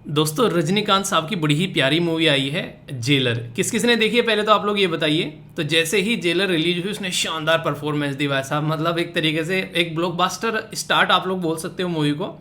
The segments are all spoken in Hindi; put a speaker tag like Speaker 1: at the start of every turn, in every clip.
Speaker 1: दोस्तों रजनीकांत साहब की बड़ी ही प्यारी मूवी आई है जेलर। किस किस ने देखी है पहले तो आप लोग ये बताइए। तो जैसे ही जेलर रिलीज हुई उसने शानदार परफॉर्मेंस दी भाई साहब, मतलब एक तरीके से एक ब्लॉकबस्टर स्टार्ट आप लोग बोल सकते हो मूवी को।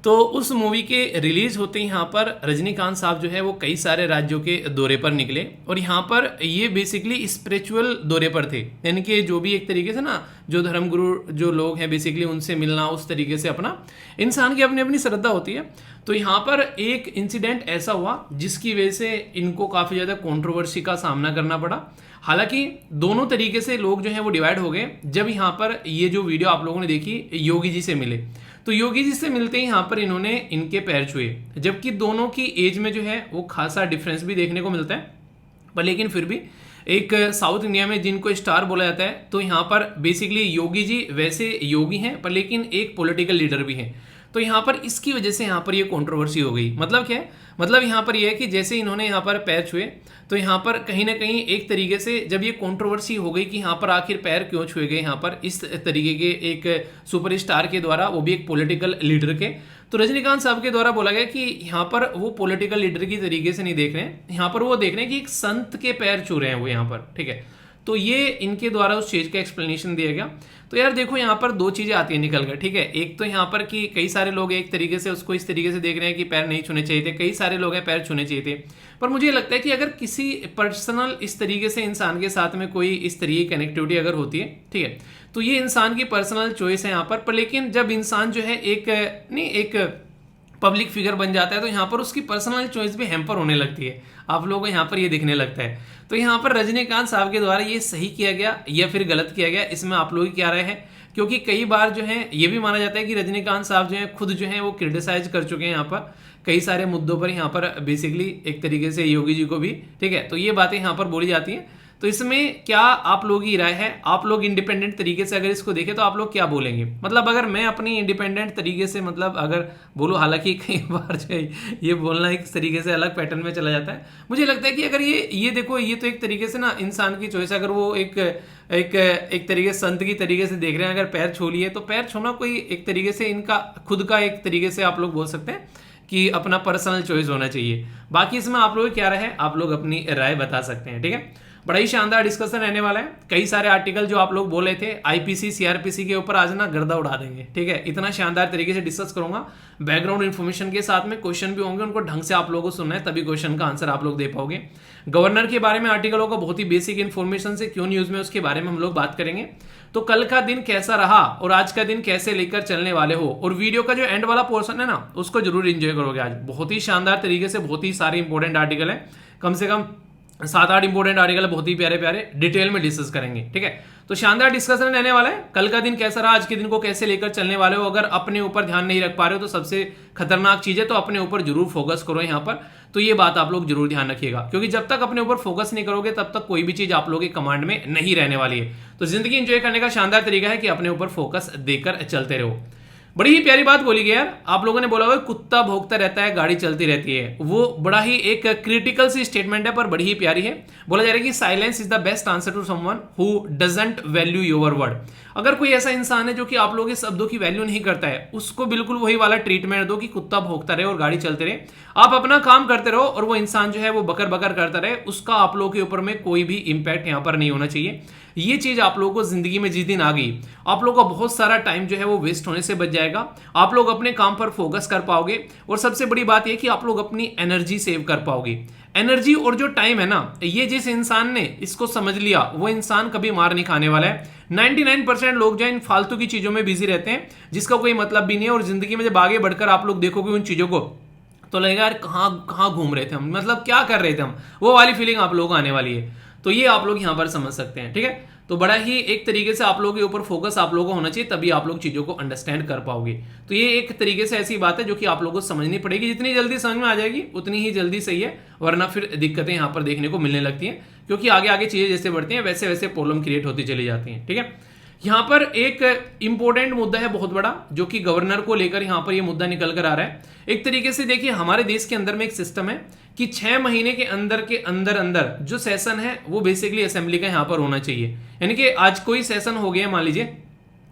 Speaker 1: तो उस मूवी के रिलीज होते ही यहाँ पर रजनीकांत साहब जो है वो कई सारे राज्यों के दौरे पर निकले और यहाँ पर ये बेसिकली स्पिरिचुअल दौरे पर थे, यानी कि जो भी एक तरीके से ना जो धर्मगुरु जो लोग हैं बेसिकली उनसे मिलना, उस तरीके से अपना इंसान की अपनी अपनी श्रद्धा होती है। तो यहाँ पर एक इंसिडेंट ऐसा हुआ जिसकी वजह से इनको काफ़ी ज़्यादा कंट्रोवर्सी का सामना करना पड़ा। हालांकि दोनों तरीके से लोग जो हैं वो डिवाइड हो गए। जब यहाँ पर ये जो वीडियो आप लोगों ने देखी योगी जी से मिले, तो योगी जी से मिलते ही यहाँ पर इन्होंने इनके पैर छुए, जबकि दोनों की एज में जो है वो खासा डिफरेंस भी देखने को मिलता है। पर लेकिन फिर भी एक साउथ इंडिया में जिनको स्टार बोला जाता है, तो यहाँ पर बेसिकली योगी जी वैसे योगी हैं पर लेकिन एक पॉलिटिकल लीडर भी हैं। तो यहाँ पर इसकी वजह से यहाँ पर ये कंट्रोवर्सी हो गई। मतलब क्या है, मतलब यहाँ पर ये है कि जैसे इन्होंने यहाँ पर पैर छुए तो यहाँ पर कहीं ना कहीं एक तरीके से जब ये कंट्रोवर्सी हो गई कि यहाँ पर आखिर पैर क्यों छुए गए यहाँ पर इस तरीके के एक सुपरस्टार के द्वारा, वो भी एक पॉलिटिकल लीडर के, तो रजनीकांत साहब के द्वारा बोला गया कि यहाँ पर वो पॉलिटिकल लीडर की तरीके से नहीं देख रहे हैं, यहाँ पर वो देख रहे हैं कि एक संत के पैर छू रहे हैं वो यहाँ पर। ठीक है, तो ये इनके द्वारा उस चीज़ का एक्सप्लेनेशन दिया गया। तो यार देखो यहाँ पर दो चीज़ें आती हैं निकल कर। ठीक है, एक तो यहाँ पर कि कई सारे लोग एक तरीके से उसको इस तरीके से देख रहे हैं कि पैर नहीं छूने चाहिए थे, कई सारे लोग हैं पैर छूने चाहिए थे। पर मुझे लगता है कि अगर किसी पर्सनल इस तरीके से इंसान के साथ में कोई इस तरीके की कनेक्टिविटी अगर होती है, ठीक है, तो ये इंसान की पर्सनल चॉइस है यहाँ पर लेकिन जब इंसान जो है एक नहीं एक पब्लिक फिगर बन जाता है तो यहाँ पर उसकी पर्सनल चॉइस भी हैम्पर होने लगती है। आप लोगों को यहाँ पर ये दिखने लगता है। तो यहाँ पर रजनीकांत साहब के द्वारा ये सही किया गया या फिर गलत किया गया, इसमें आप लोगों की क्या राय है? क्योंकि कई बार जो है ये भी माना जाता है कि रजनीकांत साहब जो है खुद जो है वो क्रिटिसाइज कर चुके हैं यहाँ पर कई सारे मुद्दों पर, यहाँ पर बेसिकली एक तरीके से योगी जी को भी। ठीक है, तो ये बातें यहाँ पर बोली जाती हैं। तो इसमें क्या आप लोगों की राय है? आप लोग इंडिपेंडेंट तरीके से अगर इसको देखें तो आप लोग क्या बोलेंगे? मतलब अगर मैं अपनी इंडिपेंडेंट तरीके से मतलब अगर बोलूँ, हालांकि कई बार जो है ये बोलना एक तरीके से अलग पैटर्न में चला जाता है, मुझे लगता है कि अगर ये देखो ये तो एक तरीके से ना इंसान की चॉइस, अगर वो एक तरीके संत की तरीके से देख रहे हैं, अगर पैर छू लिए तो पैर छूना कोई एक तरीके से इनका खुद का एक तरीके से आप लोग बोल सकते हैं कि अपना पर्सनल चॉइस होना चाहिए। बाकी इसमें आप लोग क्या राय है, आप लोग अपनी राय बता सकते हैं। ठीक है, बड़ा ही शानदार डिस्कशन रहने वाला है। कई सारे आर्टिकल जो आप लोग बोले थे आईपीसी सीआरपीसी के ऊपर आज ना गर्दा उड़ा देंगे। ठीक है, इतना शानदार तरीके से डिस्कस करूंगा, बैकग्राउंड इन्फॉर्मेशन के साथ में क्वेश्चन भी होंगे, उनको ढंग से आप लोगों को सुनना है तभी क्वेश्चन का आंसर आप लोग दे पाओगे। गवर्नर के बारे में आर्टिकलों का बहुत ही बेसिक इन्फॉर्मेशन से क्यों न्यूज में उसके बारे में हम लोग बात करेंगे। तो कल का दिन कैसा रहा और आज का दिन कैसे लेकर चलने वाले हो, और वीडियो का जो एंड वाला पोर्शन है ना उसको जरूर एंजॉय करोगे। आज बहुत ही शानदार तरीके से बहुत ही सारे इंपॉर्टेंट आर्टिकल है, कम से कम 7-8 इंपॉर्टेंट आर्टिकल बहुत ही प्यारे प्यारे डिटेल में डिस्कस करेंगे। ठीक है, तो शानदार डिस्कशन रहने वाला है। कल का दिन कैसा रहा, आज के दिन को कैसे लेकर चलने वाले हो। अगर अपने ऊपर ध्यान नहीं रख पा रहे हो तो सबसे खतरनाक चीज है, तो अपने ऊपर जरूर फोकस करो यहाँ पर। तो ये बात आप लोग जरूर ध्यान रखिएगा, क्योंकि जब तक अपने ऊपर फोकस नहीं करोगे तब तक कोई भी चीज आप लोगों के कमांड में नहीं रहने वाली है। तो जिंदगी एंजॉय करने का शानदार तरीका है कि अपने ऊपर फोकस देकर चलते रहो। बड़ी ही प्यारी बात बोली गई यार, आप लोगों ने बोला हुआ कुत्ता भौंकता रहता है गाड़ी चलती रहती है, वो बड़ा ही एक क्रिटिकल सी स्टेटमेंट है पर बड़ी ही प्यारी है। बोला जा रहा है कि silence is the best answer to someone who doesn't value your word. अगर कोई ऐसा इंसान है जो कि आप लोगों के शब्दों की वैल्यू नहीं करता है, उसको बिल्कुल वही वाला ट्रीटमेंट दो कि कुत्ता भौंकता रहे और गाड़ी चलते रहे। आप अपना काम करते रहो और वो इंसान जो है वो बकर बकर करता रहे, उसका आप लोगों के ऊपर में कोई भी इंपैक्ट यहाँ पर नहीं होना चाहिए। ये चीज आप लोगों को जिंदगी में जिस दिन आ गई, आप लोगों का बहुत सारा टाइम जो है वो वेस्ट होने से बच जाएगा। आप लोग अपने काम पर फोकस कर पाओगे और सबसे बड़ी बात यह कि आप लोग अपनी एनर्जी सेव कर पाओगे। एनर्जी और जो टाइम है ना, ये जिस इंसान ने इसको समझ लिया वो इंसान कभी मार नहीं खाने वाला है। 99% लोग जो इन फालतू की चीजों में बिजी रहते हैं जिसका कोई मतलब भी नहीं है, और जिंदगी में जब आगे बढ़कर आप लोग देखोगे उन चीजों को तो लगेगा यार कहाँ कहाँ घूम रहे थे हम, मतलब क्या कर रहे थे हम, वो वाली फीलिंग आप लोगों को आने वाली है। तो ये आप लोग यहाँ पर समझ सकते हैं। ठीक है, तो बड़ा ही एक तरीके से आप लोगों के ऊपर फोकस आप लोगों को होना चाहिए, तभी आप लोग चीजों को अंडरस्टैंड कर पाओगे। तो ये एक तरीके से ऐसी बात है जो कि आप लोगों को समझनी पड़ेगी, जितनी जल्दी समझ में आ जाएगी उतनी ही जल्दी सही है, वरना फिर दिक्कतें यहाँ पर देखने को मिलने लगती हैं, क्योंकि आगे आगे चीजें जैसे बढ़ती हैं वैसे वैसे प्रॉब्लम क्रिएट होती चली जाती हैं। ठीक है, यहाँ पर एक इंपॉर्टेंट मुद्दा है बहुत बड़ा, जो कि गवर्नर को लेकर यहाँ पर ये मुद्दा निकल कर आ रहा है। एक तरीके से देखिए हमारे देश के अंदर में एक सिस्टम है कि 6 महीने के अंदर अंदर जो सेशन है वो बेसिकली असेंबली का यहाँ पर होना चाहिए। यानी कि आज कोई सेशन हो गया मान लीजिए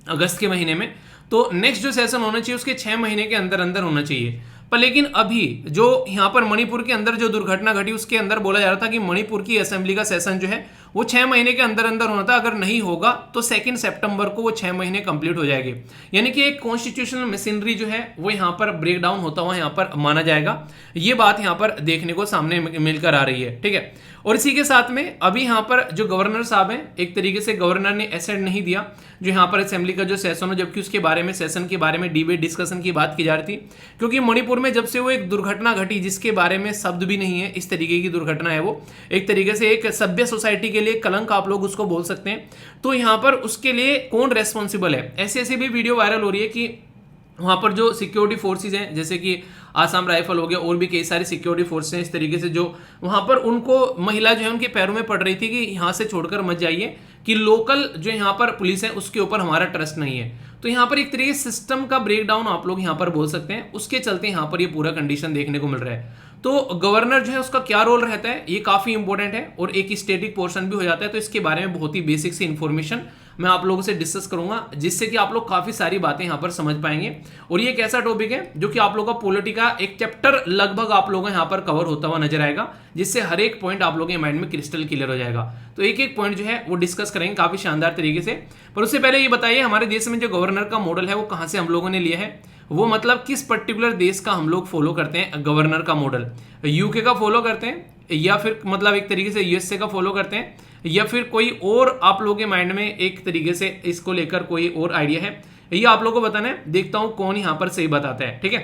Speaker 1: अगस्त के महीने में, तो नेक्स्ट जो सेशन होना चाहिए उसके 6 महीने के अंदर अंदर होना चाहिए। पर लेकिन अभी जो यहाँ पर मणिपुर के अंदर जो दुर्घटना घटी उसके अंदर बोला जा रहा था कि मणिपुर की असेंबली का सेशन जो है वो 6 महीने के अंदर अंदर होना था, अगर नहीं होगा तो 2 सितंबर को वो 6 महीने कंप्लीट हो जाएंगे। यानी कि एक कॉन्स्टिट्यूशनल मशीनरी जो है वो यहाँ पर ब्रेक डाउन होता हुआ यहाँ पर माना जाएगा। ये बात यहाँ पर देखने को सामने मिलकर आ रही है, ठीक है। और इसी के साथ में अभी यहाँ पर जो गवर्नर साहब हैं, एक तरीके से गवर्नर ने एसेंट नहीं दिया जो यहाँ पर असेंबली का जो सेशन हो, जबकि उसके बारे में सेशन के बारे में डिबेट डिस्कशन की बात की जा रही थी, क्योंकि मणिपुर में जब से वो एक दुर्घटना घटी जिसके बारे में शब्द भी नहीं है, इस तरीके की दुर्घटना है वो, एक तरीके से एक सभ्य सोसाइटी के लिए कलंक आप लोग उसको बोल सकते हैं। तो यहाँ पर उसके लिए कौन रेस्पॉन्सिबल है, ऐसी ऐसी भी वीडियो वायरल हो रही है कि वहाँ पर जो सिक्योरिटी फोर्सेज हैं, जैसे कि आसाम राइफल हो गया और भी कई सारी सिक्योरिटी फोर्सेज हैं इस तरीके से, जो वहाँ पर उनको महिला जो है उनके पैरों में पड़ रही थी कि यहाँ से छोड़कर मत जाइए, कि लोकल जो यहाँ पर पुलिस है उसके ऊपर हमारा ट्रस्ट नहीं है। तो यहाँ पर एक तरीके सिस्टम का ब्रेकडाउन आप लोग यहाँ पर बोल सकते हैं, उसके चलते यहाँ पर ये पूरा कंडीशन देखने को मिल रहा है। तो गवर्नर जो है उसका क्या रोल रहता है ये काफी इंपॉर्टेंट है और एक स्टैटिक पोर्शन भी हो जाता है। तो इसके बारे में बहुत ही बेसिक सी इन्फॉर्मेशन मैं आप लोगों से डिस्कस करूंगा, जिससे कि आप लोग काफी सारी बातें यहाँ पर समझ पाएंगे। और ये एक ऐसा टॉपिक है जो कि आप लोगों का पॉलिटी का एक चैप्टर लगभग आप लोगों यहाँ पर कवर होता हुआ नजर आएगा, जिससे हर एक पॉइंट आप लोगों के माइंड में क्रिस्टल क्लियर हो जाएगा। तो एक एक पॉइंट जो है वो डिस्कस करेंगे काफी शानदार तरीके से। पर उससे पहले ये बताइए हमारे देश में जो गवर्नर का मॉडल है वो कहाँ से हम लोगों ने लिया है, वो मतलब किस पर्टिकुलर देश का हम लोग फॉलो करते हैं गवर्नर का मॉडल। यूके का फॉलो करते हैं या फिर मतलब एक तरीके से यूएसए का फॉलो करते हैं, या फिर कोई और आप लोगों के माइंड में एक तरीके से इसको लेकर कोई और आइडिया है, ये आप लोगों को बताना है। देखता हूं कौन यहाँ पर सही बताता है, ठीक है।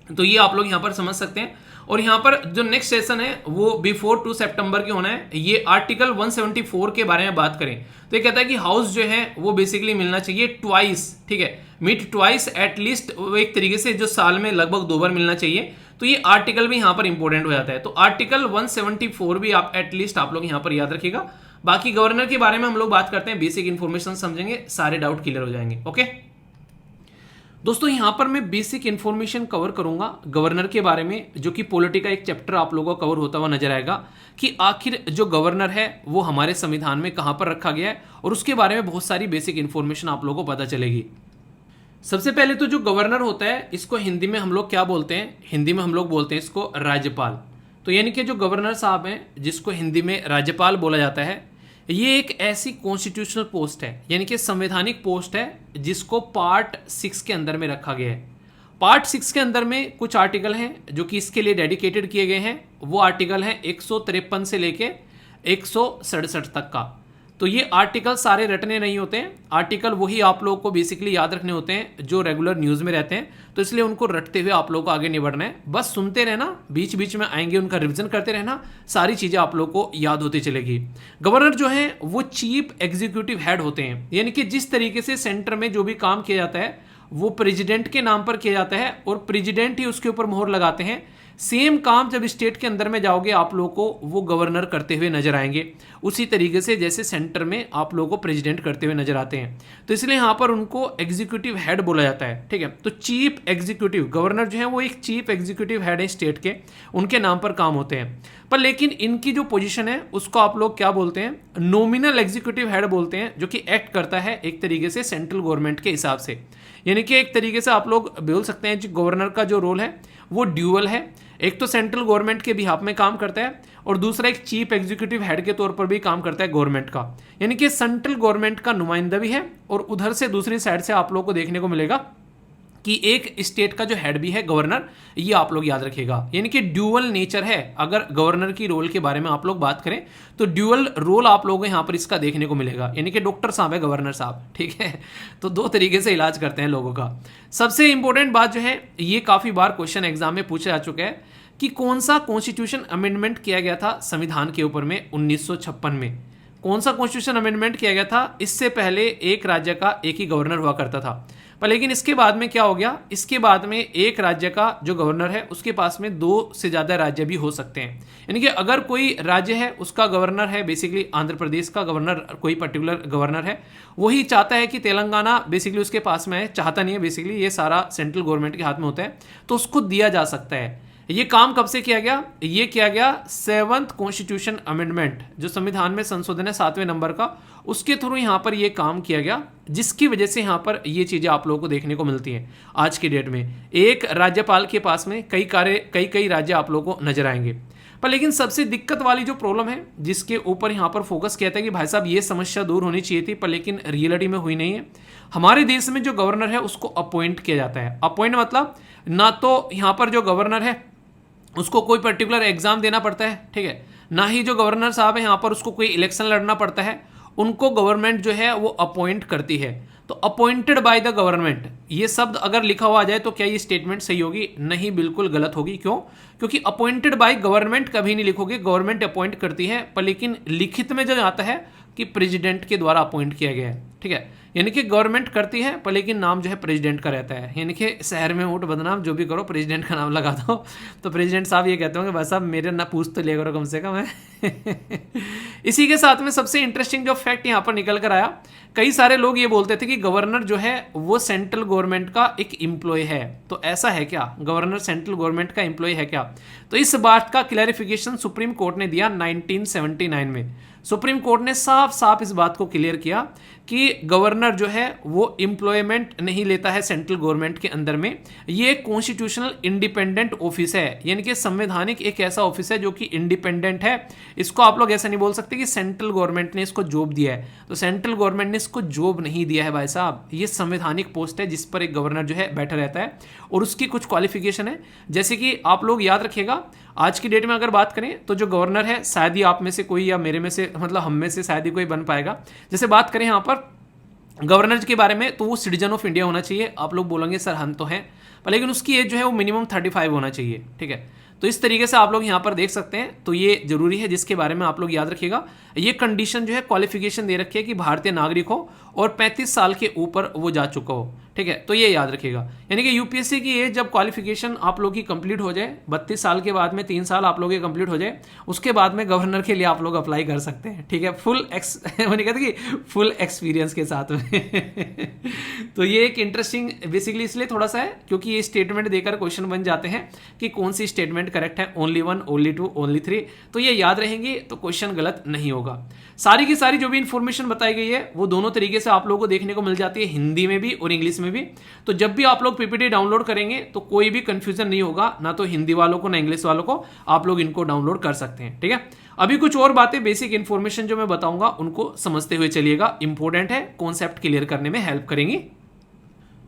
Speaker 1: तो ये आप लोग यहाँ पर समझ सकते हैं। और यहाँ पर जो नेक्स्ट सेशन है वो बिफोर 2 सितंबर की होना है। ये आर्टिकल 174 के बारे में बात करें तो ये कहता है कि हाउस जो है वो बेसिकली मिलना चाहिए ट्वाइस, ठीक है, मीट ट्वाइस एटलीस्ट, एक तरीके से जो साल में लगभग 2 बार मिलना चाहिए। तो ये आर्टिकल भी यहाँ पर इंपॉर्टेंट हो जाता है। तो आर्टिकल 174 भी आप एटलीस्ट आप लोग यहाँ पर याद रखिएगा। बाकी गवर्नर के बारे में हम लोग बात करते हैं, बेसिक इंफॉर्मेशन समझेंगे, सारे डाउट क्लियर हो जाएंगे। ओके दोस्तों, यहाँ पर मैं बेसिक इंफॉर्मेशन कवर करूंगा गवर्नर के बारे में, जो कि पॉलिटी का एक चैप्टर आप लोगों को कवर होता हुआ नजर आएगा कि आखिर जो गवर्नर है वो हमारे संविधान में कहाँ पर रखा गया है, और उसके बारे में बहुत सारी बेसिक इंफॉर्मेशन आप लोगों को पता चलेगी। सबसे पहले तो जो गवर्नर होता है इसको हिंदी में हम लोग क्या बोलते हैं, हिंदी में हम लोग बोलते हैं इसको राज्यपाल। तो यानी कि जो गवर्नर साहब हैं जिसको हिंदी में राज्यपाल बोला जाता है, ये एक ऐसी कॉन्स्टिट्यूशनल पोस्ट है, यानी कि संवैधानिक पोस्ट है, जिसको पार्ट 6 के अंदर में रखा गया है। पार्ट 6 के अंदर में कुछ आर्टिकल हैं जो कि इसके लिए डेडिकेटेड किए गए हैं। वो आर्टिकल हैं 153 से लेके 167 तक का। तो ये आर्टिकल सारे रटने नहीं होते हैं, आर्टिकल वही आप लोगों को बेसिकली याद रखने होते हैं जो रेगुलर न्यूज़ में रहते हैं। तो इसलिए उनको रटते हुए आप लोगों को आगे नहीं बढ़ना है, बस सुनते रहना, बीच बीच में आएंगे उनका रिवीजन करते रहना, सारी चीज़ें आप लोगों को याद होती चलेगी। गवर्नर जो है वो चीफ एग्जीक्यूटिव हेड होते हैं, यानी कि जिस तरीके से सेंटर में जो भी काम किया जाता है वो प्रेसिडेंट के नाम पर किया जाता है और प्रेसिडेंट ही उसके ऊपर मोहर लगाते हैं। सेम काम जब स्टेट के अंदर में जाओगे आप लोगों को वो गवर्नर करते हुए नजर आएंगे, उसी तरीके से जैसे सेंटर में आप लोगों को प्रेसिडेंट करते हुए नजर आते हैं। तो इसलिए यहाँ पर उनको एग्जीक्यूटिव हेड बोला जाता है, ठीक है। तो चीफ एग्जीक्यूटिव गवर्नर जो है वो एक चीफ एग्जीक्यूटिव हेड है स्टेट के, उनके नाम पर काम होते हैं। पर लेकिन इनकी जो पोजीशन है उसको आप लोग क्या बोलते हैं, नॉमिनल एग्जीक्यूटिव हेड बोलते हैं, जो कि एक्ट करता है एक तरीके से सेंट्रल गवर्नमेंट के हिसाब से। यानी कि एक तरीके से आप लोग बोल सकते हैं कि गवर्नर का जो रोल है वो ड्यूअल है, एक तो सेंट्रल गवर्नमेंट के बिहाफ में काम करता है और दूसरा एक चीफ एग्जीक्यूटिव हेड के तौर पर भी काम करता है गवर्नमेंट का। यानी कि सेंट्रल गवर्नमेंट का नुमाइंदा भी है और उधर से दूसरी साइड से आप लोगों को देखने को मिलेगा कि एक स्टेट का जो हेड भी है गवर्नर, ये आप लोग याद रखिएगा। यानी कि ड्यूअल नेचर है। अगर गवर्नर की रोल के बारे में आप लोग बात करें तो ड्यूअल रोल आप लोगों को यहाँ पर इसका देखने को मिलेगा। यानी कि डॉक्टर साहब है गवर्नर साहब, ठीक है। तो 2 तरीके से इलाज करते हैं लोगों का। सबसे इंपॉर्टेंट बात जो है, ये काफ़ी बार क्वेश्चन एग्जाम में पूछा जा चुका है कि कौन सा कॉन्स्टिट्यूशन अमेंडमेंट किया गया था संविधान के ऊपर में 1956 में। कौन सा कॉन्स्टिट्यूशन अमेंडमेंट किया गया था? इससे पहले एक राज्य का एक ही गवर्नर हुआ करता था, पर लेकिन इसके बाद में क्या हो गया, इसके बाद में एक राज्य का जो गवर्नर है उसके पास में 2 से ज़्यादा राज्य भी हो सकते हैं। यानी कि अगर कोई राज्य है उसका गवर्नर है, बेसिकली आंध्र प्रदेश का गवर्नर कोई पर्टिकुलर गवर्नर है, वही चाहता है कि तेलंगाना बेसिकली उसके पास में है, चाहता नहीं है, बेसिकली ये सारा सेंट्रल गवर्नमेंट के हाथ में होता है, तो उसको दिया जा सकता है। ये काम कब से किया गया? ये किया गया 7th कॉन्स्टिट्यूशन अमेंडमेंट, जो संविधान में संशोधन है 7वें नंबर का, उसके थ्रू यहाँ पर ये काम किया गया, जिसकी वजह से यहाँ पर ये चीज़ें आप लोगों को देखने को मिलती हैं आज की डेट में। एक राज्यपाल के पास में कई राज्य आप लोगों को नजर आएंगे। पर लेकिन सबसे दिक्कत वाली जो प्रॉब्लम है, जिसके ऊपर यहाँ पर फोकस किया था कि भाई साहब ये समस्या दूर होनी चाहिए थी, पर लेकिन रियलिटी में हुई नहीं है। हमारे देश में जो गवर्नर है उसको अपॉइंट किया जाता है। अपॉइंट मतलब ना तो यहाँ पर जो गवर्नर है उसको कोई पर्टिकुलर एग्जाम देना पड़ता है, ठीक है, ना ही जो गवर्नर साहब है यहाँ पर उसको कोई इलेक्शन लड़ना पड़ता है, उनको गवर्नमेंट जो है वो अपॉइंट करती है। तो अपॉइंटेड बाय द गवर्नमेंट, ये शब्द अगर लिखा हुआ आ जाए तो क्या ये स्टेटमेंट सही होगी? नहीं, बिल्कुल गलत होगी। क्यों? क्योंकि अपॉइंटेड बाय गवर्नमेंट कभी नहीं लिखोगे, गवर्नमेंट अपॉइंट करती है, पर लेकिन लिखित में जो आता है कि प्रेसिडेंट के द्वारा अपॉइंट किया गया है, ठीक है, यानी कि गवर्नमेंट करती है पर लेकिन नाम जो है प्रेसिडेंट का रहता है। यानी कि शहर में ऊँट बदनाम, जो भी करो प्रेसिडेंट का नाम लगा दो। तो प्रेसिडेंट साहब ये कहते होंगे भाई साहब मेरे ना पूछ तो ले करो कम से कम है। इसी के साथ में सबसे इंटरेस्टिंग जो फैक्ट यहाँ पर निकल कर आया, कई सारे लोग ये बोलते थे कि गवर्नर जो है वो सेंट्रल गवर्नमेंट का एक एम्प्लॉय है। तो ऐसा है क्या? गवर्नर सेंट्रल गवर्नमेंट का एम्प्लॉय है क्या? तो इस बात का क्लैरिफिकेशन सुप्रीम कोर्ट ने दिया 1979 में। सुप्रीम कोर्ट ने साफ साफ इस बात को क्लियर किया कि गवर्नर जो है वो एम्प्लॉयमेंट नहीं लेता है सेंट्रल गवर्नमेंट के अंदर में। ये कॉन्स्टिट्यूशनल इंडिपेंडेंट ऑफिस है, यानी कि संवैधानिक एक ऐसा ऑफिस है जो कि इंडिपेंडेंट है। इसको आप लोग ऐसा नहीं बोल सकते कि सेंट्रल गवर्नमेंट ने इसको जॉब दिया है। तो सेंट्रल गवर्नमेंट ने इसको जॉब नहीं दिया है भाई साहब, ये संवैधानिक पोस्ट है जिस पर एक गवर्नर जो है बैठा रहता है, और उसकी कुछ क्वालिफिकेशन है। जैसे कि आप लोग याद रखिएगा, आज की डेट में अगर बात करें तो जो गवर्नर है, शायद ही आप में से कोई या मेरे में से, मतलब हम में से शायद ही कोई बन पाएगा। जैसे बात करें यहाँ पर गवर्नर के बारे में, तो वो सिटीजन ऑफ इंडिया होना चाहिए। आप लोग बोलेंगे सर हम तो हैं, पर लेकिन उसकी एज जो है वो मिनिमम 35 होना चाहिए, ठीक है। तो इस तरीके से आप लोग यहाँ पर देख सकते हैं। तो ये जरूरी है, जिसके बारे में आप लोग याद रखिएगा। ये कंडीशन जो है, क्वालिफिकेशन दे रखी है कि भारतीय नागरिक हो और 35 साल के ऊपर वो जा चुका हो, ठीक है। तो ये याद रखिएगा, यानी कि यूपीएससी की एज जब क्वालिफिकेशन आप लोग की कंप्लीट हो जाए, 32 साल के बाद में 3 साल आप लोग के कंप्लीट हो जाए, उसके बाद में गवर्नर के लिए आप लोग अप्लाई कर सकते हैं, ठीक है, मैंने कहते कि फुल एक्सपीरियंस के साथ में। तो ये एक इंटरेस्टिंग बेसिकली इसलिए थोड़ा सा है क्योंकि ये स्टेटमेंट देकर क्वेश्चन बन जाते हैं कि कौन सी स्टेटमेंट करेक्ट है, ओनली 1, ओनली 2, ओनली 3। तो ये याद रहेंगी तो क्वेश्चन गलत नहीं होगा। सारी की सारी जो भी इंफॉर्मेशन बताई गई है वो दोनों तरीके से आप लोगों को देखने को मिल जाती है, हिंदी में भी और इंग्लिश में भी। तो जब भी आप लोग पीपीटी डाउनलोड करेंगे तो कोई भी कंफ्यूजन नहीं होगा, ना तो हिंदी वालों को ना इंग्लिश वालों को, आप लोग इनको डाउनलोड कर सकते हैं, ठीक है। अभी कुछ और बातें, बेसिक इंफॉर्मेशन जो मैं बताऊंगा उनको समझते हुए चलिएगा, इंपॉर्टेंट है, कॉन्सेप्ट क्लियर करने में हेल्प करेंगी।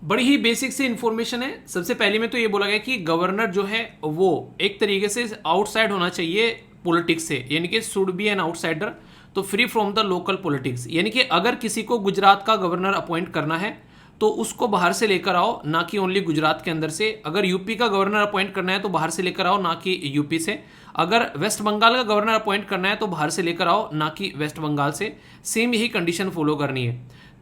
Speaker 1: बड़ी ही बेसिक सी इंफॉर्मेशन है। सबसे पहले में तो ये बोला गया कि गवर्नर जो है वो एक तरीके से आउटसाइड होना चाहिए पॉलिटिक्स से, यानी कि शुड बी एन आउटसाइडर, तो free from the local politics. यानी कि अगर किसी को गुजरात का गवर्नर अपॉइंट करना है तो उसको बाहर से लेकर आओ, ना कि ओनली गुजरात के अंदर से। अगर यूपी का गवर्नर अपॉइंट करना है तो बाहर से लेकर आओ, ना कि यूपी से। अगर वेस्ट बंगाल का गवर्नर अपॉइंट करना है तो बाहर से लेकर आओ, ना कि वेस्ट बंगाल से। सेम यही कंडीशन फॉलो करनी है।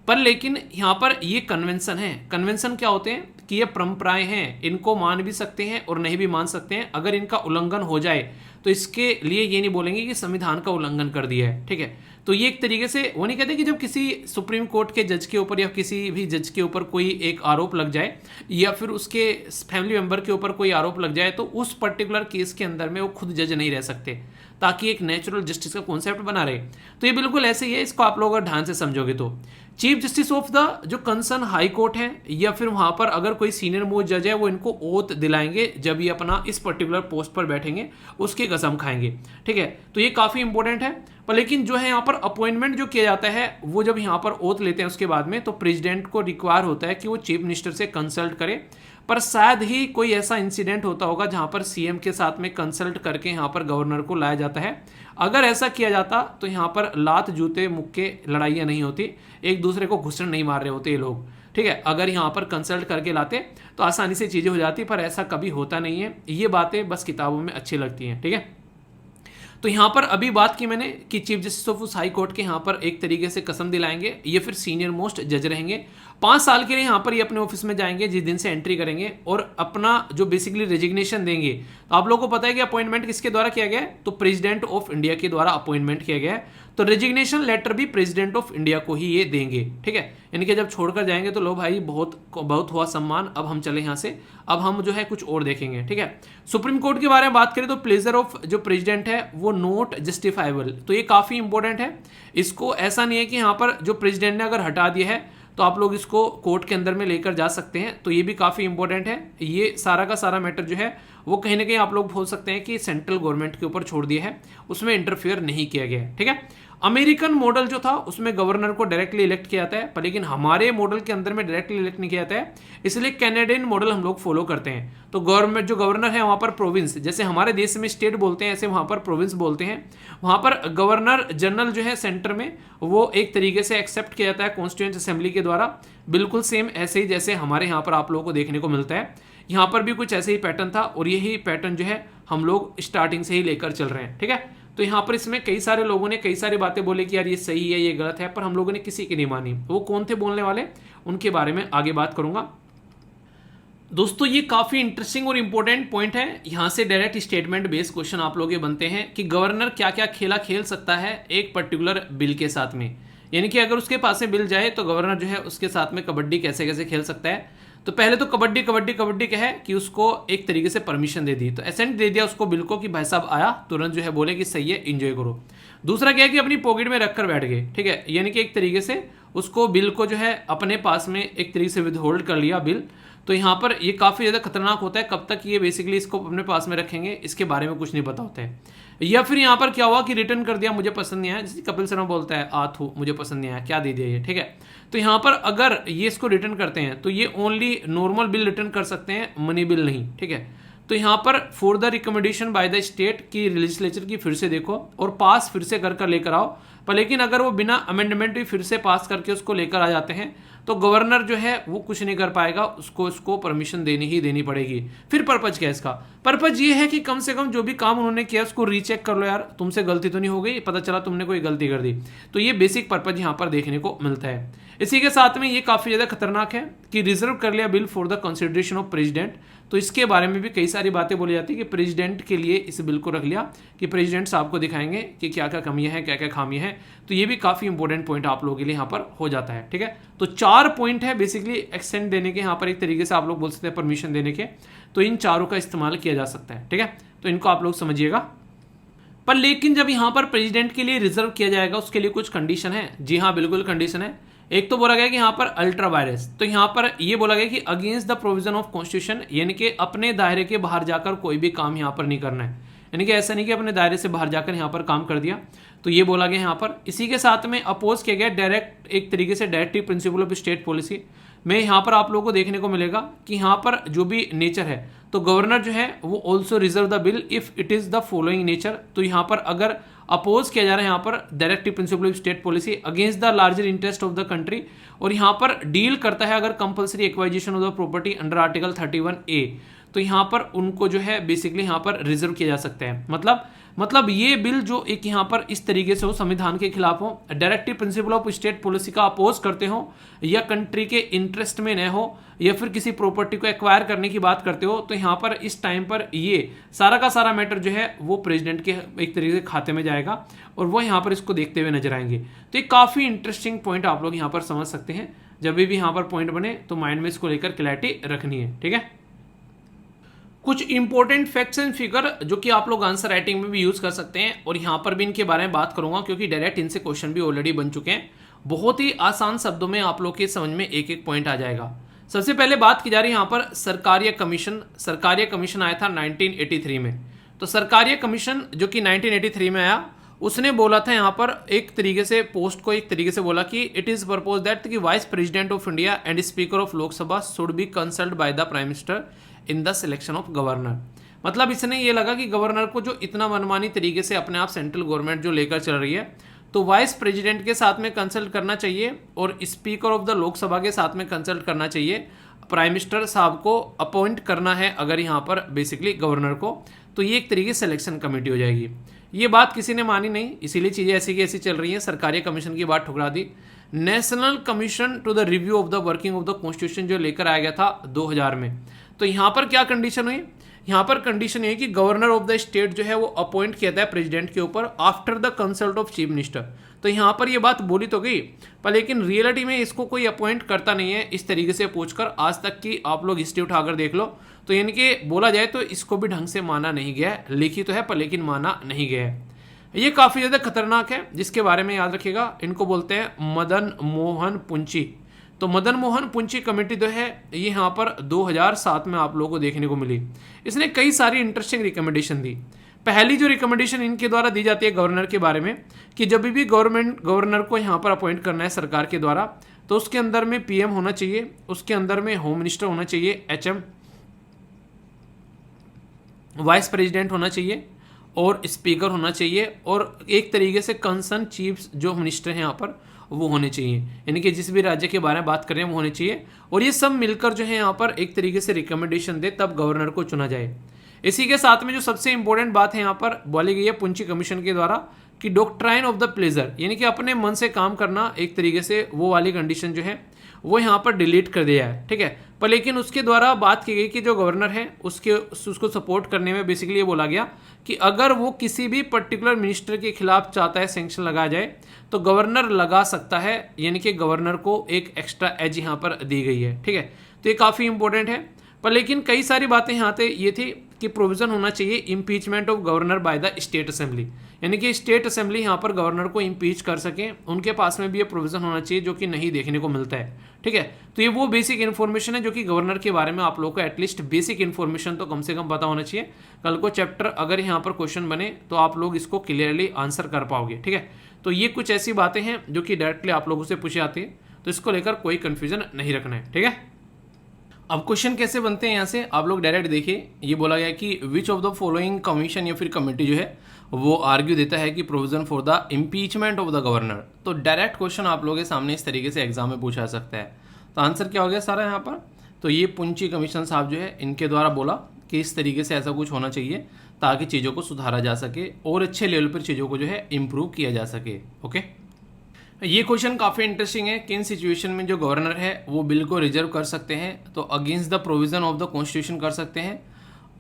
Speaker 1: पर लेकिन यहाँ पर ये कन्वेंशन है। कन्वेंशन क्या होते हैं कि ये परंपराएं हैं, इनको मान भी सकते हैं और नहीं भी मान सकते हैं। अगर इनका उल्लंघन हो जाए तो इसके लिए ये नहीं बोलेंगे कि संविधान का उल्लंघन कर दिया है, ठीक है। तो ये एक तरीके से वो नहीं कहते कि जब किसी सुप्रीम कोर्ट के जज के ऊपर या किसी भी जज के ऊपर कोई एक आरोप लग जाए या फिर उसके फैमिली मेंबर के ऊपर कोई आरोप लग जाए तो उस पर्टिकुलर केस के अंदर में वो खुद जज नहीं रह सकते, ताकि एक नेचुरल जस्टिस का कॉन्सेप्ट बना रहे। तो ये बिल्कुल ऐसे ही है, इसको आप लोग अगर ध्यान से समझोगे तो चीफ जस्टिस ऑफ द जो कंसर्न हाई कोर्ट है या फिर वहां पर अगर कोई सीनियर मोस्ट जज है, वो इनको ओथ दिलाएंगे जब ये अपना इस पर्टिकुलर पोस्ट पर बैठेंगे, उसकी कसम खाएंगे, ठीक है। तो ये काफी इंपॉर्टेंट है। पर लेकिन जो है यहाँ पर अपॉइंटमेंट जो किया जाता है वो जब यहाँ पर ओथ लेते हैं उसके बाद में, तो प्रेसिडेंट को रिक्वायर होता है कि वो चीफ मिनिस्टर से कंसल्ट करे। पर शायद ही कोई ऐसा इंसिडेंट होता होगा जहां पर सीएम के साथ में कंसल्ट करके यहाँ पर गवर्नर को लाया जाता है। अगर ऐसा किया जाता तो यहाँ पर लात जूते मुक्के लड़ाइयाँ नहीं होती, एक दूसरे को घुसड़ नहीं मार रहे होते ये लोग, ठीक है। अगर यहाँ पर कंसल्ट करके लाते तो आसानी से चीज़ें हो जाती, पर ऐसा कभी होता नहीं है। ये बातें बस किताबों में अच्छी लगती हैं, ठीक है। तो यहाँ पर अभी बात की मैंने कि चीफ जस्टिस ऑफ उस हाई कोर्ट के यहाँ पर एक तरीके से कसम दिलाएंगे, ये फिर सीनियर मोस्ट जज रहेंगे 5 साल के लिए यहाँ पर ये अपने ऑफिस में जाएंगे जिस दिन से एंट्री करेंगे, और अपना जो बेसिकली रेजिग्नेशन देंगे। तो आप लोगों को पता है कि अपॉइंटमेंट किसके द्वारा किया गया है, तो प्रेसिडेंट ऑफ इंडिया के द्वारा अपॉइंटमेंट किया गया है। तो रेजिग्नेशन लेटर भी प्रेसिडेंट ऑफ इंडिया को ही ये देंगे, ठीक है। इनके जब छोड़कर जाएंगे तो लो भाई बहुत हुआ सम्मान, अब हम चले यहाँ से, अब हम जो है कुछ और देखेंगे, ठीक है। सुप्रीम कोर्ट के बारे में बात करें तो प्लेजर ऑफ जो प्रेसिडेंट है वो नॉट जस्टिफाइबल, तो ये काफी इंपॉर्टेंट है। इसको ऐसा नहीं है कि यहाँ पर जो प्रेसिडेंट ने अगर हटा दिया है तो आप लोग इसको कोर्ट के अंदर में लेकर जा सकते हैं, तो ये भी काफ़ी इंपॉर्टेंट है। ये सारा का सारा मैटर जो है वो कहीं ना कहीं आप लोग बोल सकते हैं कि सेंट्रल गवर्नमेंट के ऊपर छोड़ दिया है, उसमें इंटरफेयर नहीं किया गया है, ठीक है। अमेरिकन मॉडल जो था उसमें गवर्नर को डायरेक्टली इलेक्ट किया जाता है, पर लेकिन हमारे मॉडल के अंदर में डायरेक्टली इलेक्ट नहीं किया जाता है, इसलिए कैनेडियन मॉडल हम लोग फॉलो करते हैं। तो गवर्नमेंट जो गवर्नर है वहाँ पर प्रोविंस, जैसे हमारे देश में स्टेट बोलते हैं ऐसे वहाँ पर प्रोविंस बोलते हैं। वहाँ पर गवर्नर जनरल जो है सेंटर में वो एक तरीके से एक्सेप्ट किया जाता है कॉन्स्टिट्यूएंट असेंबली के द्वारा, बिल्कुल सेम ऐसे ही जैसे हमारे यहाँ पर आप लोगों को देखने को मिलता है। यहाँ पर भी कुछ ऐसे ही पैटर्न था और यही पैटर्न जो है हम लोग स्टार्टिंग से ही लेकर चल रहे हैं, ठीक है। तो यहाँ पर इसमें कई सारे लोगों ने कई सारी बातें बोली कि यार ये सही है ये गलत है, पर हम लोगों ने किसी की नहीं मानी। वो कौन थे बोलने वाले, उनके बारे में आगे बात करूंगा। दोस्तों ये काफी इंटरेस्टिंग और इंपॉर्टेंट पॉइंट है। यहाँ से डायरेक्ट स्टेटमेंट बेस्ड क्वेश्चन आप लोग ये बनते हैं कि गवर्नर क्या क्या खेला खेल सकता है एक पर्टिकुलर बिल के साथ में, यानी कि अगर उसके पास में बिल जाए तो गवर्नर जो है उसके साथ में कबड्डी कैसे कैसे खेल सकता है। तो पहले तो कबड्डी कबड्डी कबड्डी क्या है कि उसको एक तरीके से परमिशन दे दी, तो एसेंट दे दिया उसको बिल को कि भाई साहब आया तुरंत जो है बोले कि सही है एंजॉय करो। दूसरा क्या है कि अपनी पॉकेट में रखकर बैठ गए, ठीक है, यानी कि एक तरीके से उसको बिल को जो है अपने पास में एक तरीके से विदहोल्ड कर लिया बिल। तो यहाँ पर ये काफ़ी ज़्यादा खतरनाक होता है, कब तक ये बेसिकली इसको अपने पास में रखेंगे इसके बारे में कुछ नहीं पता होता है। या फिर यहाँ पर क्या हुआ कि रिटर्न कर दिया, मुझे पसंद नहीं आया, जैसे कपिल शर्मा बोलता है आथू मुझे पसंद नहीं आया, क्या दे दिया ये, ठीक है। तो यहाँ पर अगर ये इसको रिटर्न करते हैं तो ये ओनली नॉर्मल बिल रिटर्न कर सकते हैं, मनी बिल नहीं, ठीक है। तो यहाँ पर for the recommendation by the state की लेजिस्लेचर की फिर से देखो और पास फिर से कर लेकर आओ, पर लेकिन अगर वो बिना अमेंडमेंट भी फिर से पास करके उसको लेकर आ जाते हैं तो गवर्नर जो है वो कुछ नहीं कर पाएगा, उसको परमिशन देनी ही देनी पड़ेगी। फिर पर्पज क्या है इसका, पर्पज ये है कि कम से कम जो भी काम उन्होंने किया उसको रीचेक कर लो, यार तुमसे गलती तो नहीं हो गई, पता चला तुमने कोई गलती कर दी। तो ये बेसिक पर्पज यहाँ पर देखने को मिलता है। इसी के साथ में ये काफ़ी ज़्यादा खतरनाक है कि रिजर्व कर लिया bill for the consideration of president, तो इसके बारे में भी कई सारी बातें बोली जाती है कि प्रेसिडेंट के लिए इस बिल को रख लिया कि प्रेसिडेंट साहब को दिखाएंगे कि क्या क्या कमियां हैं क्या क्या खामियां हैं। तो ये भी काफ़ी इंपॉर्टेंट पॉइंट आप लोगों के लिए यहाँ पर हो जाता है, ठीक है। तो 4 पॉइंट है बेसिकली एक्सटेंड देने के, यहाँ पर एक तरीके से आप लोग बोल सकते हैं परमिशन देने के, तो इन चारों का इस्तेमाल किया जा सकता है, ठीक है। तो इनको आप लोग समझिएगा। पर लेकिन जब यहाँ पर प्रेसिडेंट के लिए रिजर्व किया जाएगा उसके लिए कुछ कंडीशन है, जी हाँ बिल्कुल कंडीशन है। एक तो बोला गया कि यहाँ पर अल्ट्रा वायरस, तो यहाँ पर ये बोला गया कि against the provision of constitution, यानी कि अपने दायरे के बाहर जाकर कोई भी काम यहाँ पर नहीं करना है, यानी कि ऐसा नहीं कि अपने दायरे से बाहर जाकर यहाँ पर काम कर दिया, तो ये बोला गया यहाँ पर। इसी के साथ में अपोज किया गया डायरेक्ट एक तरीके से directive principle of state policy में, यहाँ पर आप लोगों को देखने को मिलेगा कि यहाँ पर जो भी नेचर है तो गवर्नर जो है वो also reserve the bill if it is the following nature. तो यहाँ पर अगर अपोज किया जा रहा है यहाँ पर directive principle of state policy against the larger interest of the country, और यहाँ पर डील करता है अगर compulsory एक्वाइजिशन of the property under article 31A, तो यहाँ पर उनको जो है बेसिकली यहाँ पर रिजर्व किया जा सकता है। मतलब ये बिल जो एक यहाँ पर इस तरीके से हो संविधान के खिलाफ हो, directive principle of state policy का अपोज करते हो, या कंट्री के इंटरेस्ट में न हो, या फिर किसी प्रॉपर्टी को एक्वायर करने की बात करते हो, तो यहाँ पर इस टाइम पर ये सारा का सारा मैटर जो है वो प्रेसिडेंट के एक तरीके से खाते में जाएगा और वो यहाँ पर इसको देखते हुए नजर आएंगे। तो ये काफ़ी इंटरेस्टिंग पॉइंट आप लोग यहाँ पर समझ सकते हैं। जब भी यहाँ पर पॉइंट बने तो माइंड में इसको लेकर क्लैरिटी रखनी है, ठीक है। कुछ इंपॉर्टेंट फैक्ट्स एंड फिगर जो कि आप लोग आंसर राइटिंग में भी यूज कर सकते हैं, और यहाँ पर भी इनके बारे में बात करूंगा क्योंकि डायरेक्ट इनसे क्वेश्चन भी ऑलरेडी बन चुके हैं। बहुत ही आसान शब्दों में आप लोग के समझ में एक एक पॉइंट आ जाएगा। सबसे पहले बात की जा रही है यहाँ पर सरकारिया कमीशन आया था 1983 में। तो सरकारिया कमीशन जो कि 1983 में आया, उसने बोला था यहाँ पर एक तरीके से पोस्ट को एक तरीके से बोला कि इट इज प्रपोज दैट कि vice president of India and speaker of Lok Sabha should be consult by the prime minister in the selection of governor. मतलब इसने ये लगा कि गवर्नर को जो इतना मनमानी तरीके से अपने आप सेंट्रल गवर्नमेंट जो लेकर चल रही है, तो वाइस प्रेसिडेंट के साथ में कंसल्ट करना चाहिए और स्पीकर ऑफ द लोकसभा के साथ में कंसल्ट करना चाहिए प्राइम मिनिस्टर साहब को अपॉइंट करना है अगर यहाँ पर बेसिकली गवर्नर को, तो ये एक तरीके से सिलेक्शन कमेटी हो जाएगी। ये बात किसी ने मानी नहीं, इसीलिए चीज़ें ऐसी की ऐसी चल रही हैं। सरकारी कमीशन की बात ठुकरा दी। National commission to the review of the working of the constitution जो लेकर आया गया था 2000 में, तो यहाँ पर क्या कंडीशन हुई, यहाँ पर कंडीशन ये कि गवर्नर ऑफ द स्टेट जो है वो अपॉइंट किया था प्रेसिडेंट के ऊपर after the consult of chief minister. तो यहाँ पर ये बात बोली तो गई, पर लेकिन रियलिटी में इसको कोई अपॉइंट करता नहीं है इस तरीके से पूछकर। आज तक की आप लोग हिस्ट्री उठाकर देख लो, तो यानी कि बोला जाए तो इसको भी ढंग से माना नहीं गया है। लिखी तो है पर लेकिन माना नहीं गया है। ये काफ़ी ज़्यादा खतरनाक है, जिसके बारे में याद रखिएगा। इनको बोलते हैं मदन मोहन पुंची। तो मदन मोहन पुंची कमेटी जो है ये यहाँ पर 2007 में आप लोगों को देखने को मिली। इसने कई सारी इंटरेस्टिंग रिकमेंडेशन दी। पहली जो रिकमेंडेशन इनके द्वारा दी जाती है गवर्नर के बारे में, कि जब भी गवर्नर को यहाँ पर अपॉइंट करना है सरकार के द्वारा, तो उसके अंदर में पीएम होना चाहिए, उसके अंदर में होम मिनिस्टर होना चाहिए, एचएम, वाइस प्रेसिडेंट होना चाहिए और स्पीकर होना चाहिए, और एक तरीके से कंसर्न चीफ जो मिनिस्टर हैं यहाँ पर वो होने चाहिए, यानी कि जिस भी राज्य के बारे में बात कर रहे हैं वो होने चाहिए। और ये सब मिलकर जो है यहाँ पर एक तरीके से रिकमेंडेशन दे, तब गवर्नर को चुना जाए। इसी के साथ में जो सबसे इंपॉर्टेंट बात है यहाँ पर बोली गई है पुंची कमीशन के द्वारा, कि डॉक्ट्राइन ऑफ द प्लेजर, यानी कि अपने मन से काम करना, एक तरीके से वो वाली कंडीशन जो है वो यहाँ पर डिलीट कर दिया है, ठीक है। पर लेकिन उसके द्वारा बात की गई कि जो गवर्नर है उसको सपोर्ट करने में बेसिकली ये बोला गया कि अगर वो किसी भी पर्टिकुलर मिनिस्टर के खिलाफ चाहता है सैंक्शन लगाया जाए तो गवर्नर लगा सकता है, यानी कि गवर्नर को एक एक्स्ट्रा एज यहाँ पर दी गई है, ठीक है। तो ये काफ़ी इंपॉर्टेंट है। पर लेकिन कई सारी बातें यहाँ पे ये थी कि प्रोविजन होना चाहिए impeachment of governor by the state assembly, यानी कि स्टेट असेंबली यहाँ पर गवर्नर को इम्पीच कर सकें, उनके पास में भी ये प्रोविजन होना चाहिए, जो कि नहीं देखने को मिलता है, ठीक है। तो ये वो बेसिक इन्फॉर्मेशन है जो कि गवर्नर के बारे में आप लोगों को एटलीस्ट बेसिक इन्फॉर्मेशन तो कम से कम पता होना चाहिए। कल को चैप्टर अगर यहाँ पर क्वेश्चन बने तो आप लोग इसको क्लियरली आंसर कर पाओगे, ठीक है। तो ये कुछ ऐसी बातें हैं जो कि डायरेक्टली आप लोगों से पूछी जाती है, तो इसको लेकर कोई कंफ्यूजन नहीं रखना है, ठीक है। अब क्वेश्चन कैसे बनते हैं यहाँ से आप लोग डायरेक्ट देखिए। ये बोला गया कि which of the following commission या फिर कमेटी जो है वो आर्ग्यू देता है कि provision for the impeachment of the governor. तो डायरेक्ट क्वेश्चन आप लोगों के सामने इस तरीके से एग्जाम में पूछा जा सकता है। तो आंसर क्या हो गया सारा यहाँ पर, तो ये पुंची कमीशन साहब जो है इनके द्वारा बोला कि इस तरीके से ऐसा कुछ होना चाहिए ताकि चीज़ों को सुधारा जा सके और अच्छे लेवल पर चीज़ों को जो है इम्प्रूव किया जा सके। ओके, ये क्वेश्चन काफ़ी इंटरेस्टिंग है। किन सिचुएशन में जो गवर्नर है वो बिल को रिजर्व कर सकते हैं, तो against the provision of the constitution कर सकते हैं,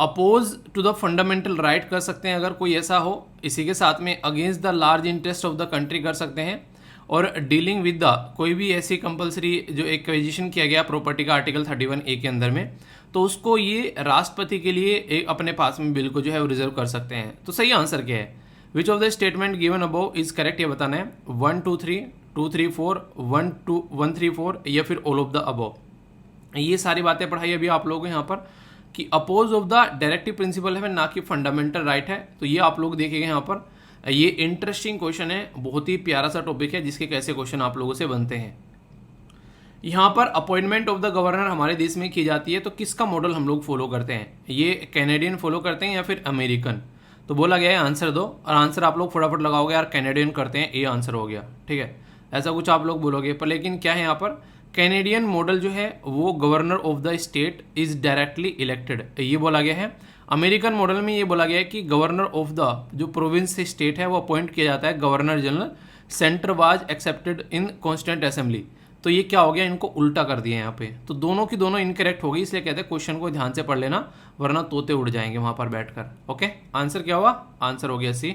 Speaker 1: oppose to the fundamental right कर सकते हैं अगर कोई ऐसा हो, इसी के साथ में against the large interest of the country कर सकते हैं, और डीलिंग विद द कोई भी ऐसी कंपलसरी जो एक्विजिशन किया गया प्रॉपर्टी का आर्टिकल 31A के अंदर में, तो उसको ये राष्ट्रपति के लिए एक अपने पास में बिल को जो है वो रिजर्व कर सकते हैं। तो सही आंसर क्या है, which of the statement given above is correct, ये बताना है। 1 2 3 2 3 4 1 2 1 3 4 या फिर ऑल ऑफ द अबव। ये सारी बातें पढ़ाई अभी आप लोगों को यहाँ पर कि oppose of the directive principle है ना कि फंडामेंटल राइट है। तो ये आप लोग देखेंगे यहाँ पर, ये इंटरेस्टिंग क्वेश्चन है, बहुत ही प्यारा सा टॉपिक है जिसके कैसे क्वेश्चन आप लोगों से बनते हैं। यहाँ पर अपॉइंटमेंट ऑफ द गवर्नर हमारे देश में की जाती है, तो किसका मॉडल हम लोग फॉलो करते हैं, ये कैनेडियन फॉलो करते हैं या फिर अमेरिकन। तो बोला गया है आंसर दो, और आंसर आप लोग फटाफट लगाओगे यार कैनेडियन करते हैं, ये आंसर हो गया, ठीक है। ऐसा कुछ आप लोग बोलोगे, पर लेकिन क्या है यहाँ पर, कैनेडियन मॉडल जो है वो governor of the state is directly elected, ये बोला गया है। अमेरिकन मॉडल में ये बोला गया है कि गवर्नर ऑफ द जो प्रोविंस से स्टेट है वो अपॉइंट किया जाता है governor general, centre was accepted in constituent assembly. तो ये क्या हो गया, इनको उल्टा कर दिया यहाँ पे, तो दोनों की दोनों इनकरेक्ट हो गई, इसलिए कहते हैं क्वेश्चन को ध्यान से पढ़ लेना वरना तोते उड़ जाएंगे वहां पर बैठकर। ओके, आंसर क्या हुआ, आंसर हो गया सी।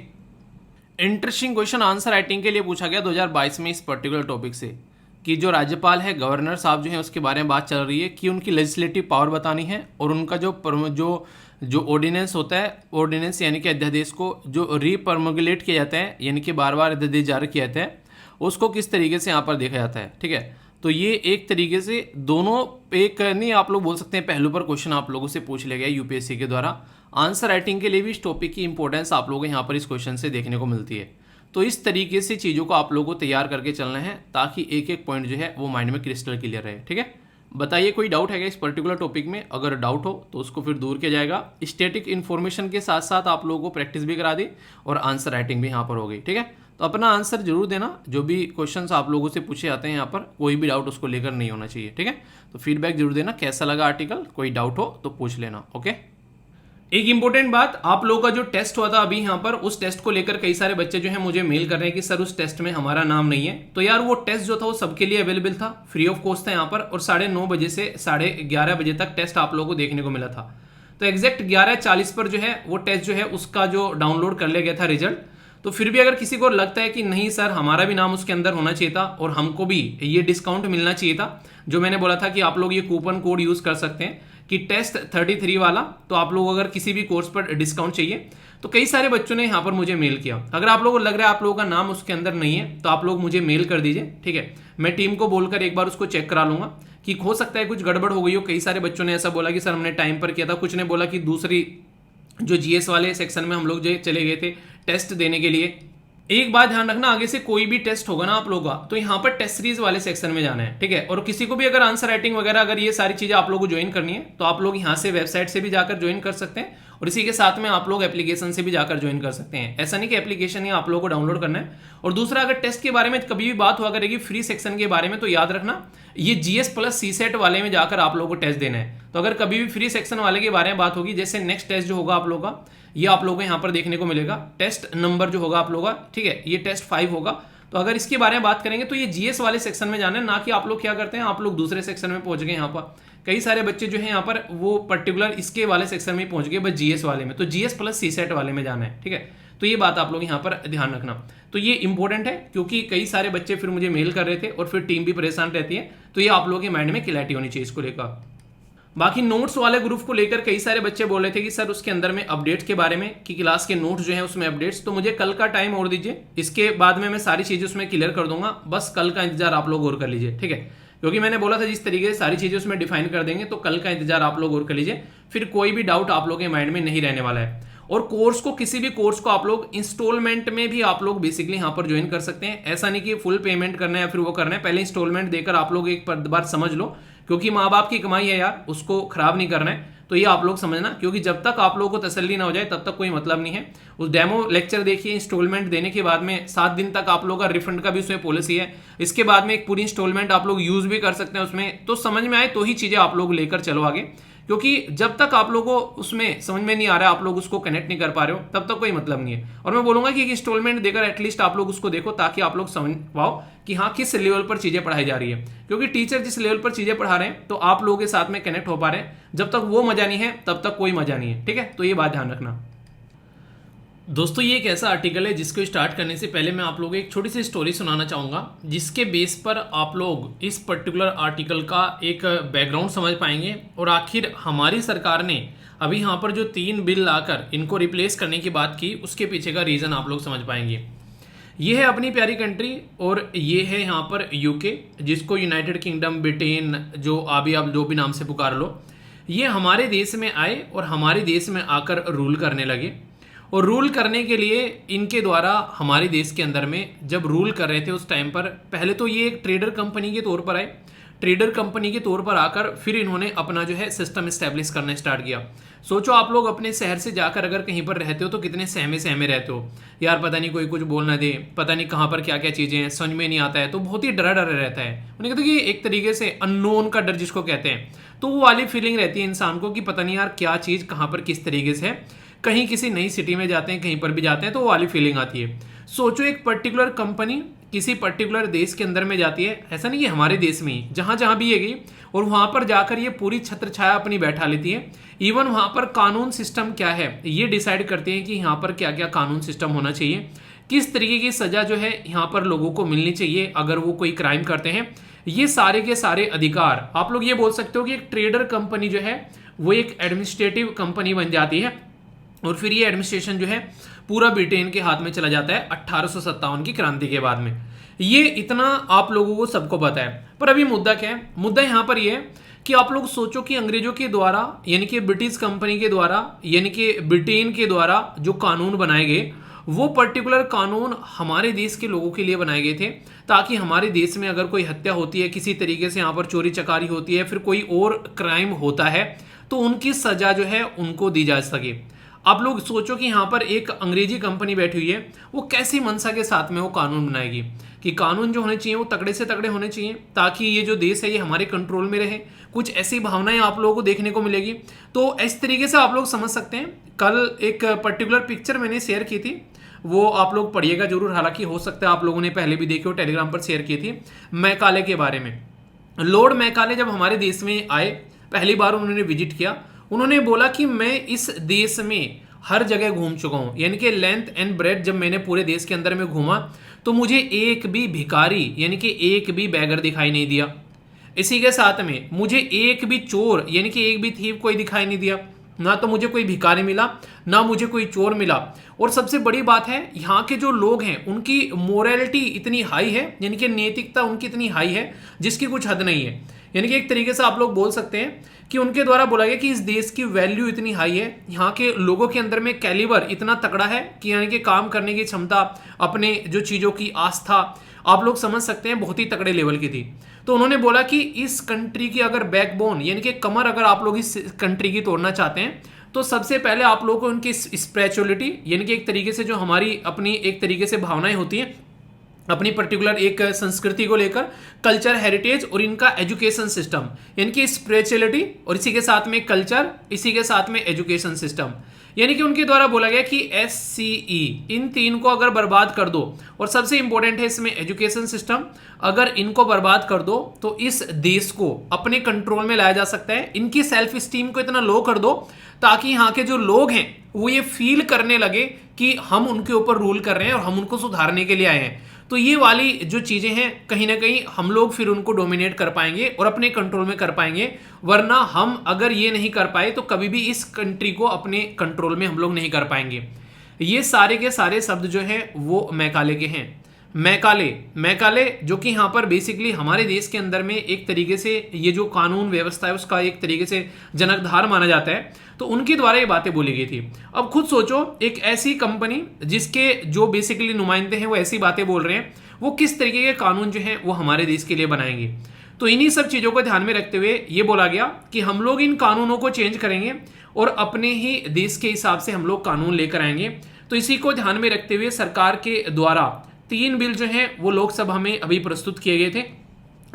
Speaker 1: इंटरेस्टिंग क्वेश्चन आंसर राइटिंग के लिए पूछा गया 2022 में इस पर्टिकुलर टॉपिक से, कि जो राज्यपाल है गवर्नर साहब जो है उसके बारे में बात चल रही है कि उनकी लेजिस्लेटिव पावर बतानी है, और उनका जो ऑर्डिनेंस होता है, ऑर्डिनेंस यानी कि अध्यादेश को जो रीप्रमोगुलेट किया जाता है, यानी कि बार बार अध्यादेश जारी किया जाता है, उसको किस तरीके से यहाँ पर देखा जाता है, ठीक है। तो ये एक तरीके से दोनों एक नहीं आप लोग बोल सकते हैं पहलू पर क्वेश्चन आप लोगों से पूछ लिया गया यूपीएससी के द्वारा। आंसर राइटिंग के लिए भी इस टॉपिक की इंपॉर्टेंस आप लोगों को यहाँ पर इस क्वेश्चन से देखने को मिलती है। तो इस तरीके से चीज़ों को आप लोगों को तैयार करके चलना है ताकि एक एक पॉइंट जो है वो माइंड में क्रिस्टल क्लियर रहे, ठीक है। बताइए कोई डाउट है क्या इस पर्टिकुलर टॉपिक में, अगर डाउट हो तो उसको फिर दूर किया जाएगा। स्टैटिक इन्फॉर्मेशन के साथ साथ आप लोगों को प्रैक्टिस भी करा दी और आंसर राइटिंग भी यहाँ पर हो गई, ठीक है। तो अपना आंसर जरूर देना, जो भी क्वेश्चंस आप लोगों से पूछे जाते हैं यहाँ पर कोई भी डाउट उसको लेकर नहीं होना चाहिए, ठीक है। तो फीडबैक जरूर देना कैसा लगा आर्टिकल, कोई डाउट हो तो पूछ लेना, ओके। एक इंपॉर्टेंट बात, आप लोगों का जो टेस्ट हुआ था अभी यहाँ पर, उस टेस्ट को लेकर कई सारे बच्चे जो है मुझे मेल कर रहे हैं कि सर उस टेस्ट में हमारा नाम नहीं है। तो यार वो टेस्ट जो था वो सबके लिए अवेलेबल था, फ्री ऑफ कॉस्ट था यहाँ पर, और 9:30 बजे से 11:30 बजे तक टेस्ट आप लोगों को देखने को मिला था। तो एग्जैक्ट 11:40 पर जो है वो टेस्ट जो है उसका जो डाउनलोड कर लिया गया था रिजल्ट। तो फिर भी अगर किसी को लगता है कि नहीं सर हमारा भी नाम उसके अंदर होना चाहिए था और हमको भी ये डिस्काउंट मिलना चाहिए था, जो मैंने बोला था कि आप लोग ये कूपन कोड यूज कर सकते हैं कि टेस्ट 33 वाला, तो आप लोग अगर किसी भी कोर्स पर डिस्काउंट चाहिए, तो कई सारे बच्चों ने यहाँ पर मुझे मेल किया। अगर आप लोगों को लग रहा है आप लोगों का नाम उसके अंदर नहीं है तो आप लोग मुझे मेल कर दीजिए, ठीक है। मैं टीम को बोलकर एक बार उसको चेक करा लूंगा कि हो सकता है कुछ गड़बड़ हो गई हो। कई सारे बच्चों ने ऐसा बोला कि सर हमने टाइम पर किया था, कुछ ने बोला कि दूसरी जो जीएस वाले सेक्शन में हम लोग जो चले गए थे टेस्ट देने के लिए। एक बात ध्यान रखना, आगे से कोई भी टेस्ट होगा ना आप लोगों का, तो यहाँ पर टेस्ट सीरीज वाले सेक्शन में जाना है, ठीक है। और किसी को भी अगर आंसर राइटिंग वगैरह अगर ये सारी चीजें आप लोगों को ज्वाइन करनी है तो आप लोग यहाँ से वेबसाइट से भी जाकर ज्वाइन कर सकते हैं, और इसी के साथ में आप लोग एप्लीकेशन से भी जाकर ज्वाइन कर सकते हैं। ऐसा नहीं कि एप्लीकेशन ही आप लोगों को डाउनलोड करना है। और दूसरा, अगर टेस्ट के बारे में कभी भी बात हुआ करेगी फ्री सेक्शन के बारे में, तो याद रखना ये जीएस प्लस सीसेट वाले में जाकर आप लोगों को टेस्ट देना है। तो अगर कभी भी फ्री सेक्शन वाले के बारे में बात होगी, जैसे नेक्स्ट टेस्ट जो होगा आप लोगों का, ये आप लोगों को यहाँ पर देखने को मिलेगा टेस्ट नंबर जो होगा आप लोगों का, ठीक है, ये टेस्ट 5 होगा। तो अगर इसके बारे में बात करेंगे तो ये जीएस वाले सेक्शन में जाना है, ना कि आप लोग क्या करते हैं आप लोग दूसरे सेक्शन में पहुंच गए। यहाँ पर कई सारे बच्चे जो है यहाँ पर वो पर्टिकुलर इसके वाले सेक्शन में पहुंच गए, बस जीएस वाले में। तो जीएस प्लस सीसेट वाले में जाना है, ठीक है। तो ये बात आप लोग यहाँ पर ध्यान रखना। तो ये इंपॉर्टेंट है क्योंकि कई सारे बच्चे फिर मुझे मेल कर रहे थे और फिर टीम भी परेशान रहती है। तो ये आप लोगों के माइंड में क्लैरिटी होनी चाहिए इसको लेकर। बाकी नोट्स वाले ग्रुप को लेकर कई सारे बच्चे बोल रहे थे कि सर उसके अंदर में अपडेट्स के बारे में, कि क्लास के नोट्स जो है उसमें अपडेट्स, तो मुझे कल का टाइम और दीजिए, इसके बाद में मैं सारी चीजें उसमें क्लियर कर दूंगा। बस कल का इंतजार आप लोग और कर लीजिए, ठीक है। क्योंकि मैंने बोला था जिस तरीके से सारी चीजें उसमें डिफाइन कर देंगे, तो कल का इंतजार आप लोग और कर लीजिए, फिर कोई भी डाउट आप लोग के माइंड में नहीं रहने वाला है। और कोर्स को, किसी भी कोर्स को आप लोग इंस्टॉलमेंट में भी आप लोग बेसिकली यहाँ पर ज्वाइन कर सकते हैं। ऐसा नहीं कि फुल पेमेंट करना है या फिर वो करना है, पहले इंस्टॉलमेंट देकर आप लोग एक बार समझ लो, क्योंकि माँ बाप की कमाई है यार, उसको खराब नहीं करना है। तो ये आप लोग समझना, क्योंकि जब तक आप लोगों को तसल्ली ना हो जाए तब तक कोई मतलब नहीं है। उस डेमो लेक्चर देखिए, इंस्टॉलमेंट देने के बाद में 7 दिन तक आप लोगों का रिफंड का भी उसमें पॉलिसी है। इसके बाद में एक पूरी इंस्टॉलमेंट आप लोग यूज भी कर सकते हैं उसमें। तो समझ में आए तो ही चीजें आप लोग लेकर चलो आगे, क्योंकि जब तक आप लोगों को उसमें समझ में नहीं आ रहा है, आप लोग उसको कनेक्ट नहीं कर पा रहे हो, तब तक कोई मतलब नहीं है। और मैं बोलूंगा कि एक इंस्टॉलमेंट देकर एटलीस्ट आप लोग उसको देखो, ताकि आप लोग समझ पाओ कि हाँ किस लेवल पर चीजें पढ़ाई जा रही है। क्योंकि टीचर जिस लेवल पर चीजें पढ़ा रहे हैं तो आप लोगों के साथ में कनेक्ट हो पा रहे हैं, जब तक वो मजा नहीं है तब तक कोई मजा नहीं है, ठीक है। तो ये बात ध्यान रखना दोस्तों। ये एक ऐसा आर्टिकल है जिसको स्टार्ट करने से पहले मैं आप लोगों को एक छोटी सी स्टोरी सुनाना चाहूँगा, जिसके बेस पर आप लोग इस पर्टिकुलर आर्टिकल का एक बैकग्राउंड समझ पाएंगे, और आखिर हमारी सरकार ने अभी यहाँ पर जो 3 बिल लाकर इनको रिप्लेस करने की बात की, उसके पीछे का रीज़न आप लोग समझ पाएंगे। ये है अपनी प्यारी कंट्री, और ये है यहाँ पर यूके, जिसको यूनाइटेड किंगडम, ब्रिटेन, जो अभी आप जो भी नाम से पुकार लो। ये हमारे देश में आए और हमारे देश में आकर रूल करने लगे। और रूल करने के लिए इनके द्वारा हमारे देश के अंदर में जब रूल कर रहे थे उस टाइम पर, पहले तो ये एक ट्रेडर कंपनी के तौर पर आए। ट्रेडर कंपनी के तौर पर आकर फिर इन्होंने अपना जो है सिस्टम इस्टेब्लिश करना स्टार्ट किया। सोचो आप लोग अपने शहर से जाकर अगर कहीं पर रहते हो तो कितने सहमे सहमे रहते हो यार, पता नहीं कोई कुछ बोल ना दे, पता नहीं कहाँ पर क्या क्या चीज़ें हैं, समझ में नहीं आता है, तो बहुत ही डरा डरा रहता है। उन्हें कहते हैं कि एक तरीके से अननोन का डर जिसको कहते हैं, तो वो वाली फीलिंग रहती है इंसान को कि पता नहीं यार क्या चीज़ कहाँ पर किस तरीके से है। कहीं किसी नई सिटी में जाते हैं, कहीं पर भी जाते हैं, तो वो वाली फीलिंग आती है। सोचो एक पर्टिकुलर कंपनी किसी पर्टिकुलर देश के अंदर में जाती है, ऐसा नहीं कि हमारे देश में ही, जहां जहां भी ये गई, और वहां पर जाकर ये पूरी छत्र छाया अपनी बैठा लेती है। इवन वहां पर कानून सिस्टम क्या है ये डिसाइड करते हैं कि यहाँ पर क्या क्या कानून सिस्टम होना चाहिए, किस तरीके की सजा जो है यहाँ पर लोगों को मिलनी चाहिए अगर वो कोई क्राइम करते हैं। ये सारे के सारे अधिकार, आप लोग ये बोल सकते हो कि एक ट्रेडर कंपनी जो है वो एक एडमिनिस्ट्रेटिव कंपनी बन जाती है, और फिर ये एडमिनिस्ट्रेशन जो है पूरा ब्रिटेन के हाथ में चला जाता है 1857 की क्रांति के बाद में। ये इतना आप लोगों को सबको पता है, पर अभी मुद्दा क्या है? मुद्दा यहाँ पर ये है कि आप लोग सोचो कि अंग्रेजों के द्वारा, यानी कि ब्रिटिश कंपनी के द्वारा, यानी कि ब्रिटेन के द्वारा जो कानून बनाए गए, वो पर्टिकुलर कानून हमारे देश के लोगों के लिए बनाए गए थे, ताकि हमारे देश में अगर कोई हत्या होती है, किसी तरीके से यहाँ पर चोरी चकारी होती है, फिर कोई और क्राइम होता है, तो उनकी सजा जो है उनको दी जा सके। आप लोग सोचो कि यहाँ पर एक अंग्रेजी कंपनी बैठी हुई है, वो कैसी मंशा के साथ में वो कानून बनाएगी कि कानून जो होने चाहिए वो तगड़े से तगड़े होने चाहिए ताकि ये जो देश है ये हमारे कंट्रोल में रहे। कुछ ऐसी भावनाएं आप लोगों को देखने को मिलेगी। तो इस तरीके से आप लोग समझ सकते हैं। कल एक पर्टिकुलर पिक्चर मैंने शेयर की थी, वो आप लोग पढ़िएगा जरूर, हालांकि हो सकता है आप लोगों ने पहले भी देखी हो, टेलीग्राम पर शेयर की थी, मैकाले के बारे में। लॉर्ड मैकाले जब हमारे देश में आए, पहली बार उन्होंने विजिट किया, उन्होंने बोला कि मैं इस देश में हर जगह घूम चुका हूं, यानी कि लेंथ एंड ब्रेथ जब मैंने पूरे देश के अंदर में घूमा तो मुझे एक भी भिखारी यानी कि एक भी बैगर दिखाई नहीं दिया। इसी के साथ में मुझे एक भी चोर यानी कि एक भी थीव कोई दिखाई नहीं दिया, ना तो मुझे कोई भिखारी मिला ना मुझे कोई चोर मिला। और सबसे बड़ी बात है, यहाँ के जो लोग हैं उनकी मोरालिटी इतनी हाई है, यानी कि नैतिकता उनकी इतनी हाई है जिसकी कुछ हद नहीं है। यानी कि एक तरीके से आप लोग बोल सकते हैं कि उनके द्वारा बोला गया कि इस देश की वैल्यू इतनी हाई है, यहाँ के लोगों के अंदर में कैलिबर इतना तगड़ा है कि यानी कि काम करने की क्षमता, अपने जो चीज़ों की आस्था, आप लोग समझ सकते हैं बहुत ही तगड़े लेवल की थी। तो उन्होंने बोला कि इस कंट्री की अगर बैकबोन यानी कि कमर अगर आप लोग इस कंट्री की तोड़ना चाहते हैं तो सबसे पहले आप लोगों को उनकी स्पिरिचुअलिटी यानी कि एक तरीके से जो हमारी अपनी एक तरीके से भावनाएं होती हैं अपनी पर्टिकुलर एक संस्कृति को लेकर, कल्चर, हेरिटेज और इनका एजुकेशन सिस्टम, यानी कि स्पिरिचुअलिटी और इसी के साथ में कल्चर, इसी के साथ में एजुकेशन सिस्टम, यानी कि उनके द्वारा बोला गया कि SCE इन तीन को अगर बर्बाद कर दो, और सबसे इंपॉर्टेंट है इसमें एजुकेशन सिस्टम, अगर इनको बर्बाद कर दो तो इस देश को अपने कंट्रोल में लाया जा सकता है। इनकी सेल्फ स्टीम को इतना लो कर दो ताकि यहाँ के जो लोग हैं वो ये फील करने लगे कि हम उनके ऊपर रूल कर रहे हैं और हम उनको सुधारने के लिए आए हैं। तो ये वाली जो चीज़ें हैं कहीं ना कहीं हम लोग फिर उनको डोमिनेट कर पाएंगे और अपने कंट्रोल में कर पाएंगे, वरना हम अगर ये नहीं कर पाए तो कभी भी इस कंट्री को अपने कंट्रोल में हम लोग नहीं कर पाएंगे। ये सारे के सारे शब्द जो हैं वो मैकाले के हैं। मैकाले जो कि यहाँ पर बेसिकली हमारे देश के अंदर में एक तरीके से ये जो कानून व्यवस्था है उसका एक तरीके से जनकधार माना जाता है, तो उनके द्वारा ये बातें बोली गई थी। अब खुद सोचो, एक ऐसी कंपनी जिसके जो बेसिकली नुमाइंदे हैं वो ऐसी बातें बोल रहे हैं, वो किस तरीके के कानून जो हैं वो हमारे देश के लिए बनाएंगे। तो इन्हीं सब चीज़ों को ध्यान में रखते हुए ये बोला गया कि हम लोग इन कानूनों को चेंज करेंगे और अपने ही देश के हिसाब से हम लोग कानून लेकर आएंगे। तो इसी को ध्यान में रखते हुए सरकार के द्वारा 3 बिल जो हैं वो लोकसभा में अभी प्रस्तुत किए गए थे,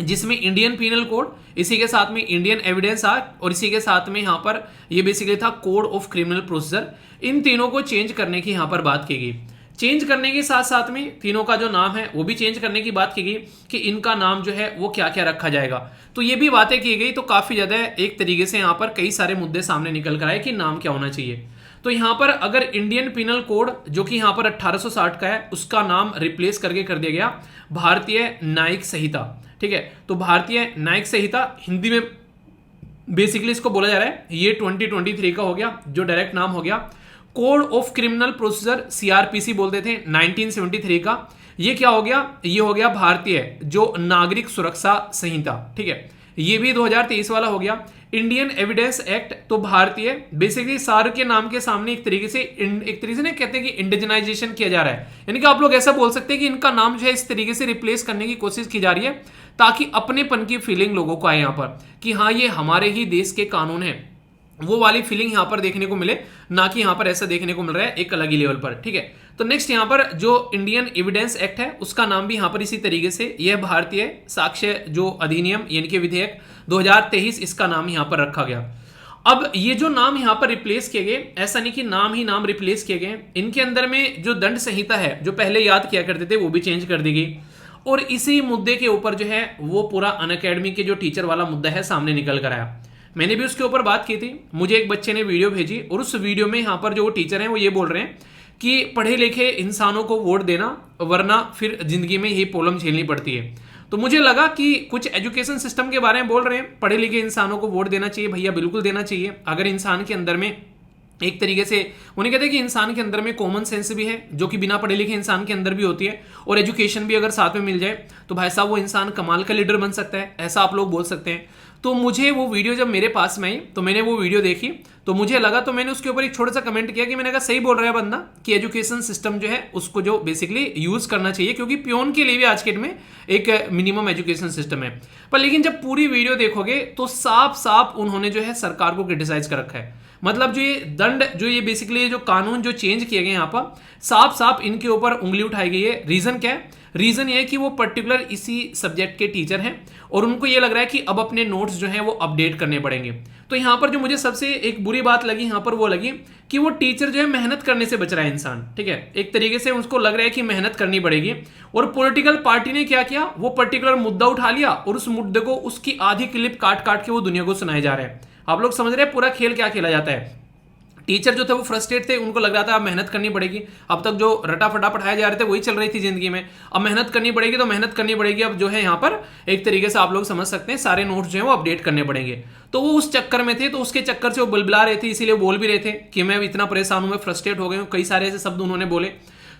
Speaker 1: जिसमें इंडियन पीनल कोड, इसी के साथ में इंडियन एविडेंस एक्ट और इसी के साथ में यहाँ पर ये बेसिकली था कोड ऑफ क्रिमिनल प्रोसीजर। इन तीनों को चेंज करने की यहाँ पर बात की गई। चेंज करने के साथ साथ में तीनों का जो नाम है वो भी चेंज करने की बात की गई कि इनका नाम जो है वो क्या क्या रखा जाएगा। तो ये भी बातें की गई। तो काफ़ी ज़्यादा एक तरीके से यहाँ पर कई सारे मुद्दे सामने निकल कर आए कि नाम क्या होना चाहिए। तो यहाँ पर अगर इंडियन पीनल कोड जो कि यहाँ पर 1860 का है उसका नाम रिप्लेस करके कर दिया गया भारतीय न्यायिक संहिता। ठीक है, तो भारतीय न्यायिक संहिता हिंदी में बेसिकली इसको बोला जा रहा है, ये 2023 का हो गया जो डायरेक्ट नाम हो गया। Code of criminal procedure CRPC बोलते थे 1973 का, ये क्या हो गया, ये हो गया भारतीय जो नागरिक सुरक्षा संहिता। ठीक है, ये भी 2023 वाला हो गया। इंडियन एविडेंस एक्ट, तो भारतीय बेसिकली सार के नाम के सामने एक तरीके से ना कहते हैं कि इंडिजनाइजेशन किया जा रहा है, यानी कि आप लोग ऐसा बोल सकते हैं कि इनका नाम जो है इस तरीके से रिप्लेस करने की कोशिश की जा रही है ताकि अपनेपन की फीलिंग लोगों को आए यहाँ पर कि हाँ ये हमारे ही देश के कानून है, वो वाली फीलिंग यहाँ पर देखने को मिले, ना कि यहाँ पर ऐसा देखने को मिल रहा है एक अलग ही लेवल पर। ठीक है, तो नेक्स्ट यहाँ पर जो इंडियन एविडेंस एक्ट है उसका नाम भी यहाँ पर इसी तरीके से, यह भारतीय साक्ष्य जो अधिनियम यानी कि विधेयक 2023 इसका नाम यहाँ पर रखा गया। अब ये जो नाम यहाँ पर रिप्लेस किए गए, ऐसा नहीं कि नाम ही नाम रिप्लेस किए गए, इनके अंदर में जो दंड संहिता है जो पहले याद किया करते थे वो भी चेंज कर दी गई। और इसी मुद्दे के ऊपर जो है वो पूरा अनअकैडमी के जो टीचर वाला मुद्दा है सामने निकल कर आया। मैंने भी उसके ऊपर बात की थी, मुझे एक बच्चे ने वीडियो भेजी और उस वीडियो में यहाँ पर जो टीचर हैं वो ये बोल रहे हैं कि पढ़े लिखे इंसानों को वोट देना वरना फिर जिंदगी में यही प्रॉब्लम झेलनी पड़ती है। तो मुझे लगा कि कुछ एजुकेशन सिस्टम के बारे में बोल रहे हैं, पढ़े लिखे इंसानों को वोट देना चाहिए, भैया बिल्कुल देना चाहिए। अगर इंसान के अंदर में एक तरीके से उन्हें कहते हैं कि इंसान के अंदर में कॉमन सेंस भी है जो कि बिना पढ़े लिखे इंसान के अंदर भी होती है, और एजुकेशन भी अगर साथ में मिल जाए तो भाई साहब वो इंसान कमाल का लीडर बन सकता है, ऐसा आप लोग बोल सकते हैं। तो मुझे वो वीडियो जब मेरे पास में आई तो मैंने वो वीडियो देखी तो मुझे लगा, तो मैंने उसके ऊपर एक छोटा सा कमेंट किया कि मैंने कहा सही बोल रहा है बंदा कि एजुकेशन सिस्टम जो है उसको जो बेसिकली यूज करना चाहिए, क्योंकि पियोन के लिए भी आज के डेट में एक मिनिमम एजुकेशन सिस्टम है। पर लेकिन जब पूरी वीडियो देखोगे तो साफ साफ उन्होंने जो है सरकार को क्रिटिसाइज कर रखा है। मतलब जो ये दंड, जो ये बेसिकली जो कानून जो चेंज किए गए यहाँ पर, साफ साफ इनके ऊपर उंगली उठाई गई है। रीजन क्या है? रीजन ये है कि वो पर्टिकुलर इसी सब्जेक्ट के टीचर हैं और उनको ये लग रहा है कि अब अपने नोट्स जो हैं वो अपडेट करने पड़ेंगे। तो यहाँ पर जो मुझे सबसे एक बुरी बात लगी यहाँ पर वो लगी कि वो टीचर जो है मेहनत करने से बच रहा है इंसान, ठीक है। एक तरीके से उसको लग रहा है कि मेहनत करनी पड़ेगी और पॉलिटिकल पार्टी ने क्या किया, वो पर्टिकुलर मुद्दा उठा लिया और उस मुद्दे को उसकी आधी क्लिप काट काट के वो दुनिया को सुनाए जा रहे हैं। आप लोग समझ रहे हैं पूरा खेल क्या खेला जाता है। टीचर जो थे वो फ्रस्ट्रेट थे, उनको लग रहा था अब मेहनत करनी पड़ेगी, अब तक जो रटा फटा पढ़ाए जा रहे थे वही चल रही थी जिंदगी में, अब मेहनत करनी पड़ेगी तो मेहनत करनी पड़ेगी। अब जो है यहाँ पर एक तरीके से आप लोग समझ सकते हैं सारे नोट्स जो है वो अपडेट करने पड़ेंगे। तो वो उस चक्कर में थे, तो उसके चक्कर से वो बुलबुला रहे थे, इसीलिए बोल भी रहे थे कि मैं इतना परेशान हूं, मैं फ्रस्ट्रेट हो गई हूं, कई सारे ऐसे शब्द उन्होंने बोले।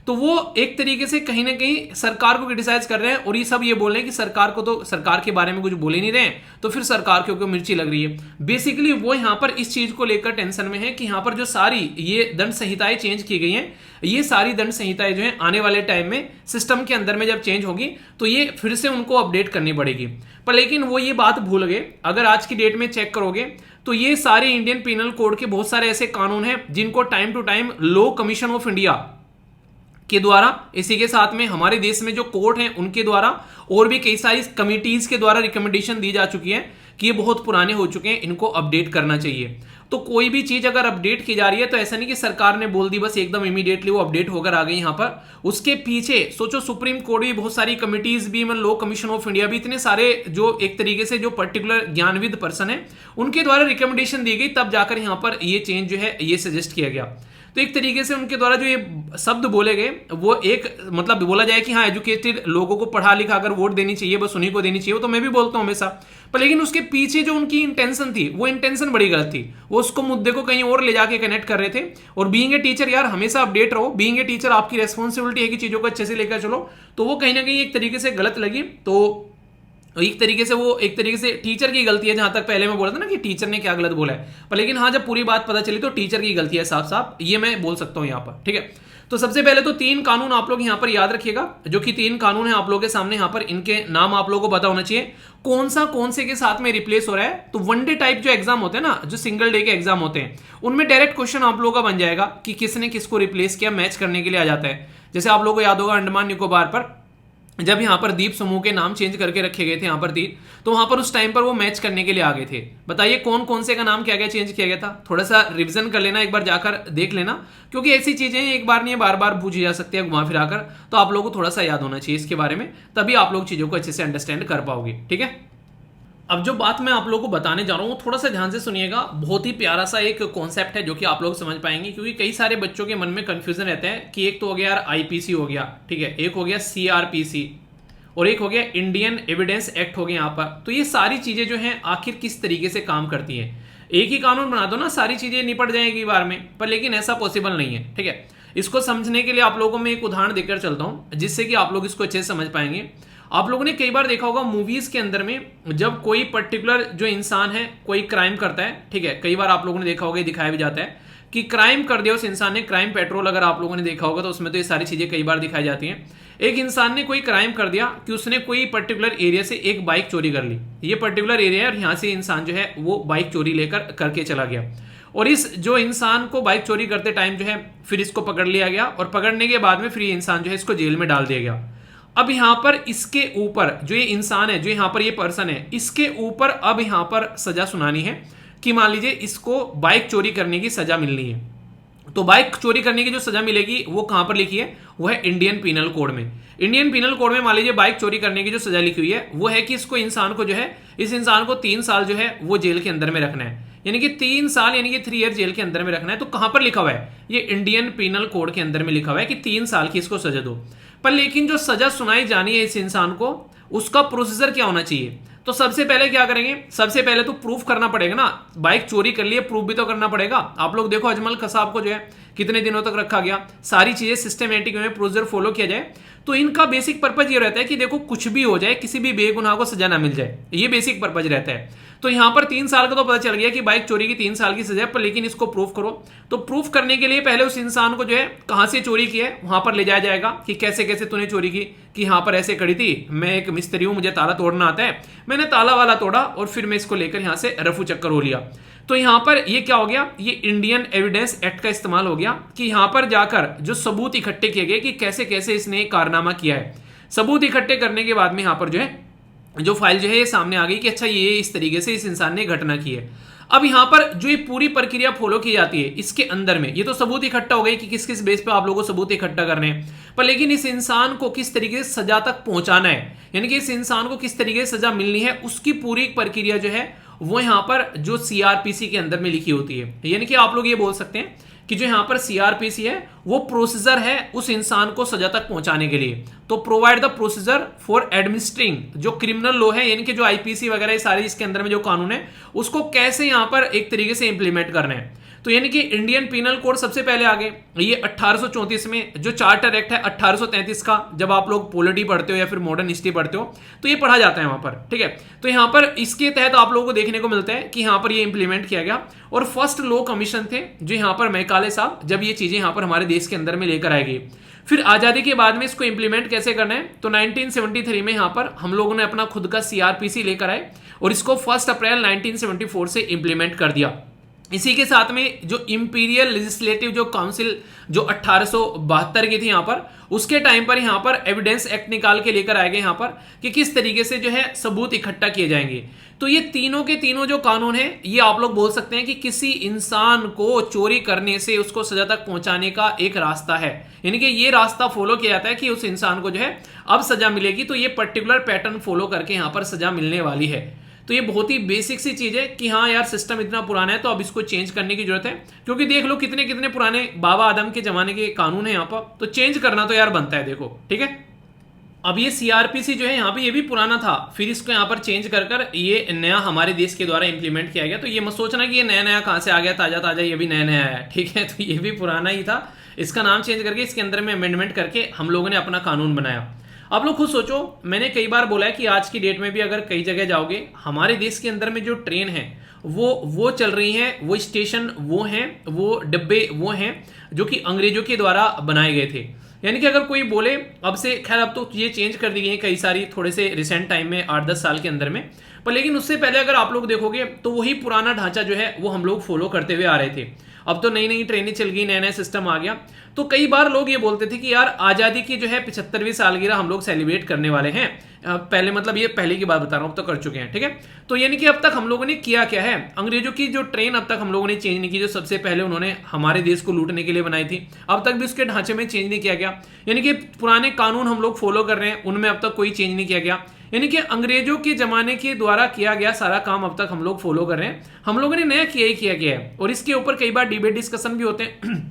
Speaker 1: तो वो एक तरीके से कहीं ना कहीं सरकार को क्रिटिसाइज कर रहे हैं और ये सब ये बोल रहे हैं कि सरकार को तो सरकार के बारे में कुछ बोल ही नहीं रहे हैं, तो फिर सरकार के ऊपर मिर्ची लग रही है। बेसिकली वो यहाँ पर इस चीज को लेकर टेंशन में है कि यहाँ पर जो सारी ये दंड संहिताएं चेंज की गई हैं, ये सारी दंड संहिताएं जो है आने वाले टाइम में सिस्टम के अंदर में जब चेंज होगी तो ये फिर से उनको अपडेट करनी पड़ेगी। पर लेकिन वो ये बात भूल गए, अगर आज की डेट में चेक करोगे तो ये सारे इंडियन पिनल कोड के बहुत सारे ऐसे कानून हैं जिनको time to time law commission of India के द्वारा, इसी के साथ में हमारे देश में जो कोर्ट हैं उनके द्वारा और भी कई सारी कमिटीज के द्वारा रिकमेंडेशन दी जा चुकी है कि ये बहुत पुराने हो चुके हैं, इनको अपडेट करना चाहिए। तो कोई भी चीज अगर अपडेट की जा रही है तो ऐसा नहीं कि सरकार ने बोल दी बस एकदम इमीडिएटली वो अपडेट होकर आ गई यहाँ पर। उसके पीछे सोचो सुप्रीम कोर्ट भी, बहुत सारी कमिटीज भी, मतलब लॉ कमीशन ऑफ इंडिया भी, इतने सारे जो एक तरीके से जो पर्टिकुलर ज्ञानविद पर्सन है उनके द्वारा रिकमेंडेशन दी गई, तब जाकर यहाँ पर ये चेंज जो है ये सजेस्ट किया गया। तो एक तरीके से उनके द्वारा जो ये शब्द बोले गए वो एक मतलब बोला जाए कि हाँ एजुकेटेड लोगों को पढ़ा लिखा अगर वोट देनी चाहिए बस उन्हीं को देनी चाहिए, वो तो मैं भी बोलता हूँ हमेशा। पर लेकिन उसके पीछे जो उनकी इंटेंशन थी वो इंटेंशन बड़ी गलत थी, वो उसको मुद्दे को कहीं और ले जाके कनेक्ट कर रहे थे। और बीइंग ए टीचर यार हमेशा अपडेट रहो, बीइंग ए टीचर आपकी रेस्पॉन्सिबिलिटी है कि चीजों को अच्छे से लेकर चलो, तो वो कहीं ना कहीं एक तरीके से गलत लगी। तो एक तरीके से वो एक तरीके से टीचर की गलती है, जहां तक पहले मैं बोला था ना कि टीचर ने क्या गलत बोला है, पर लेकिन हाँ जब पूरी बात पता चली तो टीचर की गलती है साफ साफ, ये मैं बोल सकता हूं यहाँ पर, ठीक है। तो सबसे पहले तो 3 कानून आप लोग यहाँ पर याद रखिएगा, जो कि 3 कानून है आप लोगों के सामने, यहाँ पर इनके नाम आप लोगों को पता होना चाहिए कौन से के साथ में रिप्लेस हो रहा है। तो वनडे टाइप जो एग्जाम होते हैं ना, जो सिंगल डे के एग्जाम होते हैं, उनमें डायरेक्ट क्वेश्चन आप लोगों का बन जाएगा कि किसने किसको रिप्लेस किया, मैच करने के लिए आ जाता है। जैसे आप लोगों को याद होगा अंडमान निकोबार पर जब यहाँ पर द्वीप समूह के नाम चेंज करके रखे गए थे यहाँ पर 3, तो वहां पर उस टाइम पर वो मैच करने के लिए आ गए थे। बताइए कौन कौन से का नाम क्या गया चेंज किया गया था, थोड़ा सा रिवीजन कर लेना, एक बार जाकर देख लेना, क्योंकि ऐसी चीजें एक बार नहीं बार बार पूछी जा सकती है घुमा फिराकर, तो आप लोगों को थोड़ा सा याद होना चाहिए इसके बारे में, तभी आप लोग चीजों को अच्छे से अंडरस्टैंड कर पाओगे, ठीक है। अब जो बात मैं आप लोगों को बताने जा रहा हूँ थोड़ा सा ध्यान से सुनिएगा, बहुत ही प्यारा सा एक कॉन्सेप्ट है जो कि आप लोग समझ पाएंगे, क्योंकि कई सारे बच्चों के मन में कंफ्यूजन रहता है कि एक तो हो गया यार आईपीसी हो गया, ठीक है, एक हो गया सीआरपीसी और एक हो गया इंडियन एविडेंस एक्ट हो गया यहाँ पर। तो ये सारी चीजें जो हैं आखिर किस तरीके से काम करती हैं, एक ही कानून बना दो ना सारी चीजें निपट जाएगी बार में, पर लेकिन ऐसा पॉसिबल नहीं है, ठीक है। इसको समझने के लिए आप लोगों को मैं एक उदाहरण देकर चलता हूं जिससे कि आप लोग इसको अच्छे से समझ पाएंगे। आप लोगों ने कई बार देखा होगा मूवीज के अंदर में जब कोई पर्टिकुलर जो इंसान है कोई क्राइम करता है, ठीक है, कई बार आप लोगों ने देखा होगा, दिखाया भी जाता है कि क्राइम कर दिया उस इंसान ने, क्राइम पेट्रोल अगर आप लोगों ने देखा होगा तो उसमें तो ये सारी चीजें कई बार दिखाई जाती हैं। एक इंसान ने कोई क्राइम कर दिया कि उसने कोई पर्टिकुलर एरिया से एक बाइक चोरी कर ली, ये पर्टिकुलर एरिया है और यहाँ से इंसान जो है वो बाइक चोरी लेकर करके चला गया, और इस जो इंसान को बाइक चोरी करते टाइम जो है फिर इसको पकड़ लिया गया और पकड़ने के बाद में फिर ये इंसान जो है इसको जेल में डाल दिया गया। अब यहाँ पर इसके ऊपर जो ये इंसान है, जो यहाँ पर ये पर्सन है, इसके ऊपर अब यहाँ पर सजा सुनानी है कि मान लीजिए इसको बाइक चोरी करने की सजा मिलनी है। तो बाइक चोरी करने की जो सजा मिलेगी वो कहां पर लिखी है, वो है इंडियन पिनल कोड में। इंडियन पिनल कोड में मान लीजिए बाइक चोरी करने की जो सजा लिखी हुई है वो है कि इसको इंसान को जो है, इस इंसान को 3 साल जो है वो जेल के अंदर में रखना है, यानी कि 3 साल यानी कि 3 ईयर जेल के अंदर में रखना है। तो कहां पर लिखा हुआ है, ये इंडियन पिनल कोड के अंदर में लिखा हुआ है कि 3 साल की इसको सजा दो। पर लेकिन जो सजा सुनाई जानी है इस इंसान को, उसका प्रोसीजर क्या होना चाहिए, तो सबसे पहले क्या करेंगे, सबसे पहले तो प्रूफ करना पड़ेगा ना, बाइक चोरी कर लिए प्रूफ भी तो करना पड़ेगा। आप लोग देखो अजमल कसाब को जो है कितने दिनों तक रखा गया, सारी चीजें सिस्टमेटिक में प्रोसीजर फॉलो किया जाए। तो इनका बेसिक पर्पज ये रहता है कि देखो कुछ भी हो जाए, किसी भी बेगुनाह को सजा ना मिल जाए, ये बेसिक पर्पज रहता है। तो यहां पर 3 साल का तो पता चल गया कि बाइक चोरी की 3 साल की सजा, पर लेकिन इसको प्रूफ करो। तो प्रूफ करने के लिए पहले उस इंसान को जो है कहां से चोरी की है वहां पर ले जाया जाएगा कि कैसे कैसे तूने चोरी की, कि यहां पर ऐसे कड़ी थी, मैं एक मिस्त्री हूं, मुझे ताला तोड़ना आता है, मैंने ताला वाला तोड़ा और फिर मैं इसको लेकर यहां से रफू चक्कर हो लिया। तो यहां पर ये क्या हो गया, ये इंडियन एविडेंस एक्ट का इस्तेमाल हो गया कि यहां पर जाकर जो सबूत इकट्ठे किए गए कि कैसे कैसे इसने कारनामा किया है। सबूत इकट्ठे करने के बाद में यहां पर जो है जो फाइल जो है ये सामने आ गई कि अच्छा ये इस तरीके से इस इंसान ने घटना की है। अब यहां पर जो ये पूरी प्रक्रिया फॉलो की जाती है इसके अंदर में ये तो सबूत इकट्ठा हो गई कि किस किस बेस पे आप लोगों को सबूत इकट्ठा करने हैं, पर लेकिन इस इंसान को किस तरीके से सजा तक पहुंचाना है, यानी कि इस इंसान को किस तरीके से सजा मिलनी है, उसकी पूरी प्रक्रिया जो है वो यहां पर जो सीआरपीसी के अंदर में लिखी होती है। यानी कि आप लोग ये बोल सकते हैं कि जो यहां पर सीआरपीसी है वो प्रोसीजर है उस इंसान को सजा तक पहुंचाने के लिए। तो provide the procedure for administering जो क्रिमिनल लॉ है, यानी कि जो आईपीसी वगैरह सारी इसके अंदर में जो कानून है उसको कैसे यहां पर एक तरीके से इंप्लीमेंट करना है। तो यानी कि इंडियन पिनल कोड सबसे पहले आ गए, ये 1834 में जो चार्टर एक्ट है 1833 का, जब आप लोग पॉलिटी पढ़ते हो या फिर मॉडर्न हिस्ट्री पढ़ते हो तो ये पढ़ा जाता है वहां पर, ठीक है। तो यहां पर इसके तहत आप लोगों को देखने को मिलता है कि यहां पर ये इंप्लीमेंट किया गया और फर्स्ट लॉ कमीशन थे जो यहां पर मैकाले साहब जब ये चीजें यहां पर हमारे देश के अंदर में लेकर आएगी। फिर आजादी के बाद में इसको इंप्लीमेंट कैसे करना है, तो 1973 में यहां पर हम लोगों ने अपना खुद का सीआरपीसी लेकर आए और इसको 1 अप्रैल 1974 से इंप्लीमेंट कर दिया। इसी के साथ में जो इंपीरियल लेजिस्लेटिव जो काउंसिल जो 1872 की थी यहां पर, उसके टाइम पर यहां पर एविडेंस एक्ट निकाल के लेकर आए गए यहां पर कि किस तरीके से जो है सबूत इकट्ठा किए जाएंगे। तो ये तीनों के तीनों जो कानून है ये आप लोग बोल सकते हैं कि किसी इंसान को चोरी करने से उसको सजा तक पहुंचाने का एक रास्ता है, यानी कि ये रास्ता फॉलो किया जाता है कि उस इंसान को जो है अब सजा मिलेगी, तो ये पर्टिकुलर पैटर्न फॉलो करके यहां पर सजा मिलने वाली है। तो ये बहुत ही बेसिक सी चीज है कि हाँ यार सिस्टम इतना पुराना है तो अब इसको चेंज करने की जरूरत है, क्योंकि देख लो कितने कितने पुराने बाबा आदम के जमाने के कानून है यहाँ पर, तो चेंज करना तो यार बनता है। देखो ठीक है, अब ये सीआरपीसी जो है यहाँ पे ये भी पुराना था, फिर इसको यहाँ पर चेंज कर कर ये नया हमारे देश के द्वारा इंप्लीमेंट किया गया। तो ये मत सोचना कि ये नया नया कहाँ से आ गया, ताजा ताजा ये भी नया नया आया है, ठीक है। तो ये भी पुराना ही था, इसका नाम चेंज करके इसके अंदर में अमेंडमेंट करके हम लोगों ने अपना कानून बनाया। आप लोग खुद सोचो, मैंने कई बार बोला है कि आज की डेट में भी अगर कई जगह जाओगे हमारे देश के अंदर में जो ट्रेन है वो चल रही हैं, वो स्टेशन वो हैं, वो डब्बे वो हैं जो कि अंग्रेजों के द्वारा बनाए गए थे। यानी कि अगर कोई बोले अब से, खैर अब तो ये चेंज कर दी गई है कई सारी थोड़े से रिसेंट टाइम में 8-10 साल के अंदर में, पर लेकिन उससे पहले अगर आप लोग देखोगे तो वही पुराना ढांचा जो है वो हम लोग फॉलो करते हुए आ रहे थे। अब तो नई नई ट्रेनें चल गई, नया नया सिस्टम आ गया। तो कई बार लोग ये बोलते थे कि यार आजादी की जो है 75वीं सालगिरह हम लोग सेलिब्रेट करने वाले हैं, पहले मतलब ये पहले की बात बता रहा हूं, अब तो कर चुके हैं, ठीक है। तो यानी कि अब तक हम लोगों ने किया क्या है, अंग्रेजों की जो ट्रेन अब तक हम लोगों ने चेंज नहीं की, जो सबसे पहले उन्होंने हमारे देश को लूटने के लिए बनाई थी, अब तक भी उसके ढांचे में चेंज नहीं किया गया। यानी कि पुराने कानून हम लोग फॉलो कर रहे हैं, उनमें अब तक कोई चेंज नहीं किया गया। यानी कि अंग्रेजों के जमाने के द्वारा किया गया सारा काम अब तक हम लोग फॉलो कर रहे हैं, हम लोगों ने नया किया ही किया गया है। और इसके ऊपर कई बार डिबेट डिस्कशन भी होते हैं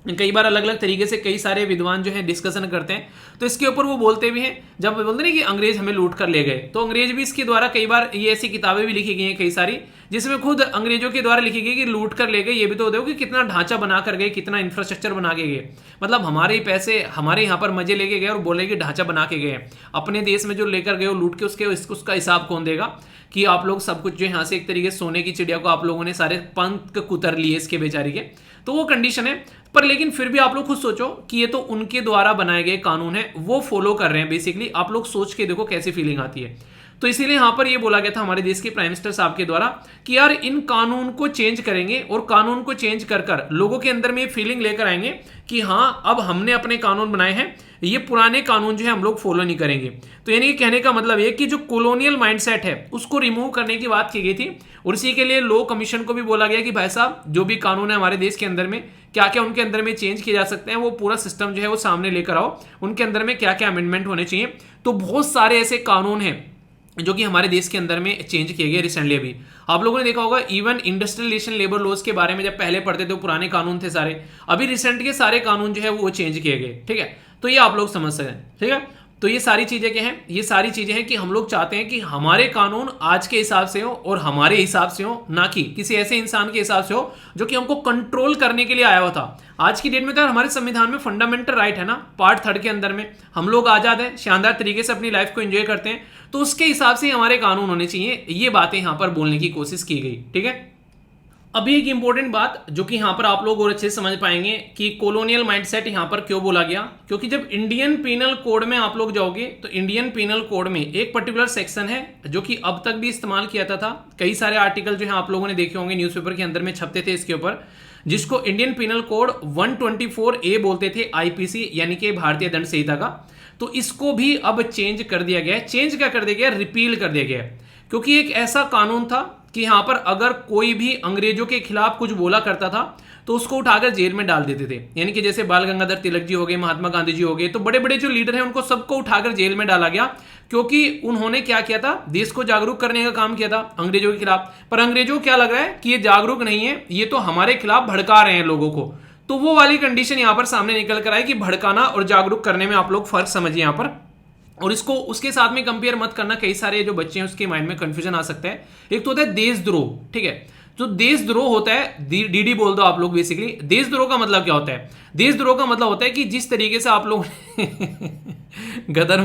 Speaker 1: कई बार अलग अलग तरीके से कई सारे विद्वान जो है डिस्कशन करते हैं, तो इसके ऊपर वो बोलते भी हैं, जब बोलते हैं कि अंग्रेज हमें लूट कर ले गए, तो अंग्रेज भी इसके द्वारा कई बार ये ऐसी किताबें भी लिखी गई हैं कई सारी, जिसमें खुद अंग्रेजों के द्वारा लिखी गई कि लूट कर ले गए। ये भी तो देखो कि कितना ढांचा बना कर गए, कितना इंफ्रास्ट्रक्चर बना के गए, मतलब हमारे पैसे हमारे यहाँ पर मजे लेके गए और बोले कि ढांचा बना के गए। अपने देश में जो लेकर गए वो लूट के उसका हिसाब कौन देगा कि आप लोग सब कुछ जो यहाँ से एक तरीके से सोने की चिड़िया को आप लोगों ने सारे पंख कुतर लिए इसके बेचारी के, तो वो कंडीशन है। पर लेकिन फिर भी आप लोग खुद सोचो कि ये तो उनके द्वारा बनाए गए कानून है, वो फॉलो कर रहे हैं बेसिकली। आप लोग सोच के देखो कैसी फीलिंग आती है। तो इसीलिए यहां पर ये बोला गया था हमारे देश के प्राइम मिनिस्टर साहब के द्वारा कि यार इन कानून को चेंज करेंगे और कानून को चेंज कर कर लोगों के अंदर में ये फीलिंग लेकर आएंगे कि हाँ अब हमने अपने कानून बनाए हैं, ये पुराने कानून जो है हम लोग फॉलो नहीं करेंगे। तो यानी कि कहने का मतलब ये कि जो कॉलोनियल माइंडसेट है उसको रिमूव करने की बात की गई थी, और इसी के लिए लॉ कमीशन को भी बोला गया कि भाई साहब जो भी कानून है हमारे देश के अंदर में क्या क्या उनके अंदर में चेंज किए जा सकते हैं, वो पूरा सिस्टम जो है वो सामने लेकर आओ, उनके अंदर में क्या क्या अमेंडमेंट होने चाहिए। तो बहुत सारे ऐसे कानून हैं जो कि हमारे देश के अंदर में चेंज किए गए रिसेंटली। अभी आप लोगों ने देखा होगा even industrial relation labour laws के बारे में जब पहले पढ़ते थे पुराने कानून थे सारे, अभी रिसेंट के सारे कानून जो है वो चेंज किए गए, ठीक है। तो ये आप लोग समझ सकते हैं, ठीक है। तो ये सारी चीजें क्या हैं, ये सारी चीजें हैं कि हम लोग चाहते हैं कि हमारे कानून आज के हिसाब से हो और हमारे हिसाब से हो, ना कि किसी ऐसे इंसान के हिसाब से हो जो कि हमको कंट्रोल करने के लिए आया हुआ था। आज की डेट में तो हमारे संविधान में फंडामेंटल राइट है ना, पार्ट 3 के अंदर में हम लोग आजाद हैं, शानदार तरीके से अपनी लाइफ को एंजॉय करते हैं, तो उसके हिसाब से हमारे कानून होने चाहिए। ये बातें यहां पर बोलने की कोशिश की गई, ठीक है। अभी एक इंपॉर्टेंट बात जो कि यहाँ पर आप लोग और अच्छे से समझ पाएंगे कि कॉलोनियल माइंडसेट यहाँ पर क्यों बोला गया, क्योंकि जब इंडियन पीनल कोड में आप लोग जाओगे तो इंडियन पीनल कोड में एक पर्टिकुलर सेक्शन है जो कि अब तक भी इस्तेमाल किया जाता था। कई सारे आर्टिकल जो है आप लोगों ने देखे होंगे न्यूज़पेपर के अंदर में छपते थे इसके ऊपर, जिसको इंडियन पीनल कोड 124A बोलते थे, आईपीसी यानी कि भारतीय दंड संहिता का। तो इसको भी अब चेंज कर दिया गया है। चेंज क्या कर दिया गया, रिपील कर दिया गया है, क्योंकि एक ऐसा कानून था कि यहां पर अगर कोई भी अंग्रेजों के खिलाफ कुछ बोला करता था तो उसको उठाकर जेल में डाल देते थे। यानी कि जैसे बाल गंगाधर तिलक जी हो गए, महात्मा गांधी जी हो गए, तो बड़े बड़े जो लीडर हैं उनको सबको उठाकर जेल में डाला गया, क्योंकि उन्होंने क्या किया था, देश को जागरूक करने का काम किया था अंग्रेजों के खिलाफ। पर अंग्रेजों को क्या लग रहा है कि ये जागरूक नहीं है, ये तो हमारे खिलाफ भड़का रहे हैं लोगों को। तो वो वाली कंडीशन यहां पर सामने निकल कर आई कि भड़काना और जागरूक करने में आप लोग फर्क समझिए यहां पर। और इसको उसके साथ में कंपेयर मत करना, कई सारे जो बच्चे हैं उसके माइंड में कंफ्यूजन आ सकता है। एक तो होता है देशद्रोह, ठीक है, जो देशद्रोह होता है डीडी बोल दो आप लोग। बेसिकली देशद्रोह का मतलब क्या होता है, देशद्रोह का मतलब होता है कि जिस तरीके से आप लोग गदर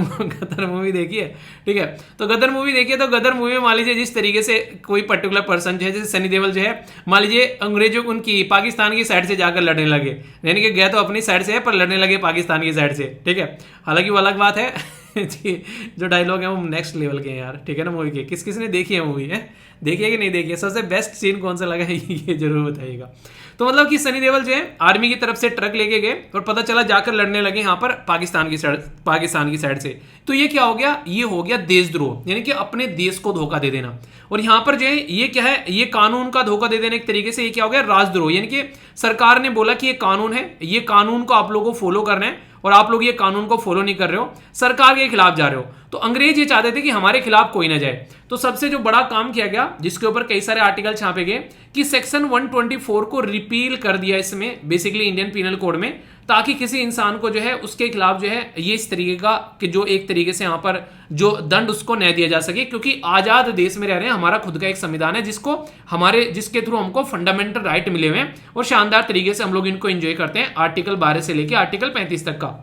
Speaker 1: मूवी देखी है, ठीक है, तो गदर मूवी देखिए, तो गदर मूवी में मान लीजिए जिस तरीके से कोई पर्टिकुलर पर्सन जो है, जैसे सनी देओल जो है, मान लीजिए अंग्रेजों को उनकी पाकिस्तान की साइड से जाकर लड़ने लगे, यानी कि गए तो अपनी साइड से है पर लड़ने लगे पाकिस्तान की साइड से, ठीक है। हालांकि वो अलग बात है जी, जो डायलॉग है वो नेक्स्ट लेवल के हैं यार, ठीक है ना। मूवी के किस किस ने देखी है मूवी है, देखी है कि नहीं देखी है, सबसे बेस्ट सीन कौन सा लगा है ये जरूर बताइएगा। तो मतलब कि सनी देओल जो है आर्मी की तरफ से ट्रक लेके गए और पता चला जाकर लड़ने लगे यहाँ पर पाकिस्तान की साइड से। तो ये क्या हो गया, ये हो गया देशद्रोह, यानी कि अपने देश को धोखा दे देना। और यहाँ पर जो है ये क्या है, ये कानून का धोखा दे देने एक तरीके से, ये क्या हो गया, राजद्रोह। यानी कि सरकार ने बोला कि ये कानून है, ये कानून को आप लोगों को फॉलो करना है और आप लोग ये कानून को फॉलो नहीं कर रहे हो, सरकार के खिलाफ जा रहे हो। तो अंग्रेज ये चाहते थे कि हमारे खिलाफ कोई ना जाए। तो सबसे जो बड़ा काम किया गया, जिसके ऊपर कई सारे आर्टिकल छापे गए, कि सेक्शन 124 को रिपील कर दिया इसमें, बेसिकली इंडियन पीनल कोड में, ताकि किसी इंसान को जो है उसके खिलाफ जो है ये इस तरीके का कि जो एक तरीके से यहाँ पर जो दंड उसको न्याय दिया जा सके। क्योंकि आजाद देश में रह रहे हैं, हमारा खुद का एक संविधान है जिसके थ्रू हमको फंडामेंटल राइट मिले हुए हैं और शानदार तरीके से हम लोग इनको एंजॉय करते हैं, आर्टिकल 12 से लेकर आर्टिकल 35 तक का।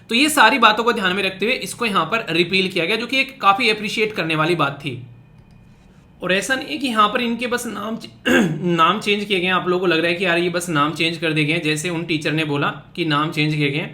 Speaker 1: तो ये सारी बातों को ध्यान में रखते हुए इसको यहां पर रिपील किया गया, जो कि एक काफी अप्रिशिएट करने वाली बात थी। और ऐसा नहीं है कि यहाँ पर इनके बस नाम चेंज किए गए। आप लोगों को लग रहा है कि यार ये बस नाम चेंज कर दिए गए, जैसे उन टीचर ने बोला कि नाम चेंज किए गए।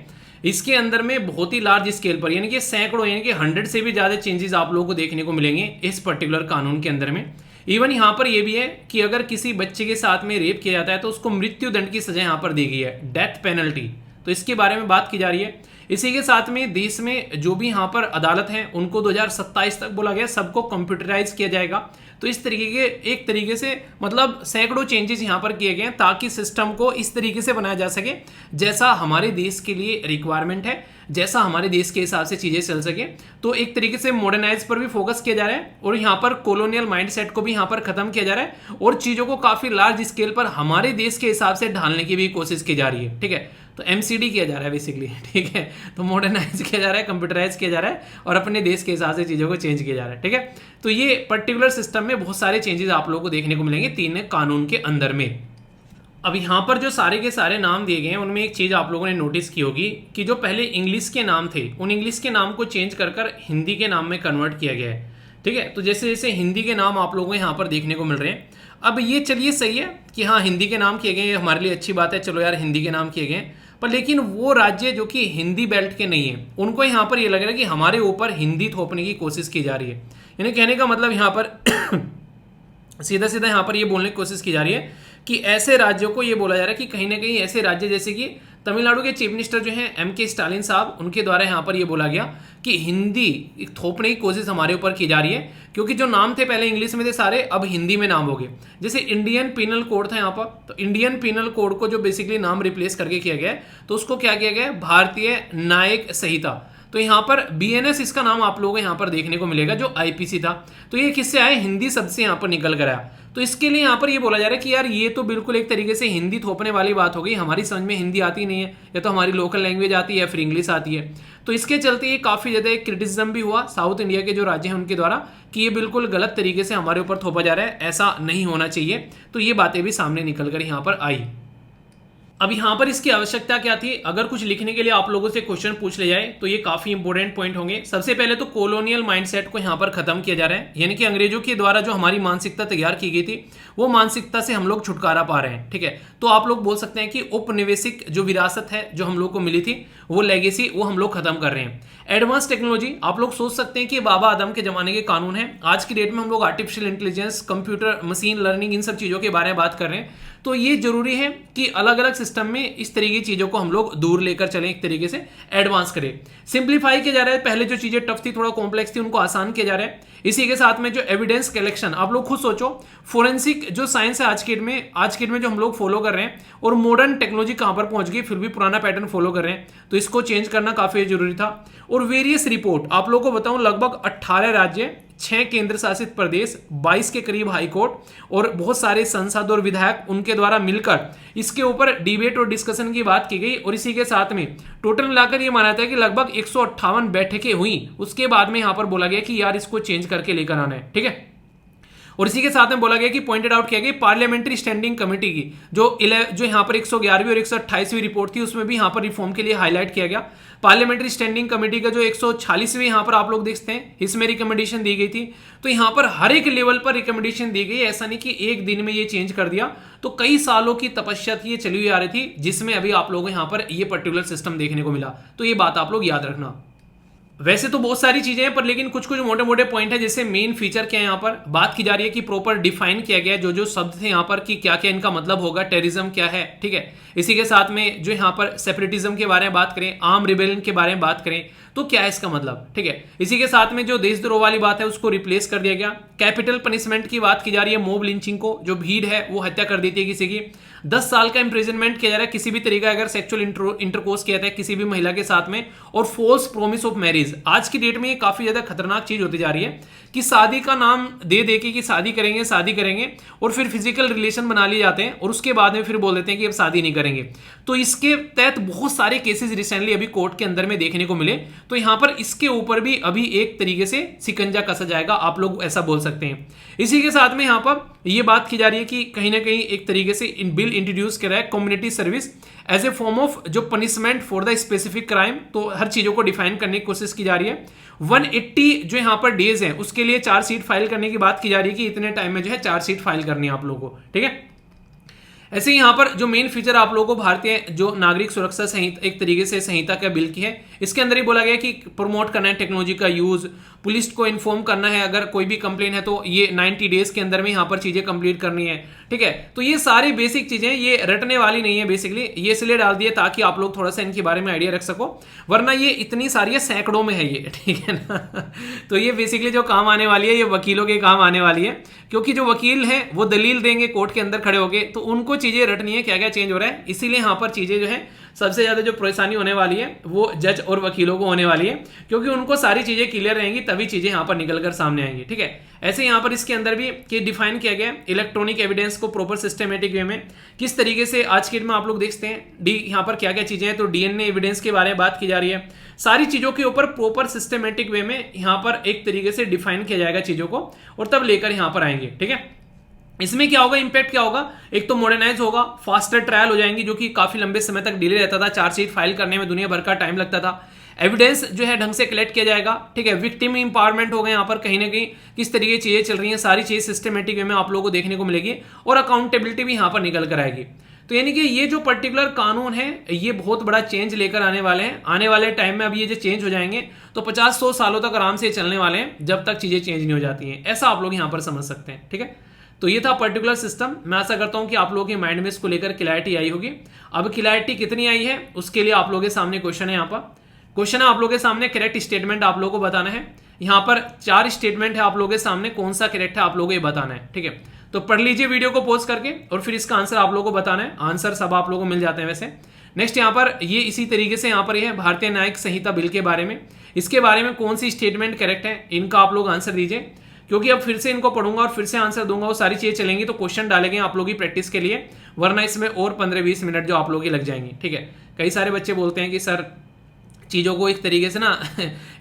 Speaker 1: इसके अंदर में बहुत ही लार्ज स्केल पर, यानी कि सैकड़ों, यानी कि 100 से भी ज़्यादा चेंजेस आप लोगों को देखने को मिलेंगे इस पर्टिकुलर कानून के अंदर में। इवन यहाँ पर यह भी है कि अगर किसी बच्चे के साथ में रेप किया जाता है तो उसको मृत्यु दंड की सजा यहाँ पर दी गई है, डेथ पेनल्टी। तो इसके बारे में बात की जा रही है। इसी के साथ में देश में जो भी यहाँ पर अदालत हैं उनको 2027 तक बोला गया सबको कंप्यूटराइज किया जाएगा। तो इस तरीके के एक तरीके से मतलब सैकड़ों चेंजेस यहाँ पर किए गए हैं ताकि सिस्टम को इस तरीके से बनाया जा सके जैसा हमारे देश के लिए रिक्वायरमेंट है, जैसा हमारे देश के हिसाब से चीज़ें चल सके। तो एक तरीके से मॉडर्नाइज पर भी फोकस किया जा रहा है और यहाँ पर कॉलोनियल माइंडसेट को भी यहाँ पर खत्म किया जा रहा है और चीज़ों को काफ़ी लार्ज स्केल पर हमारे देश के हिसाब से ढालने की भी कोशिश की जा रही है, ठीक है। तो एमसीडी किया जा रहा है बेसिकली, ठीक है। तो मॉडर्नाइज किया जा रहा है, कंप्यूटराइज किया जा रहा है और अपने देश के हिसाब से चीज़ों को चेंज किया जा रहा है, ठीक है। तो ये पर्टिकुलर सिस्टम में बहुत सारे चेंजेस आप लोगों को देखने को मिलेंगे 3 कानून के अंदर में। अब यहाँ पर जो सारे के सारे नाम दिए गए हैं उनमें एक चीज़ आप लोगों ने नोटिस की होगी कि जो पहले इंग्लिश के नाम थे उन इंग्लिश के नाम को चेंज कर हिंदी के नाम में कन्वर्ट किया गया है, ठीक है। तो जैसे जैसे हिंदी के नाम आप लोगों को यहाँ पर देखने को मिल रहे हैं। अब ये चलिए सही है कि हाँ हिंदी के नाम किए गए, ये हमारे लिए अच्छी बात है, चलो यार हिंदी के नाम किए गए। पर लेकिन वो राज्य जो कि हिंदी बेल्ट के नहीं है उनको यहाँ पर ये लग रहा है कि हमारे ऊपर हिंदी थोपने की कोशिश की जा रही है। यानी कहने का मतलब यहाँ पर सीधा सीधा यहाँ पर ये बोलने की कोशिश की जा रही है कि ऐसे राज्यों को ये बोला जा रहा है कि कहीं ना कहीं ऐसे राज्य जैसे कि तमिलनाडु के चीफ मिनिस्टर जो हैं एम के स्टालिन साहब, उनके द्वारा यहाँ पर ये बोला गया कि हिंदी थोपने की कोशिश हमारे ऊपर की जा रही है, क्योंकि जो नाम थे पहले इंग्लिश में थे सारे, अब हिंदी में नाम हो गए। जैसे इंडियन पीनल कोड था यहाँ पर, तो इंडियन पीनल कोड को जो बेसिकली नाम रिप्लेस करके किया गया है तो उसको क्या किया गया है, भारतीय न्यायिक संहिता। तो यहाँ पर बीएनएस इसका नाम आप लोगों को यहाँ पर देखने को मिलेगा, जो आईपीसी था। तो ये किससे आए, हिंदी शब्द से यहाँ पर निकल कर आया। तो इसके लिए यहाँ पर ये बोला जा रहा है कि यार ये तो बिल्कुल एक तरीके से हिंदी थोपने वाली बात हो गई, हमारी समझ में हिंदी आती नहीं है, या तो हमारी लोकल लैंग्वेज आती है या फिर इंग्लिश आती है। तो इसके चलते ये काफ़ी ज़्यादा क्रिटिसिज्म भी हुआ साउथ इंडिया के जो राज्य हैं उनके द्वारा कि ये बिल्कुल गलत तरीके से हमारे ऊपर थोपा जा रहा है, ऐसा नहीं होना चाहिए। तो ये बातें भी सामने निकल कर यहाँ पर आई। अब यहाँ पर इसकी आवश्यकता क्या थी, अगर कुछ लिखने के लिए आप लोगों से क्वेश्चन पूछ ले जाए तो ये काफी इंपॉर्टेंट पॉइंट होंगे। सबसे पहले तो कॉलोनियल माइंडसेट को यहाँ पर खत्म किया जा रहा है, यानी कि अंग्रेजों के द्वारा जो हमारी मानसिकता तैयार की गई थी वो मानसिकता से हम लोग छुटकारा पा रहे हैं। ठीक है, तो आप लोग बोल सकते हैं कि उपनिवेशिक जो विरासत है जो हम लोग को मिली थी, वो लेगेसी वो हम लोग खत्म कर रहे हैं। एडवांस टेक्नोलॉजी, आप लोग सोच सकते हैं कि बाबा आदम के जमाने के कानून है, आज की डेट में हम लोग artificial intelligence, computer, machine learning, इन सब चीजों के बारे में बात कर रहे हैं। तो ये जरूरी है कि अलग अलग सिस्टम में इस तरीके की चीजों को हम लोग दूर लेकर चलें, एक तरीके से एडवांस करें। सिंप्लीफाई किया जा रहा है, पहले जो चीजें टफ थी, थोड़ा कॉम्प्लेक्स थी, उनको आसान किया जा रहा है। इसी के साथ में जो एविडेंस कलेक्शन, आप लोग खुद सोचो, फोरेंसिक जो साइंस है आज के डेट में जो हम लोग फॉलो कर रहे हैं, और मॉडर्न टेक्नोलॉजी कहां पर पहुंच गई, फिर भी पुराना पैटर्न फॉलो कर रहे हैं, तो इसको चेंज करना काफी जरूरी था। और वेरियस रिपोर्ट, आप लोग को बताऊं, लगभग 18 राज्य, 6 केंद्र शासित प्रदेश, 22 के करीब हाईकोर्ट और बहुत सारे सांसद और विधायक, उनके द्वारा मिलकर इसके ऊपर डिबेट और डिस्कशन की बात की गई। और इसी के साथ में टोटल मिलाकर ये माना था कि लगभग 158 बैठकें हुई। उसके बाद में यहां पर बोला गया कि यार इसको चेंज करके लेकर आना है। ठीक है, और इसी के साथ में बोला गया कि पॉइंटेड आउट किया गया पार्लियामेंट्री स्टैंडिंग कमेटी की जो यहां पर 111वीं और 128वीं रिपोर्ट थी, उसमें भी यहां पर रिफॉर्म के लिए हाईलाइट किया गया। पार्लियामेंट्री स्टैंडिंग कमेटी का जो 146वीं यहां पर आप लोग देखते हैं, इसमें रिकमेंडेशन दी गई थी। तो यहां पर हर एक लेवल पर रिकमेंडेशन दी गई, ऐसा नहीं कि एक दिन में ये चेंज कर दिया। तो कई सालों की तपस्या थी, ये चली हुई आ रही थी, जिसमें अभी आप लोगों को यहां पर ये पर्टिकुलर सिस्टम देखने को मिला। तो ये बात आप लोग याद रखना। वैसे तो बहुत सारी चीजें हैं, पर लेकिन कुछ कुछ मोटे मोटे पॉइंट है, जैसे मेन फीचर क्या है, यहाँ पर बात की जा रही है कि प्रॉपर डिफाइन किया गया है जो जो शब्द थे यहाँ पर कि क्या क्या इनका मतलब होगा, टेररिज्म क्या है। ठीक है, इसी के साथ में जो यहाँ पर सेपरेटिज्म के बारे में बात करें, आर्म रिबेलियन के बारे में बात करें, तो क्या है इसका मतलब। ठीक है, इसी के साथ में जो देशद्रोह वाली बात है उसको रिप्लेस कर दिया गया। कैपिटल पनिशमेंट की बात की जा रही है, मॉब लिंचिंग को, जो भीड़ है वो हत्या कर देती है किसी की, 10 साल का इंप्रिजनमेंट किया जा रहा है किसी भी तरीका अगर सेक्सुअल इंटरकोर्स किया जाता है किसी भी महिला के साथ में, और फोर्स प्रोमिस ऑफ मैरिज। आज की डेट में ये काफी ज्यादा खतरनाक चीज होती जा रही है कि शादी का नाम दे दे के कि शादी करेंगे और फिर फिजिकल रिलेशन बना लिए जाते हैं और उसके बाद में फिर बोल देते हैं कि अब शादी नहीं करेंगे। तो इसके तहत बहुत सारे केसेस रिसेंटली अभी कोर्ट के अंदर में देखने को मिले। तो यहां पर इसके ऊपर भी अभी एक तरीके से सिकंजा कसा जाएगा, आप लोग ऐसा बोल सकते हैं। इसी के साथ में यहां पर यह बात की जा रही है कि कहीं ना कहीं एक तरीके से बिल इंट्रोड्यूस कर रहा है community service as a form of जो punishment for the specific crime. तो हर चीजों को डिफाइन करने की कोशिश की जा रही है। 180 जो यहाँ पर डेज है उसके लिए चार्जशीट फाइल करने की बात की जा रही है कि इतने टाइम में जो है चार्जशीट फाइल करनी है आप लोगों को। ठीक है, ऐसे ही यहाँ पर जो मेन फीचर आप लोगों को भारतीय जो नागरिक सुरक्षा संहिता एक तरीके से संहिता का बिल की है, इसके अंदर ही बोला गया कि प्रमोट करना है टेक्नोलॉजी का यूज, पुलिस को इन्फॉर्म करना है अगर कोई भी कंप्लेन है तो ये 90 डेज के अंदर में यहाँ पर चीजें कंप्लीट करनी है। ठीक है, तो ये सारी बेसिक चीजें ये रटने वाली नहीं है, बेसिकली ये इसलिए डाल दिए ताकि आप लोग थोड़ा सा इनके बारे में आइडिया रख सको, वरना ये इतनी सारी है, सैकड़ों में है ये। ठीक है ना, तो ये बेसिकली जो काम आने वाली है ये वकीलों के काम आने वाली है, क्योंकि जो वकील हैं वो दलील देंगे कोर्ट के अंदर खड़े होके, तो उनको चीजें रटनी है क्या क्या चेंज हो रहा है। इसीलिए यहाँ पर चीजें जो है सबसे ज्यादा जो परेशानी होने वाली है वो जज और वकीलों को होने वाली है, क्योंकि उनको सारी चीजें क्लियर रहेंगी तभी चीजें यहाँ पर निकल कर सामने आएंगी। ठीक है, ऐसे यहाँ पर इसके अंदर भी कि डिफाइन किया गया इलेक्ट्रॉनिक एविडेंस को प्रॉपर सिस्टमेटिक वे में किस तरीके से आज के डेट में आप लोग देखते हैं यहाँ पर क्या क्या चीजें हैं। तो डीएनए एविडेंस के बारे में बात की जा रही है, सारी चीजों के ऊपर प्रॉपर सिस्टमेटिक वे में यहाँ पर एक तरीके से डिफाइन किया जाएगा चीजों को, और तब लेकर यहाँ पर आएंगे। ठीक है, इसमें क्या होगा, इंपैक्ट क्या होगा, एक तो मॉडर्नाइज होगा, फास्टर ट्रायल हो जाएंगी जो कि काफी लंबे समय तक डिले रहता था, चार्जशीट फाइल करने में दुनिया भर का टाइम लगता था। एविडेंस जो है ढंग से कलेक्ट किया जाएगा। ठीक है, विक्टिम इंपावरमेंट होगा, यहाँ पर कहीं ना कहीं किस तरीके की चीजें चल रही हैं, सारी चीजें सिस्टमेटिक वे में आप लोगों को देखने को मिलेगी, और अकाउंटेबिलिटी भी यहाँ पर निकल कर आएगी। तो यानी कि ये जो पर्टिकुलर कानून है ये बहुत बड़ा चेंज लेकर आने वाले हैं। आने वाले टाइम में अब ये जो चेंज हो जाएंगे तो 50-100 सालों तक आराम से चलने वाले हैं जब तक चीजें चेंज नहीं हो जाती हैं, ऐसा आप लोग यहाँ पर समझ सकते हैं। ठीक है, तो ये था पर्टिकुलर सिस्टम। मैं आशा करता हूं कि आप लोगों के माइंड में इसको लेकर क्लैरिटी आई होगी। अब क्लैरिटी कितनी आई है उसके लिए आप लोगों के सामने क्वेश्चन है। यहाँ पर क्वेश्चन है आप लोगों के सामने, करेक्ट स्टेटमेंट आप लोगों को बताना है। यहाँ पर 4 स्टेटमेंट है, आप लोगों के सामने कौन सा करेक्ट है आप लोगों को ये बताना है। ठीक है, तो पढ़ लीजिए वीडियो को पॉज करके और फिर इसका आंसर आप लोगों को बताना है। आंसर सब आप लोगों को मिल जाते हैं वैसे। नेक्स्ट यहाँ पर ये इसी तरीके से यहाँ पर ये है भारतीय न्यायिक संहिता बिल के बारे में, इसके बारे में कौन सी स्टेटमेंट करेक्ट है, इनका आप लोग आंसर दीजिए, क्योंकि अब फिर से इनको पढ़ूंगा और फिर से आंसर दूंगा, वो सारी चीजें चलेंगी तो क्वेश्चन डालेंगे आप लोगों की प्रैक्टिस के लिए, वरना इसमें और 15-20 मिनट जो आप लोगों की लग जाएंगी। ठीक है, कई सारे बच्चे बोलते हैं कि सर चीज़ों को एक तरीके से ना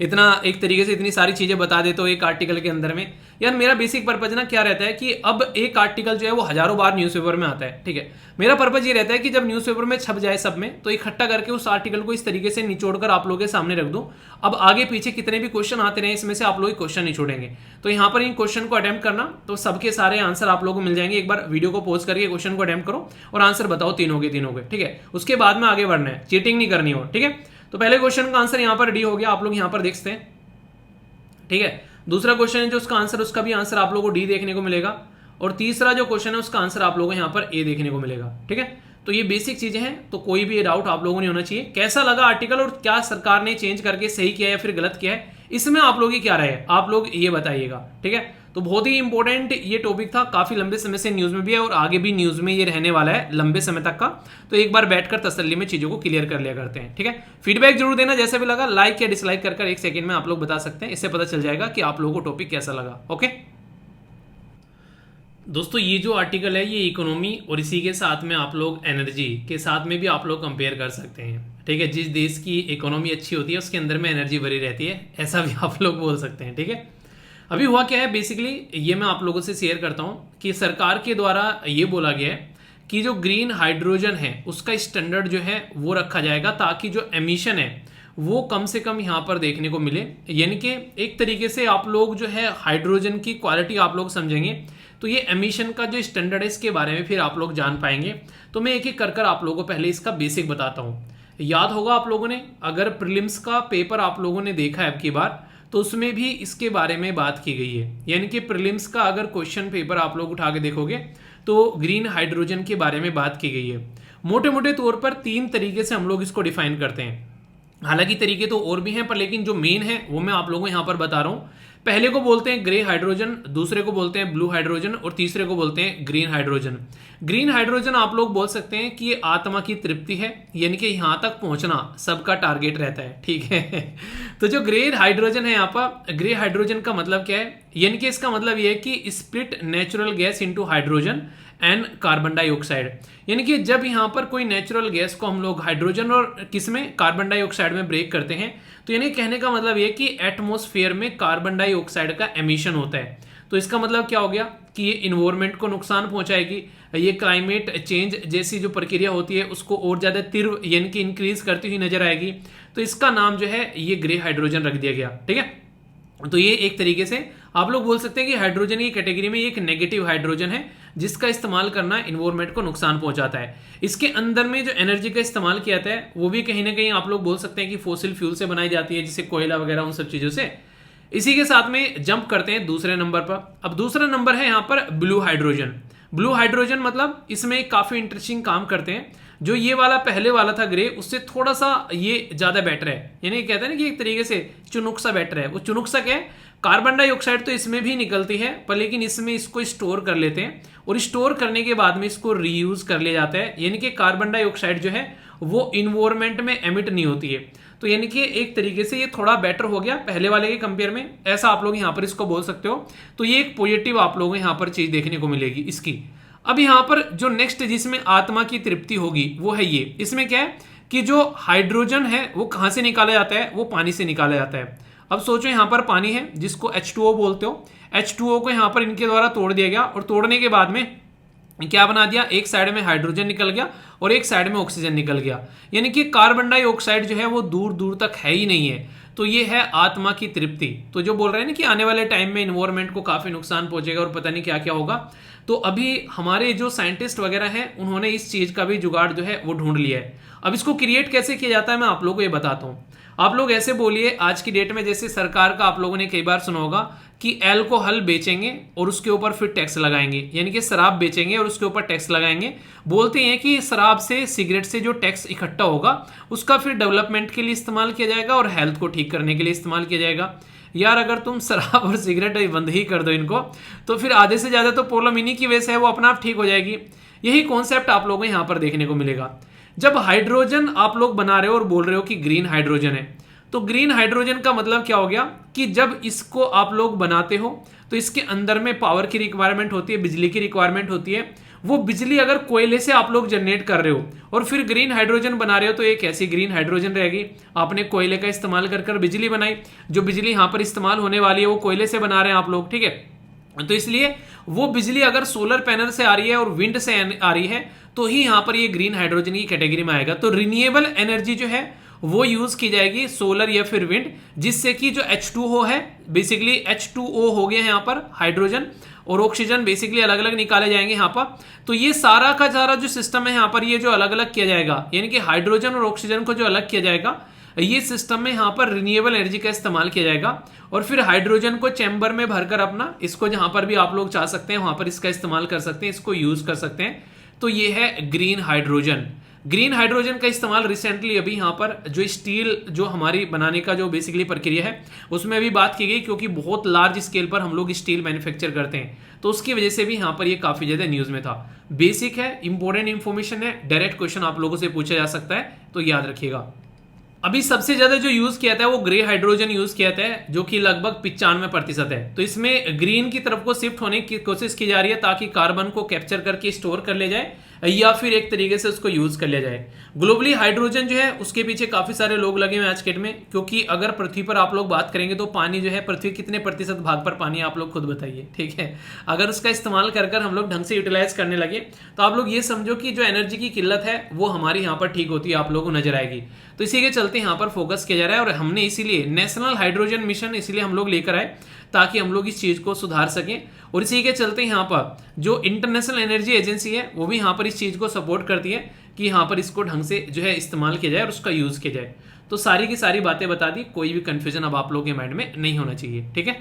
Speaker 1: इतना एक तरीके से इतनी सारी चीज़ें बता देते हो एक आर्टिकल के अंदर में। यार मेरा बेसिक पर्पज ना क्या रहता है कि अब एक आर्टिकल जो है वो हजारों बार न्यूज़पेपर में आता है, ठीक है। मेरा पर्पज ये रहता है कि जब न्यूज़पेपर में छप जाए सब में, तो इकट्ठा करके उस आर्टिकल को इस तरीके से निचोड़ कर आप लोगों के सामने रख दूं। अब आगे पीछे कितने भी क्वेश्चन आते रहे, इसमें से आप लोग क्वेश्चन नहीं छोड़ेंगे। तो यहाँ पर इन क्वेश्चन को अटेम्प्ट करना, तो सबके सारे आंसर आप लोगों को मिल जाएंगे। एक बार वीडियो को पॉज करके क्वेश्चन को अटेम्प्ट करो और आंसर बताओ तीनों के, ठीक है। उसके बाद में आगे बढ़ना है, चीटिंग नहीं करनी हो, ठीक है। तो पहले क्वेश्चन का आंसर यहाँ पर डी हो गया, आप लोग यहाँ पर देखते हैं, ठीक है। दूसरा क्वेश्चन है जो उसका आंसर, उसका भी आंसर आप लोगों को डी देखने को मिलेगा। और तीसरा जो क्वेश्चन है उसका आंसर आप लोगों को यहाँ पर ए देखने को मिलेगा, ठीक है। तो ये बेसिक चीजें हैं, तो कोई भी डाउट आप लोगों को नहीं होना चाहिए। कैसा लगा आर्टिकल और क्या सरकार ने चेंज करके सही किया या फिर गलत किया है, इसमें आप लोगों की क्या राय है, आप लोग ये बताइएगा, ठीक है। तो बहुत ही इंपॉर्टेंट ये टॉपिक था, काफी लंबे समय से न्यूज में भी है और आगे भी न्यूज में ये रहने वाला है लंबे समय तक का। तो एक बार बैठकर तसल्ली में चीजों को क्लियर कर लिया करते हैं, ठीक है। फीडबैक जरूर देना, जैसा भी लगा लाइक या डिसलाइक कर एक सेकंड में आप लोग बता सकते हैं। इससे पता चल जाएगा कि आप लोगों को टॉपिक कैसा लगा। ओके दोस्तों, ये जो आर्टिकल है ये इकोनॉमी और इसी के साथ में आप लोग एनर्जी के साथ में भी आप लोग कंपेयर कर सकते हैं, ठीक है। जिस देश की इकोनॉमी अच्छी होती है उसके अंदर में एनर्जी भरी रहती है, ऐसा भी आप लोग बोल सकते हैं, ठीक है। अभी हुआ क्या है, बेसिकली ये मैं आप लोगों से शेयर करता हूँ कि सरकार के द्वारा ये बोला गया है कि जो ग्रीन हाइड्रोजन है उसका स्टैंडर्ड जो है वो रखा जाएगा, ताकि जो एमिशन है वो कम से कम यहाँ पर देखने को मिले। यानी कि एक तरीके से आप लोग जो है हाइड्रोजन की क्वालिटी आप लोग समझेंगे, तो ये एमिशन का जो स्टैंडर्ड है इसके बारे में फिर आप लोग जान पाएंगे। तो मैं एक एक कर आप लोगों को पहले इसका बेसिक बताता हूँ। याद होगा आप लोगों ने, अगर प्रीलिम्स का पेपर आप लोगों ने देखा है अब की बार, तो उसमें भी इसके बारे में बात की गई है। यानी कि प्रीलिम्स का अगर क्वेश्चन पेपर आप लोग उठा के देखोगे तो ग्रीन हाइड्रोजन के बारे में बात की गई है। मोटे मोटे तौर पर 3 तरीके से हम लोग इसको डिफाइन करते हैं। हालांकि तरीके तो और भी हैं, पर लेकिन जो मेन है वो मैं आप लोगों को यहाँ पर बता रहा हूँ। पहले को बोलते हैं ग्रे हाइड्रोजन, दूसरे को बोलते हैं ब्लू हाइड्रोजन और तीसरे को बोलते हैं ग्रीन हाइड्रोजन। ग्रीन हाइड्रोजन आप लोग बोल सकते हैं कि ये आत्मा की तृप्ति है, यानी कि यहाँ तक पहुंचना सबका टारगेट रहता है, ठीक है। तो जो ग्रे हाइड्रोजन है यहाँ पर, ग्रे हाइड्रोजन का मतलब क्या है, यानी कि इसका मतलब ये है कि split natural gas into hydrogen and carbon dioxide. यानी कि जब यहाँ पर कोई नेचुरल गैस को हम लोग हाइड्रोजन और किसमें, कार्बन डाइऑक्साइड में ब्रेक करते हैं, तो यानी कहने का मतलब ये कि एटमॉस्फेयर में कार्बन डाइऑक्साइड का एमिशन होता है। तो इसका मतलब क्या हो गया कि ये इन्वायरमेंट को नुकसान पहुंचाएगी, ये क्लाइमेट चेंज जैसी जो प्रक्रिया होती है उसको और ज्यादा तीव्र यानी कि इंक्रीज करती हुई नजर आएगी। तो इसका नाम जो है ये ग्रे हाइड्रोजन रख दिया गया, ठीक है। तो ये एक तरीके से आप लोग बोल सकते हैं कि हाइड्रोजन की कैटेगरी में एक नेगेटिव हाइड्रोजन है, जिसका इस्तेमाल करना इन्वायरमेंट को नुकसान पहुंचाता है। इसके अंदर में जो एनर्जी का इस्तेमाल किया जाता है वो भी कहीं ना कहीं आप लोग बोल सकते हैं कि फॉसिल फ्यूल से बनाई जाती है, जैसे कोयला वगैरह उन सब चीजों से। इसी के साथ में जंप करते हैं दूसरे नंबर पर। अब दूसरा नंबर है यहाँ पर ब्लू हाइड्रोजन। ब्लू हाइड्रोजन मतलब इसमें काफी इंटरेस्टिंग काम करते हैं। जो ये वाला पहले वाला था ग्रे, उससे थोड़ा सा ये ज्यादा बेटर है, यानी कहते हैं ना कि एक तरीके से चुनुक सा बेटर है। वो चुनुक सा क्या है, कार्बन डाइऑक्साइड तो इसमें भी निकलती है, पर लेकिन इसमें इसको स्टोर कर लेते हैं और स्टोर करने के बाद में इसको रीयूज कर लिया जाता है। यानी कि कार्बन डाइऑक्साइड जो है वो इन्वायरमेंट में एमिट नहीं होती है। तो यानी कि एक तरीके से ये थोड़ा बेटर हो गया पहले वाले के कंपेयर में, ऐसा आप लोग यहाँ पर इसको बोल सकते हो। तो ये एक पॉजिटिव आप लोगों को यहाँ पर चीज देखने को मिलेगी इसकी। अब यहाँ पर जो नेक्स्ट जिसमें आत्मा की तृप्ति होगी वो है ये। इसमें क्या है कि जो हाइड्रोजन है वो कहाँ से निकाला जाता है, वो पानी से निकाला जाता है। अब सोचो यहाँ पर पानी है जिसको H2O बोलते हो, H2O को यहाँ पर इनके द्वारा तोड़ दिया गया और तोड़ने के बाद में क्या बना दिया, एक साइड में हाइड्रोजन निकल गया और एक साइड में ऑक्सीजन निकल गया। यानी कि कार्बन डाइऑक्साइड जो है वो दूर दूर तक है ही नहीं है। तो ये है आत्मा की तृप्ति। तो जो बोल रहे हैं ना कि आने वाले टाइम में इन्वायरमेंट को काफी नुकसान पहुंचेगा और पता नहीं क्या क्या होगा, तो अभी हमारे जो साइंटिस्ट वगैरह हैं उन्होंने इस चीज का भी जुगाड़ जो है वो ढूंढ लिया है। अब इसको क्रिएट कैसे किया जाता है मैं आप लोगों को ये बताता हूँ। आप लोग ऐसे बोलिए, आज की डेट में जैसे सरकार का आप लोगों ने कई बार सुना होगा कि अल्कोहल बेचेंगे और उसके ऊपर फिर टैक्स लगाएंगे, यानी कि शराब बेचेंगे और उसके ऊपर टैक्स लगाएंगे। बोलते हैं कि शराब से, सिगरेट से जो टैक्स इकट्ठा होगा उसका फिर डेवलपमेंट के लिए इस्तेमाल किया जाएगा और हेल्थ को ठीक करने के लिए इस्तेमाल किया जाएगा। यार अगर तुम शराब और सिगरेट बंद ही कर दो इनको, तो फिर आधे से ज्यादा तो प्रॉब्लम इन्हीं की वजह से है, वो अपना आप ठीक हो जाएगी। यही कॉन्सेप्ट आप लोगों को यहाँ पर देखने को मिलेगा। जब हाइड्रोजन आप लोग बना रहे हो और बोल रहे हो कि ग्रीन हाइड्रोजन है, तो ग्रीन हाइड्रोजन का मतलब क्या हो गया कि जब इसको आप लोग बनाते हो तो इसके अंदर में पावर की रिक्वायरमेंट होती है, बिजली की रिक्वायरमेंट होती है। वो बिजली अगर कोयले से आप लोग जनरेट कर रहे हो और फिर ग्रीन हाइड्रोजन बना रहे हो, तो एक ऐसी ग्रीन हाइड्रोजन रहेगी। आपने कोयले का इस्तेमाल कर बिजली बनाई, जो बिजली यहां पर इस्तेमाल होने वाली है वो कोयले से बना रहे हैं आप लोग, ठीक है। तो इसलिए वो बिजली अगर सोलर पैनल से आ रही है और विंड से आ रही है तो ही यहां पर ये ग्रीन हाइड्रोजन की कैटेगरी में आएगा। तो रिन्यूएबल एनर्जी जो है वो यूज की जाएगी सोलर या फिर विंड, जिससे कि जो H2O है, बेसिकली H2O हो गया है यहाँ पर हाइड्रोजन और ऑक्सीजन बेसिकली अलग अलग निकाले जाएंगे यहाँ पर। तो ये सारा का सारा जो सिस्टम है यहाँ पर ये जो अलग अलग किया जाएगा, यानी कि हाइड्रोजन और ऑक्सीजन को जो अलग किया जाएगा, ये सिस्टम में यहाँ पर रिन्यूएबल एनर्जी का इस्तेमाल किया जाएगा। और फिर हाइड्रोजन को चैम्बर में भरकर अपना इसको जहां पर भी आप लोग चाह सकते हैं वहां पर इसका इस्तेमाल कर सकते हैं, इसको यूज कर सकते हैं। तो ये है ग्रीन हाइड्रोजन। ग्रीन हाइड्रोजन का इस्तेमाल रिसेंटली अभी यहाँ पर जो स्टील जो हमारी बनाने का जो बेसिकली प्रक्रिया है उसमें अभी बात की गई, क्योंकि बहुत लार्ज स्केल पर हम लोग स्टील मैन्युफैक्चर करते हैं, तो उसकी वजह से भी यहाँ पर ये काफी ज्यादा न्यूज में था। बेसिक है, इंपॉर्टेंट इंफॉर्मेशन है, डायरेक्ट क्वेश्चन आप लोगों से पूछा जा सकता है, तो याद रखिएगा। अभी सबसे ज्यादा जो यूज किया था वो ग्रे हाइड्रोजन यूज किया था, जो कि लगभग 95% है। तो इसमें ग्रीन की तरफ को शिफ्ट होने की कोशिश की जा रही है ताकि कार्बन को कैप्चर करके स्टोर कर ले जाए या फिर एक तरीके से उसको यूज कर लिया जाए। ग्लोबली हाइड्रोजन जो है उसके पीछे काफी सारे लोग लगे हुए आज के डेट में, क्योंकि अगर पृथ्वी पर आप लोग बात करेंगे तो पानी जो है, पृथ्वी कितने प्रतिशत भाग पर पानी आप लोग खुद बताइए, ठीक है। अगर उसका इस्तेमाल कर हम लोग ढंग से यूटिलाइज करने लगे तो आप लोग ये समझो कि जो एनर्जी की किल्लत है वो हमारी यहाँ पर ठीक होती है, आप लोगों को नजर आएगी। तो इसी के चलते यहाँ पर फोकस किया जा रहा है और हमने इसीलिए नेशनल हाइड्रोजन मिशन इसीलिए हम लोग लेकर आए ताकि हम लोग इस चीज को सुधार सकें। और इसी के चलते यहाँ पर जो इंटरनेशनल एनर्जी एजेंसी है वो भी यहाँ पर इस चीज को सपोर्ट करती है कि यहाँ पर इसको ढंग से जो है इस्तेमाल किया जाए और उसका यूज किया जाए। तो सारी की सारी बातें बता दी, कोई भी कंफ्यूजन अब आप लोगों के माइंड में नहीं होना चाहिए, ठीक है।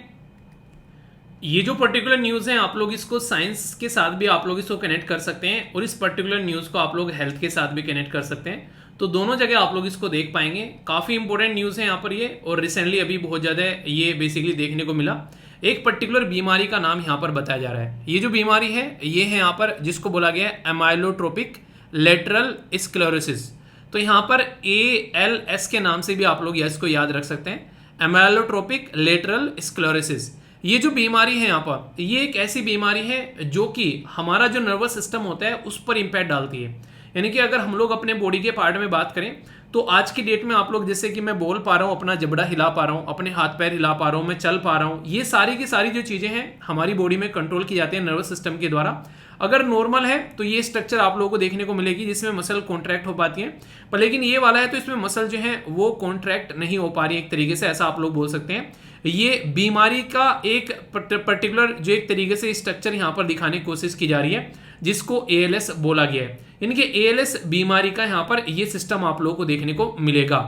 Speaker 1: ये जो पर्टिकुलर न्यूज है आप लोग इसको साइंस के साथ भी आप लोग इसको कनेक्ट कर सकते हैं और इस पर्टिकुलर न्यूज को आप लोग हेल्थ के साथ भी कनेक्ट कर सकते हैं। तो दोनों जगह आप लोग इसको देख पाएंगे। काफी इंपॉर्टेंट न्यूज है यहाँ पर ये, और रिसेंटली अभी बहुत ज्यादा ये बेसिकली देखने को मिला। एक पर्टिकुलर बीमारी का नाम यहाँ पर बताया जा रहा है। ये जो बीमारी है ये है यहाँ पर जिसको बोला गया है एमाइलोट्रोपिक लेटरल स्क्लेरोसिस। तो यहाँ पर ALS के नाम से भी आप लोग इसको याद रख सकते हैं, एमाइलोट्रोपिक लेटरल स्क्लेरोसिस। ये जो बीमारी है यहाँ पर ये एक ऐसी बीमारी है जो कि हमारा जो नर्वस सिस्टम होता है उस पर इंपैक्ट डालती है। यानी कि अगर हम लोग अपने बॉडी के पार्ट में बात करें तो आज की डेट में आप लोग जैसे कि मैं बोल पा रहा हूँ, अपना जबड़ा हिला पा रहा हूँ, अपने हाथ पैर हिला पा रहा हूँ, मैं चल पा रहा हूँ, ये सारी की सारी जो चीजें हैं हमारी बॉडी में कंट्रोल की जाती है नर्वस सिस्टम के द्वारा। अगर नॉर्मल है तो ये स्ट्रक्चर आप लोगों को देखने को मिलेगी जिसमें मसल कॉन्ट्रैक्ट हो पाती है, पर लेकिन ये वाला है तो इसमें मसल जो है वो कॉन्ट्रैक्ट नहीं हो पा रही है एक तरीके से, ऐसा आप लोग बोल सकते हैं। ये बीमारी का एक पर्टिकुलर जो एक तरीके से स्ट्रक्चर यहाँ पर दिखाने की कोशिश की जा रही है जिसको ALS बोला गया है। इनके ALS बीमारी का यहाँ पर ये सिस्टम आप लोगों को देखने को मिलेगा।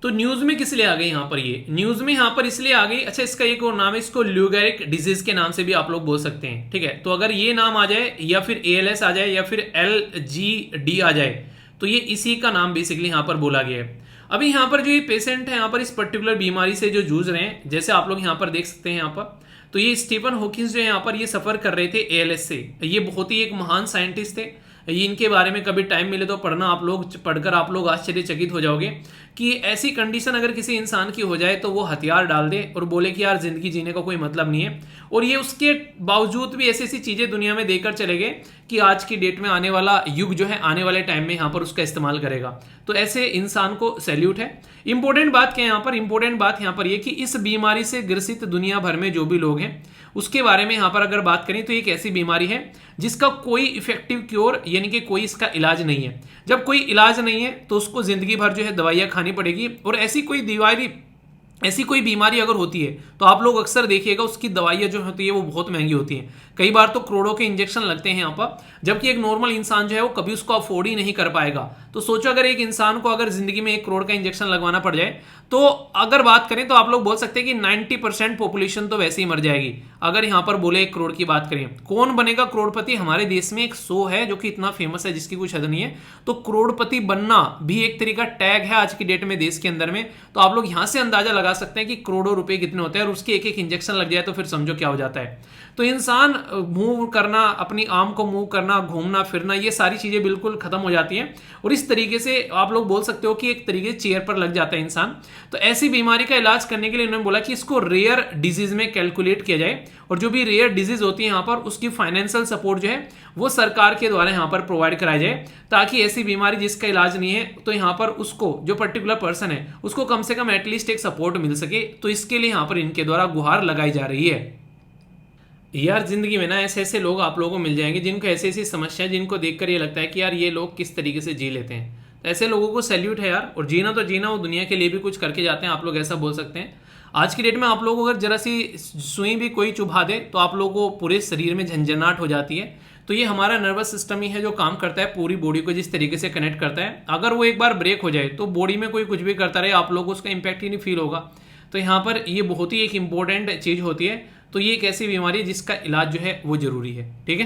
Speaker 1: तो न्यूज में किस लिए आ गई यहाँ पर, ये न्यूज में यहाँ पर इसलिए आ गई, अच्छा इसका एक और नाम है, इसको ल्यू गेरिक डिजीज के नाम से भी आप लोग बोल सकते हैं, ठीक है। तो अगर ये नाम आ जाए या फिर ALS आ जाए या फिर LGD आ जाए तो ये इसी का नाम बेसिकली यहाँ पर बोला गया है। अभी यहाँ पर जो ये पेशेंट है यहाँ पर इस पर्टिकुलर बीमारी से जो जूझ रहे हैं, जैसे आप लोग यहाँ पर देख सकते हैं यहाँ पर, तो ये स्टीफन हॉकिंस जो है यहाँ पर ये सफर कर रहे थे ALS से। ये बहुत ही एक महान साइंटिस्ट थे, ये इनके बारे में कभी टाइम मिले तो पढ़ना, आप लोग पढ़कर आप लोग आश्चर्यचकित हो जाओगे कि ऐसी कंडीशन अगर किसी इंसान की हो जाए तो वो हथियार डाल दे और बोले कि यार जिंदगी जीने का कोई मतलब नहीं है। और ये उसके बावजूद भी ऐसी ऐसी चीजें दुनिया में देकर चले गए कि आज की डेट में आने वाला युग जो है आने वाले टाइम में यहाँ पर उसका इस्तेमाल करेगा। तो ऐसे इंसान को सैल्यूट है। इंपॉर्टेंट बात क्या है यहाँ पर, इंपॉर्टेंट बात यहाँ पर ये कि इस बीमारी से ग्रसित दुनिया भर में जो भी लोग हैं उसके बारे में यहाँ पर अगर बात करें तो एक ऐसी बीमारी है जिसका कोई इफेक्टिव क्योर यानी कि कोई इसका इलाज नहीं है। जब कोई इलाज नहीं है तो उसको जिंदगी भर जो है दवाइयां खानी पड़ेगी। और ऐसी कोई बीमारी अगर होती है तो आप लोग अक्सर देखिएगा उसकी दवाइयां जो होती है वो बहुत महंगी होती हैं, कई बार तो करोड़ों के इंजेक्शन लगते हैं यहाँ पर, जबकि एक नॉर्मल इंसान जो है वो कभी उसको अफोर्ड ही नहीं कर पाएगा। तो सोचो अगर एक इंसान को अगर जिंदगी में 1 करोड़ का इंजेक्शन लगवाना पड़ जाए तो अगर बात करें तो आप लोग बोल सकते हैं कि 90% पॉपुलेशन तो वैसे ही मर जाएगी। अगर यहाँ पर बोले 1 करोड़ की बात करें, कौन बनेगा करोड़पति, हमारे देश में एक शो है जो कि इतना फेमस है जिसकी कुछ हद नहीं है। तो करोड़पति बनना भी एक तरीका टैग है आज की डेट में देश के अंदर में। तो आप लोग यहाँ से अंदाजा लगा सकते हैं कि करोड़ों रुपए कितने होते हैं और उसके एक एक इंजेक्शन लग जाए तो फिर समझो क्या हो जाता है। तो इंसान मूव करना, अपनी आर्म को मूव करना, घूमना फिरना, ये सारी चीज़ें बिल्कुल खत्म हो जाती हैं और इस तरीके से आप लोग बोल सकते हो कि एक तरीके से चेयर पर लग जाता है इंसान। तो ऐसी बीमारी का इलाज करने के लिए उन्होंने बोला कि इसको रेयर डिजीज में कैलकुलेट किया जाए और जो भी रेयर डिजीज होती है यहाँ पर उसकी फाइनेंशियल सपोर्ट जो है वो सरकार के द्वारा यहाँ पर प्रोवाइड कराया जाए, ताकि ऐसी बीमारी जिसका इलाज नहीं है तो यहाँ पर उसको, जो पर्टिकुलर पर्सन है उसको कम से कम एटलीस्ट एक सपोर्ट मिल सके। तो इसके लिए यहाँ पर इनके द्वारा गुहार लगाई जा रही है। यार जिंदगी में ना ऐसे ऐसे लोग आप लोगों को मिल जाएंगे जिनको ऐसी ऐसी समस्या है जिनको देखकर ये लगता है कि यार ये लोग किस तरीके से जी लेते हैं। तो ऐसे लोगों को सैल्यूट है यार, और जीना तो जीना, वो दुनिया के लिए भी कुछ करके जाते हैं, आप लोग ऐसा बोल सकते हैं। आज की डेट में आप लोगों को अगर जरा सी सुई भी कोई चुभा दे तो आप लोगों को पूरे शरीर में झंझनाहट हो जाती है। तो ये हमारा नर्वस सिस्टम ही है जो काम करता है, पूरी बॉडी को जिस तरीके से कनेक्ट करता है। अगर वो एक बार ब्रेक हो जाए तो बॉडी में कोई कुछ भी करता रहे, आप लोगों को उसका इंपैक्ट ही नहीं फील होगा। तो यहाँ पर ये बहुत ही एक इंपॉर्टेंट चीज़ होती है। तो ये एक ऐसी बीमारी है जिसका इलाज जो है वो जरूरी है। ठीक है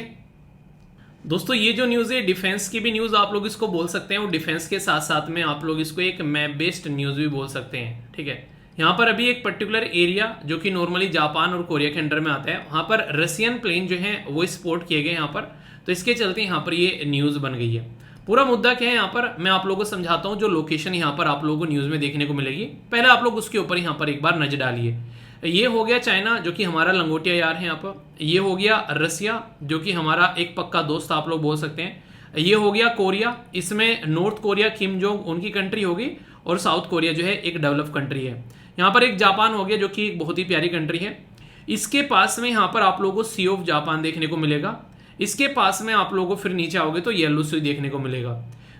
Speaker 1: दोस्तों, ये जो न्यूज़ है डिफेंस की भी न्यूज़ आप लोग इसको बोल सकते हैं और डिफेंस के साथ साथ में आप लोग इसको एक मैप बेस्ड न्यूज़ भी बोल सकते हैं। ठीक है, यहाँ पर अभी एक पर्टिकुलर एरिया जो कि नॉर्मली जापान और कोरिया के अंडर में आता है, वहाँ पर रशियन प्लेन जो है वो स्पॉट किए गए यहाँ पर। तो इसके चलते यहाँ पर ये न्यूज़ बन गई है। पूरा मुद्दा क्या है यहाँ पर मैं आप लोगों को समझाता हूँ। जो लोकेशन यहाँ पर आप लोगों को न्यूज़ में देखने को मिलेगी, पहले आप लोग उसके ऊपर यहाँ पर एक बार नजर डालिए। ये हो गया चाइना जो कि हमारा लंगोटिया यार है यहाँ पर। ये हो गया रसिया जो कि हमारा एक पक्का दोस्त आप लोग बोल सकते हैं। ये हो गया कोरिया, इसमें नॉर्थ कोरिया किम जोंग उनकी कंट्री होगी और साउथ कोरिया जो है एक डेवलप कंट्री है। यहाँ पर एक जापान हो गया जो कि एक बहुत ही प्यारी कंट्री है। इसके पास में यहाँ पर आप लोगों को सी ऑफ जापान देखने को मिलेगा। इसके पास में आप लोगों को फिर नीचे आओगे तो येलो सी देखने को मिलेगा।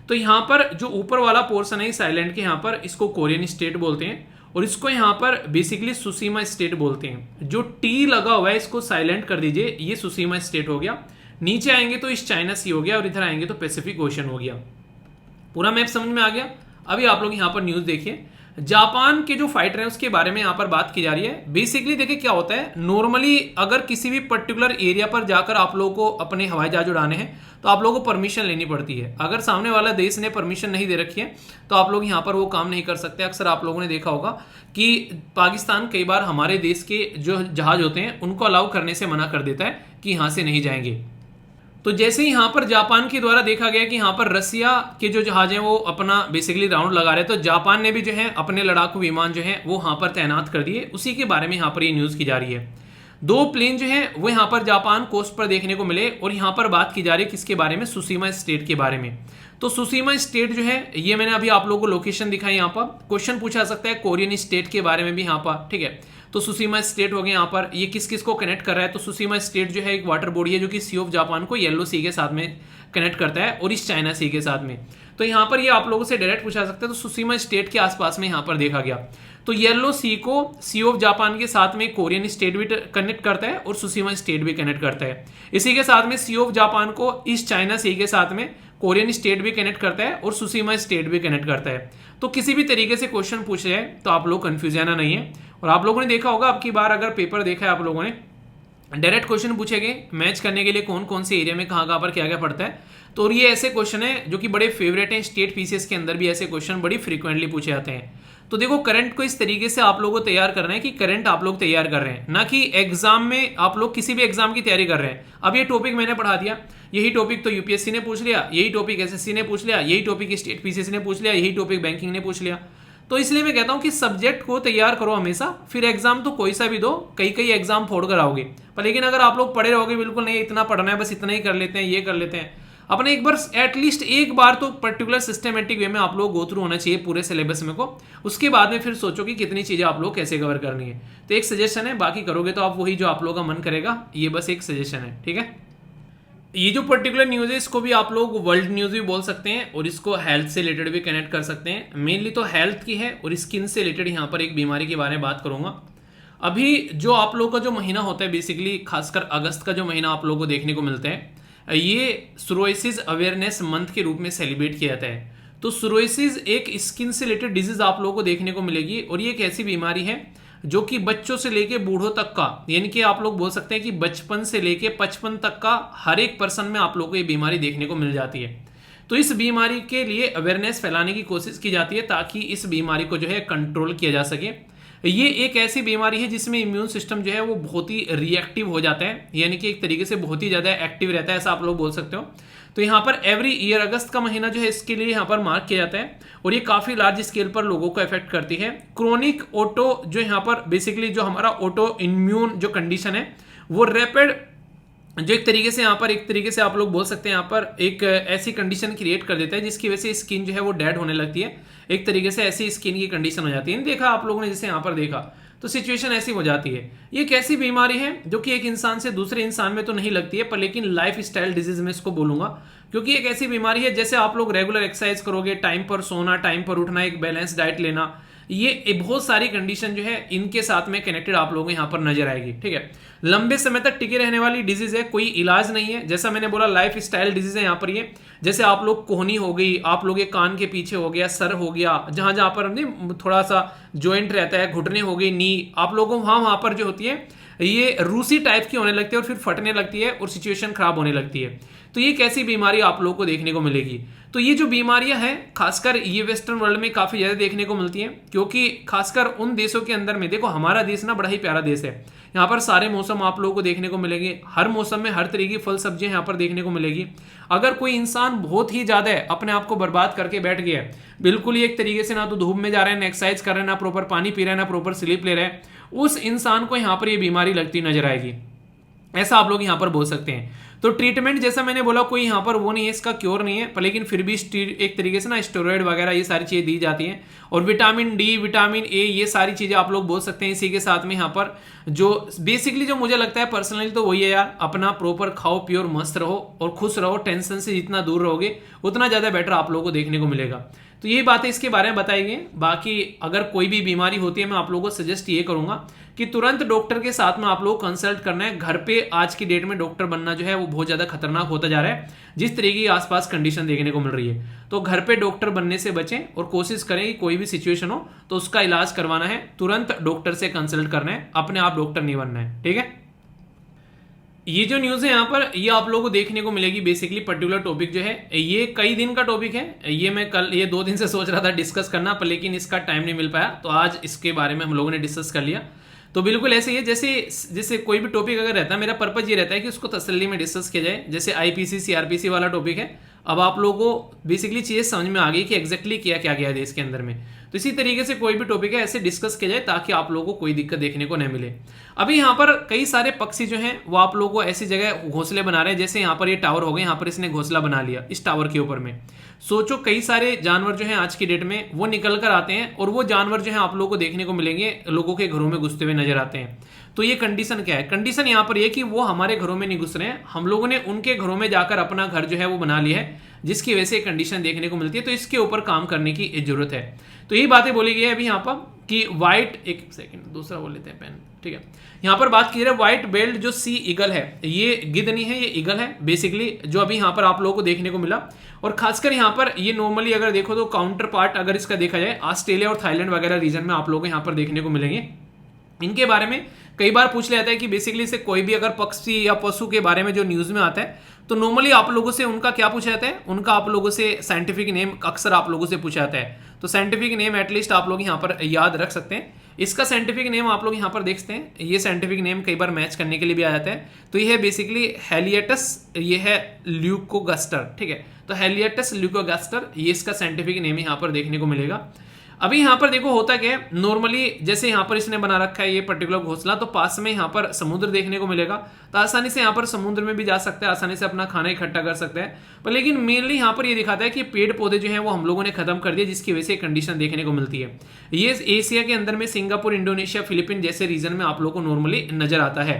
Speaker 1: तो यहाँ पर जो ऊपर वाला पोर्शन है इस आइलैंड के, यहाँ पर इसको कोरियन स्टेट बोलते हैं और इसको यहाँ पर बेसिकली सुसीमा स्टेट बोलते हैं। जो टी लगा हुआ है इसको साइलेंट कर दीजिए, ये सुसीमा स्टेट हो गया। नीचे आएंगे तो इस चाइना सी हो गया और इधर आएंगे तो पैसिफिक ओशन हो गया। पूरा मैप समझ में आ गया। अभी आप लोग यहाँ पर न्यूज़ देखिए, जापान के जो फाइटर हैं उसके बारे में यहाँ पर बात की जा रही है। बेसिकली देखिए क्या होता है, नॉर्मली अगर किसी भी पर्टिकुलर एरिया पर जाकर आप लोगों को अपने हवाई जहाज उड़ाने हैं तो आप लोगों को परमिशन लेनी पड़ती है। अगर सामने वाला देश ने परमिशन नहीं दे रखी है तो आप लोग यहाँ पर वो काम नहीं कर सकते। अक्सर आप लोगों ने देखा होगा कि पाकिस्तान कई बार हमारे देश के जो जहाज होते हैं उनको अलाउ करने से मना कर देता है कि यहाँ से नहीं जाएंगे। तो जैसे ही यहाँ पर जापान के द्वारा देखा गया कि यहाँ पर रसिया के जो जहाज हैं वो अपना बेसिकली राउंड लगा रहे हैं, तो जापान ने भी जो है अपने लड़ाकू विमान जो है वो यहाँ पर तैनात कर दिए। उसी के बारे में यहाँ पर ये न्यूज़ की जा रही है। 2 प्लेन जो है वो यहाँ पर जापान कोस्ट पर देखने को मिले और यहाँ पर बात की जा रही है किसके बारे में, सुसीमा स्टेट के बारे में। तो सुसीमा स्टेट जो है ये मैंने अभी आप लोगों को लोकेशन दिखाई। यहाँ पर क्वेश्चन पूछा सकता है कोरियन स्टेट के बारे में भी यहाँ पर। ठीक है, तो सुसीमा स्टेट हो गया यहाँ पर। ये किस किस को कनेक्ट कर रहा है, तो सुसीमा स्टेट जो है एक वाटर बॉडी है जो कि सी ऑफ जापान को येलो सी के साथ में कनेक्ट करता है और इस चाइना सी के साथ में। तो यहाँ पर ये आप लोगों से डायरेक्ट पूछा सकते हैं। तो सुसीमा स्टेट के आसपास में यहाँ पर देखा गया तो येलो सी को सी ऑफ जापान के साथ में कोरियन स्टेट भी कनेक्ट करता है और सुसीमा स्टेट भी कनेक्ट करता है। इसी के साथ में सी ऑफ जापान को इस चाइना सी के साथ में कोरियन स्टेट भी कनेक्ट करता है और सुसीमा स्टेट भी कनेक्ट करता है। तो किसी भी तरीके से क्वेश्चन पूछ रहे हैं तो आप लोग कंफ्यूज आना नहीं है। और आप लोगों ने देखा होगा अब की बार अगर पेपर देखा है आप लोगों ने, डायरेक्ट क्वेश्चन पूछे गए मैच करने के लिए कौन कौन से एरिया में कहाँ पर क्या क्या पड़ता है। तो ये ऐसे क्वेश्चन है जो कि बड़े फेवरेट हैं। स्टेट पीसीएस के अंदर भी ऐसे क्वेश्चन बड़ी फ्रीक्वेंटली पूछे जाते हैं। तो देखो करंट को इस तरीके से आप लोगों को तैयार करना है कि करंट आप लोग तैयार कर रहे हैं, ना कि एग्जाम में आप लोग किसी भी एग्जाम की तैयारी कर रहे हैं। अब ये टॉपिक मैंने पढ़ा दिया, यही टॉपिक तो यूपीएससी ने पूछ लिया, यही टॉपिक एसएससी ने पूछ लिया, यही टॉपिक स्टेट पीसीएस ने पूछ लिया, यही टॉपिक बैंकिंग ने पूछ लिया। तो इसलिए मैं कहता हूं कि सब्जेक्ट को तैयार करो हमेशा, फिर एग्जाम तो कोई सा भी दो, कई एग्जाम फोड़ कर आओगे। पर लेकिन अगर आप लोग पढ़े रहोगे बिल्कुल नहीं इतना पढ़ना है बस इतना ही कर लेते हैं, ये कर लेते हैं, अपने एक बार एटलीस्ट एक बार तो पर्टिकुलर सिस्टमेटिक वे में आप लोग गो थ्रू होना चाहिए पूरे सिलेबस में को। उसके बाद में फिर सोचो कि कितनी चीजें आप लोग कैसे कवर करनी है। तो एक सजेशन है, बाकी करोगे तो आप वही जो आप लोगों का मन करेगा, ये बस एक सजेशन है। ठीक है, ये जो पर्टिकुलर न्यूज़ है इसको भी आप लोग वर्ल्ड न्यूज़ भी बोल सकते हैं और इसको हेल्थ से रिलेटेड भी कनेक्ट कर सकते हैं। मेनली तो हेल्थ की है और स्किन से रिलेटेड यहाँ पर एक बीमारी के बारे में बात करूंगा। अभी जो आप लोगों का जो महीना होता है बेसिकली खासकर अगस्त का जो महीना आप लोगों को देखने को मिलता है, ये सोरोसिस अवेयरनेस मंथ के रूप में सेलिब्रेट किया जाता है। तो सोरोसिस एक स्किन से रिलेटेड डिजीज आप लोगों को देखने को मिलेगी और ये एक ऐसी बीमारी है जो कि बच्चों से लेके बूढ़ों तक का, यानी कि आप लोग बोल सकते हैं कि बचपन से लेके 55 तक का हर एक पर्सन में आप लोगों को ये बीमारी देखने को मिल जाती है। तो इस बीमारी के लिए अवेयरनेस फैलाने की कोशिश की जाती है ताकि इस बीमारी को जो है कंट्रोल किया जा सके। ये एक ऐसी बीमारी है जिसमें इम्यून सिस्टम जो है वो बहुत ही रिएक्टिव हो जाता है, यानी कि एक तरीके से बहुत ही ज़्यादा एक्टिव रहता है, ऐसा आप लोग बोल सकते हो। तो यहाँ पर एवरी ईयर अगस्त का महीना जो है इसके लिए यहाँ पर मार्क किया जाता है, और ये काफ़ी लार्ज स्केल पर लोगों को अफेक्ट करती है। क्रोनिक ऑटो जो यहाँ पर बेसिकली जो हमारा ऑटो इम्यून जो कंडीशन है वो रैपिड जो एक तरीके से यहाँ पर एक तरीके से आप लोग बोल सकते हैं यहाँ पर एक ऐसी कंडीशन क्रिएट कर देता है जिसकी वजह से स्किन जो है वो डेड होने लगती है, एक तरीके से ऐसी स्किन की कंडीशन हो जाती है। देखा आप लोगों ने जैसे यहाँ पर देखा, तो सिचुएशन ऐसी हो जाती है। ये एक ऐसी बीमारी है जो कि एक इंसान से दूसरे इंसान में तो नहीं लगती है, पर लेकिन लाइफ स्टाइल डिजीज में इसको बोलूंगा, क्योंकि एक ऐसी बीमारी है जैसे आप लोग रेगुलर एक्सरसाइज करोगे, टाइम पर सोना, टाइम पर उठना, एक बैलेंस डाइट लेना, ये बहुत सारी कंडीशन जो है इनके साथ में कनेक्टेड आप लोगों को यहाँ पर नजर आएगी। ठीक है, लंबे समय तक टिके रहने वाली डिजीज है, कोई इलाज नहीं है। जैसा मैंने बोला लाइफ स्टाइल डिजीज है यहाँ पर ये, जैसे आप लोग कोहनी हो गई, आप लोग कान के पीछे हो गया, सर हो गया, जहां जहां पर थोड़ा सा ज्वाइंट रहता है, घुटने हो गई, नी, आप लोगों को वहां पर जो होती है ये रूसी टाइप की होने लगती है और फिर फटने लगती है और सिचुएशन खराब होने लगती है। तो ये कैसी बीमारी आप लोगों को देखने को मिलेगी। तो ये जो बीमारियां हैं खासकर ये वेस्टर्न वर्ल्ड में काफी ज्यादा देखने को मिलती हैं, क्योंकि खासकर उन देशों के अंदर में, देखो हमारा देश ना बड़ा ही प्यारा देश है, यहाँ पर सारे मौसम आप लोगों को देखने को मिलेंगे, हर मौसम में हर तरह की फल सब्जियां यहाँ पर देखने को मिलेगी। अगर कोई इंसान बहुत ही ज्यादा अपने आप को बर्बाद करके बैठ गया है, बिल्कुल ही एक तरीके से ना तो धूप में जा रहा है, ना एक्सरसाइज कर रहा है, ना प्रॉपर पानी पी रहा है, ना प्रॉपर स्लीप ले रहा है, उस इंसान को यहाँ पर ये बीमारी लगती नजर आएगी, ऐसा आप लोग यहाँ पर बोल सकते हैं। तो ट्रीटमेंट जैसा मैंने बोला कोई यहाँ पर वो नहीं है, इसका क्योर नहीं है, पर लेकिन फिर भी एक तरीके से ना स्टेरॉइड वगैरह ये सारी चीजें दी जाती हैं, और विटामिन डी, विटामिन ए, ये सारी चीजें आप लोग बोल सकते हैं। इसी के साथ में यहाँ पर जो बेसिकली जो मुझे लगता है पर्सनली तो वही है यार, अपना प्रॉपर खाओ पियो और मस्त रहो और खुश रहो, टेंशन से जितना दूर रहोगे उतना ज्यादा बेटर आप लोगों को देखने को मिलेगा। तो ये बातें इसके बारे में बताई गई। बाकी अगर कोई भी बीमारी होती है मैं आप लोगों को सजेस्ट ये करूंगा कि तुरंत डॉक्टर के साथ में आप लोग कंसल्ट करना है। घर पे आज की डेट में डॉक्टर बनना जो है वो बहुत ज्यादा खतरनाक होता जा रहा है, जिस तरीके की आसपास कंडीशन देखने को मिल रही है। तो घर पे डॉक्टर बनने से बचें और कोशिश करें कि कोई भी सिचुएशन हो तो उसका इलाज करवाना है, तुरंत डॉक्टर से कंसल्ट करना है, अपने आप डॉक्टर नहीं बनना है। ठीक है, ये जो न्यूज़ है यहाँ पर ये आप लोगों को देखने को मिलेगी। बेसिकली पर्टिकुलर टॉपिक जो है ये कई दिन का टॉपिक है, ये मैं कल ये 2 दिन से सोच रहा था डिस्कस करना, पर लेकिन इसका टाइम नहीं मिल पाया, तो आज इसके बारे में हम लोगों ने डिस्कस कर लिया। तो बिल्कुल ऐसे ही है, जैसे कोई भी टॉपिक अगर रहता है, मेरा पर्पज ये रहता है कि उसको तसल्ली में डिस्कस किया जाए। जैसे आईपीसी सीआरपीसी वाला टॉपिक है, अब आप लोगों को बेसिकली चीज़ें समझ में आ गई कि एग्जैक्टली क्या क्या गया है देश के अंदर में। तो इसी तरीके से कोई भी टॉपिक है ऐसे डिस्कस किया जाए ताकि आप लोगों को कोई दिक्कत देखने को न मिले। अभी यहाँ पर कई सारे पक्षी जो हैं वो आप लोगों को ऐसी जगह घोंसले बना रहे हैं, जैसे यहाँ पर ये टावर हो गए, यहाँ पर इसने घोंसला बना लिया इस टावर के ऊपर में। सोचो कई सारे जानवर जो हैं आज की डेट में वो निकल कर आते हैं, और वो जानवर जो है आप लोगों को देखने को मिलेंगे लोगों के घरों में घुसते हुए नजर आते हैं। तो ये कंडीशन क्या है? कंडीशन यहाँ पर ये कि वो हमारे घरों में नहीं घुस रहे हैं, हम लोगों ने उनके घरों में जाकर अपना घर जो है वो बना लिया है, जिसकी वजह से कंडीशन देखने को मिलती है। तो इसके ऊपर काम करने की जरूरत है। तो यही बातें बोली गई है अभी यहाँ पर कि व्हाइट, एक सेकंड दूसरा बोल लेते हैं पेन, ठीक है। यहाँ पर बात की रहे व्हाइट बेल्ट जो सी ईगल है, ये गिद्ध नहीं है, ये ईगल है बेसिकली, जो अभी यहाँ पर आप लोगों को देखने को मिला। और खासकर यहाँ पर ये नॉर्मली अगर देखो तो काउंटर पार्ट अगर इसका देखा जाए ऑस्ट्रेलिया और थाईलैंड वगैरह रीजन में आप लोगों को यहाँ पर देखने को मिलेंगे। इनके बारे में कई बार पूछ लिया जाता है कि बेसिकली से कोई भी अगर पक्षी या पशु के बारे में जो न्यूज में आता है तो नॉर्मली आप लोगों से उनका क्या पूछा जाता है, उनका आप लोगों से साइंटिफिक नेम अक्सर आप लोगों से पूछा जाता है। तो साइंटिफिक नेम एटलीस्ट आप लोग यहाँ पर याद रख सकते हैं। इसका साइंटिफिक नेम आप लोग यहाँ पर देखते हैं, ये साइंटिफिक नेम कई बार मैच करने के लिए भी आ जाता है। तो ये है बेसिकली हेलियटस, ये है ल्यूकोगस्टर, ठीक है। तो हेलियटस ल्यूकोगस्टर ये इसका साइंटिफिक नेम यहाँ पर देखने को मिलेगा। अभी यहाँ पर देखो होता क्या है, नॉर्मली जैसे यहाँ पर इसने बना रखा है ये पर्टिकुलर घोंसला, तो पास में यहाँ पर समुद्र देखने को मिलेगा, तो आसानी से यहाँ पर समुद्र में भी जा सकता है, आसानी से अपना खाना इकट्ठा कर सकता है। पर लेकिन मेनली यहाँ पर ये दिखाता है कि पेड़ पौधे जो है वो हम लोगों ने खत्म कर दिए, जिसकी वजह से कंडीशन देखने को मिलती है। ये एशिया के अंदर में सिंगापुर, इंडोनेशिया, फिलीपीन जैसे रीजन में आप लोगों को नॉर्मली नजर आता है।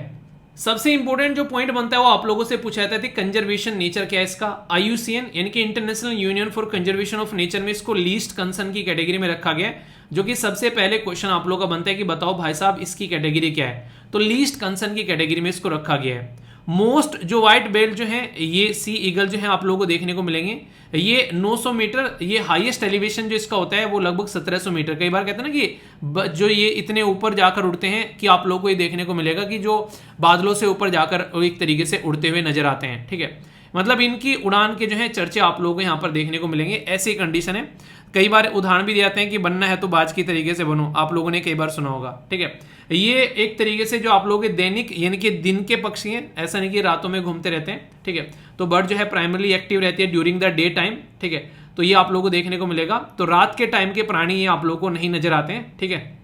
Speaker 1: सबसे इंपॉर्टेंट जो पॉइंट बनता है वो आप लोगों से पूछा जाता है कंजर्वेशन नेचर क्या है इसका। IUCN यानी कि international union for conservation of nature में इसको लीस्ट कंसर्न की कैटेगरी में रखा गया है, जो कि सबसे पहले क्वेश्चन आप लोगों का बनता है कि बताओ भाई साहब इसकी कैटेगरी क्या है। तो लीस्ट कंसर्न की कैटेगरी में इसको रखा गया है। मोस्ट जो व्हाइट बेल्ट जो है ये सी ईगल जो है आप लोगों को देखने को मिलेंगे, ये 900 मीटर, ये हाईएस्ट एलिवेशन जो इसका होता है वो लगभग 1700 मीटर। कई बार कहते हैं ना कि जो ये इतने ऊपर जाकर उड़ते हैं कि आप लोगों को ये देखने को मिलेगा कि जो बादलों से ऊपर जाकर एक तरीके से उड़ते हुए नजर आते हैं। ठीक है, मतलब इनकी उड़ान के जो है चर्चे आप लोगों को यहाँ पर देखने को मिलेंगे। ऐसी कंडीशन है, कई बार उदाहरण भी दिए जाते हैं कि बनना है तो बाज की तरीके से बनो, आप लोगों ने कई बार सुना होगा। ठीक है, ये एक तरीके से जो आप लोगों के दैनिक यानी कि दिन के पक्षी हैं, ऐसा नहीं कि रातों में घूमते रहते हैं। ठीक है, तो बर्ड जो है प्राइमरली एक्टिव रहती है ड्यूरिंग द डे टाइम। ठीक है, तो ये आप लोगों को देखने को मिलेगा। तो रात के टाइम के प्राणी ये आप लोगों को नहीं नजर आते हैं। ठीक है,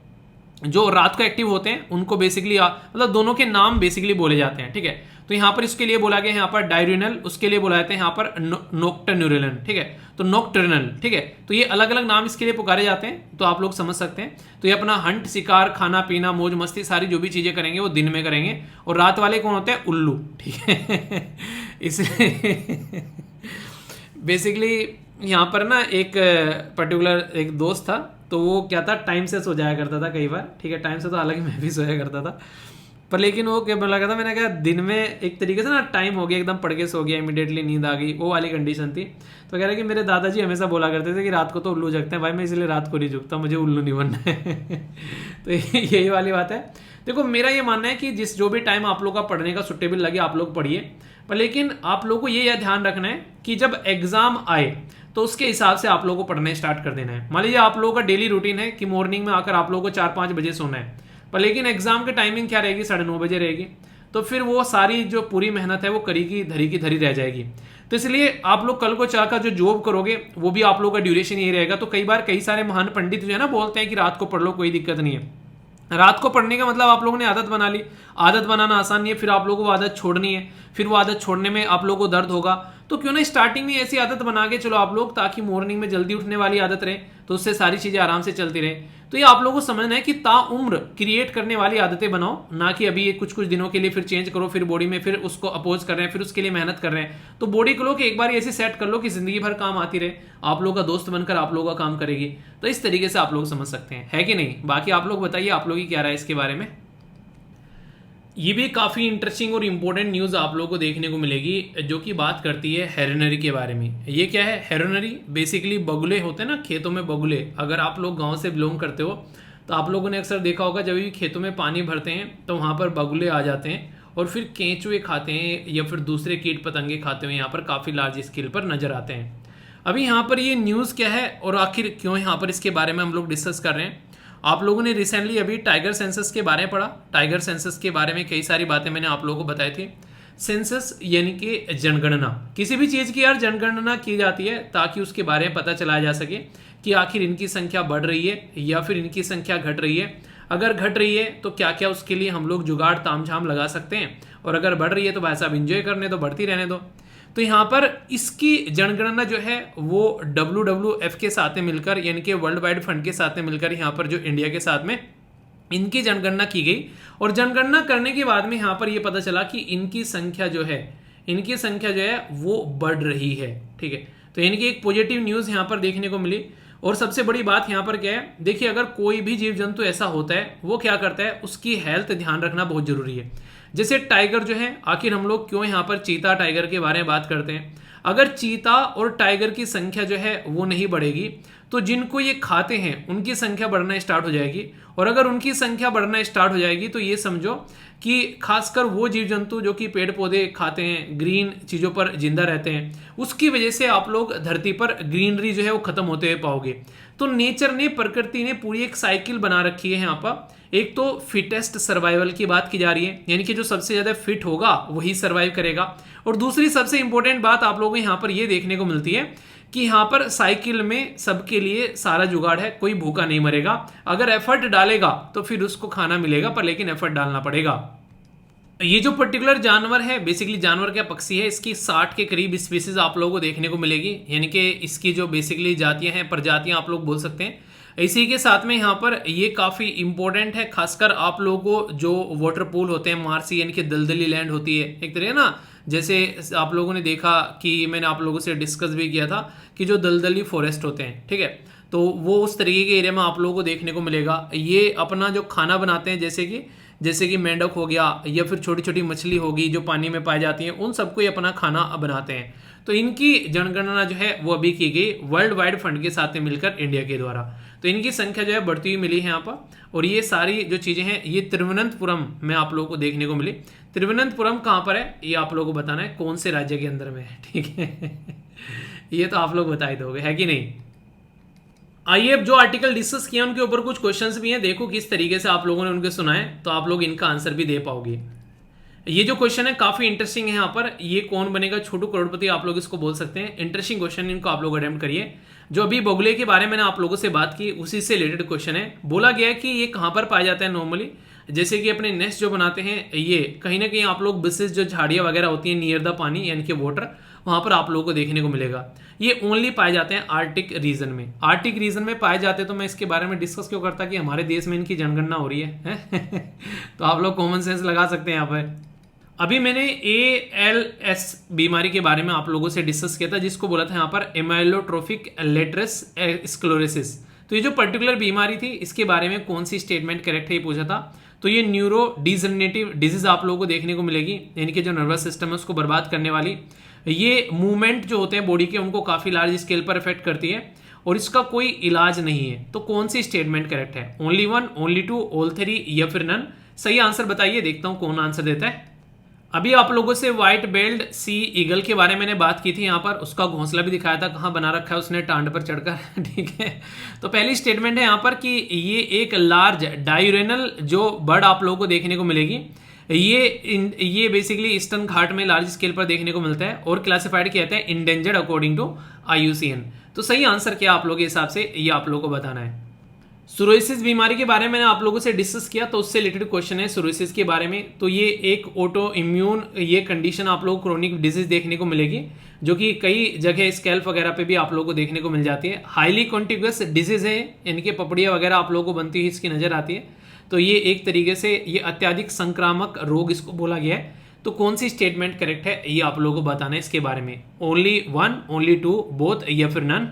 Speaker 1: जो रात को एक्टिव होते हैं उनको बेसिकली मतलब दोनों के नाम बेसिकली बोले जाते हैं। ठीक है, तो यहाँ पर इसके लिए बोला गया यहाँ पर डायरिनल, उसके लिए बोला जाता है यहाँ पर नोक्टर्नल। ठीक है, तो नोक्टर्नल। ठीक है, तो ये अलग अलग नाम इसके लिए पुकारे जाते हैं, तो आप लोग समझ सकते हैं। तो ये अपना हंट, शिकार, खाना पीना, मौज मस्ती सारी जो भी चीजें करेंगे वो दिन में करेंगे। और रात वाले कौन होते हैं? उल्लू। ठीक है इसलिए बेसिकली यहाँ पर ना एक पर्टिकुलर एक दोस्त था, तो वो क्या था, टाइम से सो जाया करता था कई बार। ठीक है, टाइम से तो हालांकि मैं भी सोया करता था, पर लेकिन वो क्या लगा था, मैंने कहा दिन में एक तरीके से ना टाइम हो गया एकदम पड़ के सो गया, इमीडिएटली नींद आ गई, वो वाली कंडीशन थी। तो कह रहा कि मेरे दादाजी हमेशा बोला करते थे कि रात को तो उल्लू जगते हैं, भाई मैं इसलिए रात को नहीं जगता, मुझे उल्लू नहीं बनना है। तो यही वाली बात है। देखो मेरा ये मानना है कि जिस जो भी टाइम आप लोग का पढ़ने का सुटेबल लगे आप लोग पढ़िए, पर लेकिन आप लोग को ये ध्यान रखना है कि जब एग्जाम आए तो उसके हिसाब से आप लोगों को पढ़ना स्टार्ट कर देना है। मान लीजिए आप लोगों का डेली रूटीन है कि मॉर्निंग में आकर आप लोगों को 4-5 बजे सोना है, पर लेकिन एग्जाम की टाइमिंग क्या रहेगी, 9:30 बजे रहेगी, तो फिर वो सारी जो पूरी मेहनत है वो करी की धरी रह जाएगी। तो इसलिए आप लोग कल को चाहकर जो जॉब करोगे वो भी आप लोगों का ड्यूरेशन यही रहेगा। तो कई बार कई सारे महान पंडित जो है ना बोलते हैं कि रात को पढ़ लो, कोई दिक्कत नहीं है। रात को पढ़ने का मतलब आप लोगों ने आदत बना ली। आदत बनाना आसान नहीं है, फिर आप लोगों को आदत छोड़नी है, फिर वो आदत छोड़ने में आप लोगों को दर्द होगा। तो क्यों ना स्टार्टिंग में ऐसी आदत बना के चलो आप लोग, ताकि मॉर्निंग में जल्दी उठने वाली आदत रहे, तो उससे सारी चीजें आराम से चलती रहे। तो ये आप लोगों को समझना है कि ताउम्र क्रिएट करने वाली आदतें बनाओ, ना कि अभी ये कुछ दिनों के लिए फिर चेंज करो, फिर बॉडी में फिर उसको अपोज कर रहे हैं, फिर उसके लिए मेहनत कर रहे हैं। तो बॉडी को लोग एक बार ऐसे सेट कर लो कि जिंदगी भर काम आती रहे, आप लोगों का दोस्त बनकर आप लोगों का काम करेगी। तो इस तरीके से आप लोग समझ सकते हैं, है कि नहीं? बाकी आप लोग बताइए, आप लोग की क्या राय है इसके बारे में। ये भी काफ़ी इंटरेस्टिंग और इम्पोर्टेंट न्यूज़ आप लोगों को देखने को मिलेगी, जो कि बात करती है हेरोनरी के बारे में। ये क्या है हेरोनरी? बेसिकली बगुले होते हैं ना खेतों में, बगुले। अगर आप लोग गांव से बिलोंग करते हो तो आप लोगों ने अक्सर देखा होगा, जब भी खेतों में पानी भरते हैं तो वहाँ पर बगुले आ जाते हैं और फिर केंचुए खाते हैं या फिर दूसरे कीट पतंगे खाते हुए यहाँ पर काफ़ी लार्ज स्केल पर नजर आते हैं। अभी यहाँ पर ये न्यूज़ क्या है और आखिर क्यों यहाँ पर इसके बारे में हम लोग डिस्कस कर रहे हैं। आप लोगों ने रिसेंटली अभी टाइगर सेंसस के बारे में पढ़ा। टाइगर सेंसस के बारे में कई सारी बातें मैंने आप लोगों को बताई थी। सेंसस यानी कि जनगणना, किसी भी चीज़ की यार जनगणना की जाती है ताकि उसके बारे में पता चलाया जा सके कि आखिर इनकी संख्या बढ़ रही है या फिर इनकी संख्या घट रही है। अगर घट रही है तो क्या क्या उसके लिए हम लोग जुगाड़ तामझाम लगा सकते हैं, और अगर बढ़ रही है तो भाई साहब इंजॉय करने दो, बढ़ती रहने दो। तो यहाँ पर इसकी जनगणना जो है वो WWF के साथ में मिलकर, यानी कि वर्ल्ड वाइड फंड के साथ में मिलकर, यहाँ पर जो इंडिया के साथ में इनकी जनगणना की गई। और जनगणना करने के बाद में यहाँ पर ये पता चला कि इनकी संख्या जो है वो बढ़ रही है। ठीक है, तो यानी कि एक पॉजिटिव न्यूज़ यहाँ पर देखने को मिली। और सबसे बड़ी बात यहाँ पर क्या है, देखिए अगर कोई भी जीव जंतु ऐसा होता है, वो क्या करता है, उसकी हेल्थ ध्यान रखना बहुत जरूरी है। जैसे टाइगर जो है, आखिर हम लोग क्यों यहाँ पर चीता टाइगर के बारे में बात करते हैं। अगर चीता और टाइगर की संख्या जो है वो नहीं बढ़ेगी तो जिनको ये खाते हैं उनकी संख्या बढ़ना स्टार्ट हो जाएगी। और अगर उनकी संख्या बढ़ना स्टार्ट हो जाएगी तो ये समझो कि खासकर वो जीव जंतु जो कि पेड़ पौधे खाते हैं, ग्रीन चीज़ों पर जिंदा रहते हैं, उसकी वजह से आप लोग धरती पर ग्रीनरी जो है वो खत्म होते हुए पाओगे। तो नेचर ने, प्रकृति ने पूरी एक साइकिल बना रखी है यहाँ पर। एक तो फिटेस्ट सर्वाइवल की बात की जा रही है, यानी कि जो सबसे ज़्यादा फिट होगा वही सर्वाइव करेगा। और दूसरी सबसे इंपॉर्टेंट बात आप लोगों को यहाँ पर ये देखने को मिलती है कि यहाँ पर साइकिल में सबके लिए सारा जुगाड़ है, कोई भूखा नहीं मरेगा। अगर एफर्ट डालेगा तो फिर उसको खाना मिलेगा, पर लेकिन एफर्ट डालना पड़ेगा। ये जो पर्टिकुलर जानवर है, बेसिकली जानवर क्या, पक्षी है, इसकी 60 के करीब स्पीसीज आप लोगों को देखने को मिलेगी। यानी कि इसकी जो बेसिकली जातियां हैं, प्रजातियां आप लोग बोल सकते हैं। इसी के साथ में यहाँ पर ये काफ़ी इंपॉर्टेंट है, खासकर आप लोगों को जो वाटर पूल होते हैं, मार्सी यानी कि दलदली लैंड होती है एक तरह ना, जैसे आप लोगों ने देखा कि मैंने आप लोगों से डिस्कस भी किया था कि जो दलदली फॉरेस्ट होते हैं, ठीक है, तो वो उस तरीके के एरिया में आप लोगों को देखने को मिलेगा। ये अपना जो खाना बनाते हैं, जैसे कि जैसे कि मेंढक हो गया या फिर छोटी छोटी मछली होगी जो पानी में पाई जाती हैं, उन सबको ये अपना खाना बनाते हैं। तो इनकी जनगणना जो है वो अभी की गई वर्ल्ड वाइड फंड के साथ में मिलकर इंडिया के द्वारा। तो इनकी संख्या जो है बढ़ती हुई मिली है यहाँ पर। और ये सारी जो चीज़ें हैं ये तिरुवनंतपुरम में आप लोगों को देखने को मिली। तिरुवनंतपुरम कहाँ पर है ये आप लोगों को बताना है, कौन से राज्य के अंदर में है, ठीक है। ये तो आप लोग बता ही दोगे, है कि नहीं। आइए अब जो आर्टिकल डिस्कस किया उनके ऊपर कुछ क्वेश्चंस भी हैं, देखो किस तरीके से आप लोगों ने उनके सुनाए, तो आप लोग इनका आंसर भी दे पाओगे। ये जो क्वेश्चन है काफी इंटरेस्टिंग है यहाँ पर, ये कौन बनेगा छोटू करोड़पति आप लोग इसको बोल सकते हैं। इंटरेस्टिंग क्वेश्चन, इनको आप लोग अटेम्प्ट करिए। जो अभी बोगले के बारे में मैंने आप लोगों से बात की उसी से रिलेटेड क्वेश्चन है। बोला गया है कि ये कहाँ पर पाया जाता है नॉर्मली, जैसे कि अपने नेस्ट जो बनाते हैं ये कहीं ना कहीं आप लोग बिसेस जो झाड़ियाँ वगैरह होती हैं नियर द पानी यानी कि वाटर, वहाँ पर आप लोगों को देखने को मिलेगा। ये ओनली पाए जाते हैं आर्टिक रीजन में। आर्टिक रीजन में पाए जाते हैं तो मैं इसके बारे में डिस्कस क्यों करता कि हमारे देश में इनकी जनगणना हो रही है। तो आप लोग कॉमन सेंस लगा सकते हैं यहाँ पर। अभी मैंने ALS बीमारी के बारे में आप लोगों से डिस्कस किया था, जिसको बोला था यहाँ पर एमाइलोट्रोफिक लेटरस स्क्लेरोसिस। तो ये जो पर्टिकुलर बीमारी थी इसके बारे में कौन सी स्टेटमेंट करेक्ट है ये पूछा था। तो ये न्यूरो डिजनरेटिव डिजीज आप लोगों को देखने को मिलेगी, यानी कि जो नर्वस सिस्टम है उसको बर्बाद करने वाली। ये मूवमेंट जो होते हैं बॉडी के उनको काफी लार्ज स्केल पर इफेक्ट करती है और इसका कोई इलाज नहीं है। तो कौन सी स्टेटमेंट करेक्ट है, ओनली 1, ओनली 2, ऑल 3 या फिर नन। सही आंसर बताइए, देखता हूं कौन आंसर देता है। अभी आप लोगों से व्हाइट बेल्ड सी ईगल के बारे में मैंने बात की थी यहाँ पर, उसका घोंसला भी दिखाया था कहाँ बना रखा है उसने, टांड पर चढ़कर। ठीक है, तो पहली स्टेटमेंट है यहाँ पर कि ये एक लार्ज डायूरेनल जो बर्ड आप लोगों को देखने को मिलेगी। ये बेसिकली ईस्टर्न घाट में लार्ज स्केल पर देखने को मिलता है और क्लासिफाइड किया जाता है इंडेंजर्ड अकॉर्डिंग टू IUCN। तो सही आंसर क्या आप लोगों के हिसाब से ये आप लोगों को बताना है। सोरोसिस बीमारी के बारे में मैंने आप लोगों से डिस्कस किया, तो उससे रिलेटेड क्वेश्चन है सोरोसिस के बारे में। तो ये एक ऑटो इम्यून ये कंडीशन आप लोगों को क्रोनिक डिजीज देखने को मिलेगी, जो कि कई जगह स्कैल्प वगैरह पे भी आप लोगों को देखने को मिल जाती है। हाईली कॉन्टिग्यूस डिजीज है, इनके पपड़ियाँ वगैरह आप लोगों को बनती हुई इसकी नजर आती है। तो ये एक तरीके से ये अत्याधिक संक्रामक रोग इसको बोला गया है। तो कौन सी स्टेटमेंट करेक्ट है ये आप लोगों को बताना है इसके बारे में, ओनली 1, ओनली 2, बोथ या फिर नन।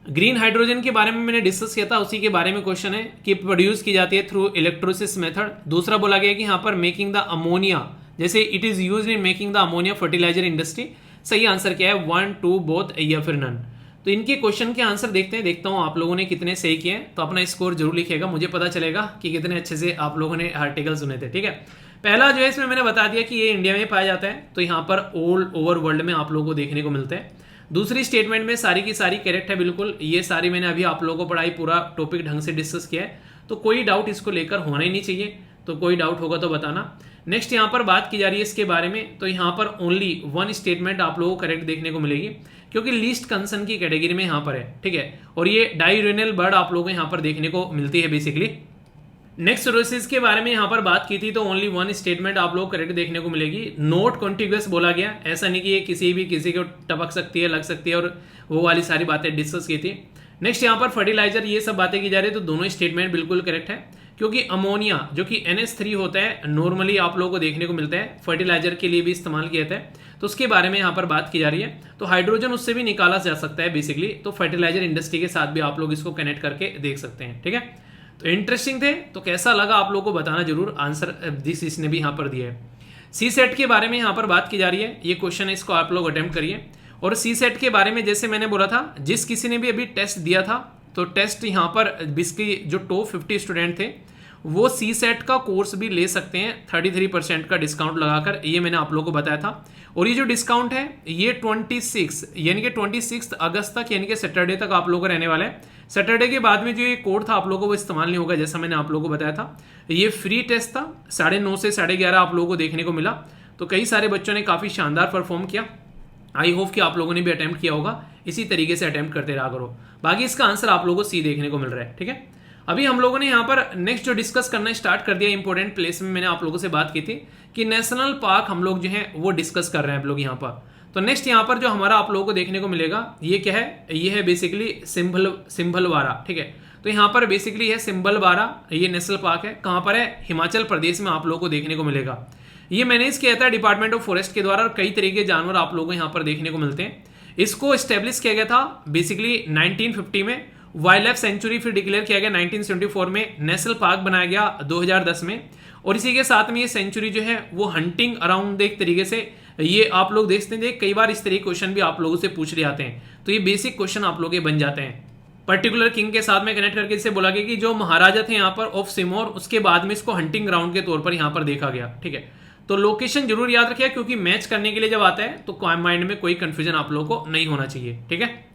Speaker 1: ग्रीन हाइड्रोजन के बारे में मैंने डिस्कस किया था, उसी के बारे में क्वेश्चन है कि प्रोड्यूस की जाती है थ्रू इलेक्ट्रोसिस मेथड। दूसरा बोला गया कि यहाँ पर मेकिंग द अमोनिया, जैसे it is used in making the ammonia fertilizer industry. सही आंसर क्या है, 1, 2, बोथ या फिर नन। तो इनके क्वेश्चन के आंसर देखते हैं, देखता हूँ आप लोगों ने कितने सही किए हैं। तो अपना स्कोर जरूर लिखिएगा, मुझे पता चलेगा कि कितने अच्छे से आप लोगों ने आर्टिकल सुने थे। ठीक है, पहला जो है इसमें मैंने बता दिया कि ये इंडिया में पाया जाता है, तो यहाँ पर ऑल ओवर वर्ल्ड में आप लोगों को देखने को मिलता है। दूसरी स्टेटमेंट में सारी की सारी करेक्ट है बिल्कुल, ये सारी मैंने अभी आप लोगों को पढ़ाई, पूरा टॉपिक ढंग से डिस्कस किया है, तो कोई डाउट इसको लेकर होना ही नहीं चाहिए। तो कोई डाउट होगा तो बताना। नेक्स्ट यहाँ पर बात की जा रही है इसके बारे में, तो यहाँ पर ओनली 1 स्टेटमेंट आप लोगों को करेक्ट देखने को मिलेगी, क्योंकि लीस्ट कंसर्न की कैटेगरी में यहाँ पर है। ठीक है, और ये डायूरेनल बर्ड आप लोगों को यहाँ पर देखने को मिलती है बेसिकली। नेक्स्ट सोरोसिस के बारे में यहाँ पर बात की थी, तो ओनली 1 स्टेटमेंट आप लोग करेक्ट देखने को मिलेगी। नोट कॉन्टिग्यूस बोला गया, ऐसा नहीं कि ये किसी को टपक सकती है, लग सकती है, और वो वाली सारी बातें डिस्कस की थी। नेक्स्ट यहाँ पर फर्टिलाइजर ये सब बातें की जा रही है, तो दोनों स्टेटमेंट बिल्कुल करेक्ट है, क्योंकि अमोनिया जो कि NH3 होता है नॉर्मली आप लोगों को देखने को मिलता है, फर्टिलाइजर के लिए भी इस्तेमाल किया जाता है, तो उसके बारे में यहाँ पर बात की जा रही है। तो हाइड्रोजन उससे भी निकाला जा सकता है बेसिकली, तो फर्टिलाइजर इंडस्ट्री के साथ भी आप लोग इसको कनेक्ट करके देख सकते हैं। ठीक है, तो इंटरेस्टिंग थे, तो कैसा लगा आप लोगों को बताना जरूर। आंसर दिस इसने भी यहाँ पर दिया है। CSET के बारे में यहाँ पर बात की जा रही है, ये क्वेश्चन है, इसको आप लोग अटेम्प्ट करिए। और CSET के बारे में जैसे मैंने बोला था, जिस किसी ने भी अभी टेस्ट दिया था, तो टेस्ट यहाँ पर बेसिकली जो टॉप 50 स्टूडेंट थे वो CSET का कोर्स भी ले सकते हैं 33% का डिस्काउंट लगाकर, ये मैंने आप लोगों को बताया था। और ये जो डिस्काउंट है ये 26 यानी कि 26 अगस्त तक यानी कि सैटरडे तक आप लोगों को रहने वाला है। सैटरडे के बाद में जो ये कोड था आप लोगों को वो इस्तेमाल नहीं होगा, जैसा मैंने आप लोगों को बताया था। ये फ्री टेस्ट था, 9:30 से 11:30 आप लोगों को देखने को मिला। तो कई सारे बच्चों ने काफ़ी शानदार परफॉर्म किया। आई होप कि आप लोगों ने भी अटेम्प्ट किया होगा, इसी तरीके से अटेम्प्ट करते रहा करो। बाकी इसका आंसर आप लोगों को सी देखने को मिल रहा है। ठीक है, अभी हम लोगों ने यहाँ पर नेक्स्ट जो डिस्कस करना स्टार्ट कर दिया इंपॉर्टेंट प्लेस में, मैंने आप लोगों से बात की थी कि नेशनल पार्क हम लोग जो है वो डिस्कस कर रहे हैं आप लोग यहाँ पर। तो नेक्स्ट यहाँ पर जो हमारा आप लोगों को देखने को मिलेगा ये क्या है, ये है बेसिकली सिंभलवाड़ा। ठीक है, तो यहाँ पर बेसिकली है सिंभलवाड़ा, ये नेशनल पार्क है। कहाँ पर है, हिमाचल प्रदेश में आप लोगों को देखने को मिलेगा। ये मैनेज किया जाता है डिपार्टमेंट ऑफ फॉरेस्ट के द्वारा, और कई तरीके के जानवर आप लोगों को यहाँ पर देखने को मिलते हैं। इसको स्टेब्लिश किया गया था बेसिकली 1950 में, वाइल्ड लाइफ सेंचुरी फिर डिक्लेयर किया गया 1974 में, नेशनल पार्क बनाया गया 2010 में, और इसी के साथ में ये सेंचुरी जो है वो हंटिंग अराउंड एक तरीके से, ये आप लोग देखते हैं कई बार इस तरह के क्वेश्चन भी आप लोगों से पूछ रहे आते हैं, तो ये बेसिक क्वेश्चन आप लोग के बन जाते हैं। पर्टिकुलर किंग के साथ में कनेक्ट करके इसे बोला गया कि जो महाराजा थे यहाँ पर ऑफ सिमोर, उसके बाद में इसको हंटिंग ग्राउंड के तौर पर यहाँ पर देखा गया। ठीक है, तो लोकेशन जरूर याद रखिए, क्योंकि मैच करने के लिए जब आता है तो माइंड में कोई कंफ्यूजन आप लोगों को नहीं होना चाहिए। ठीक है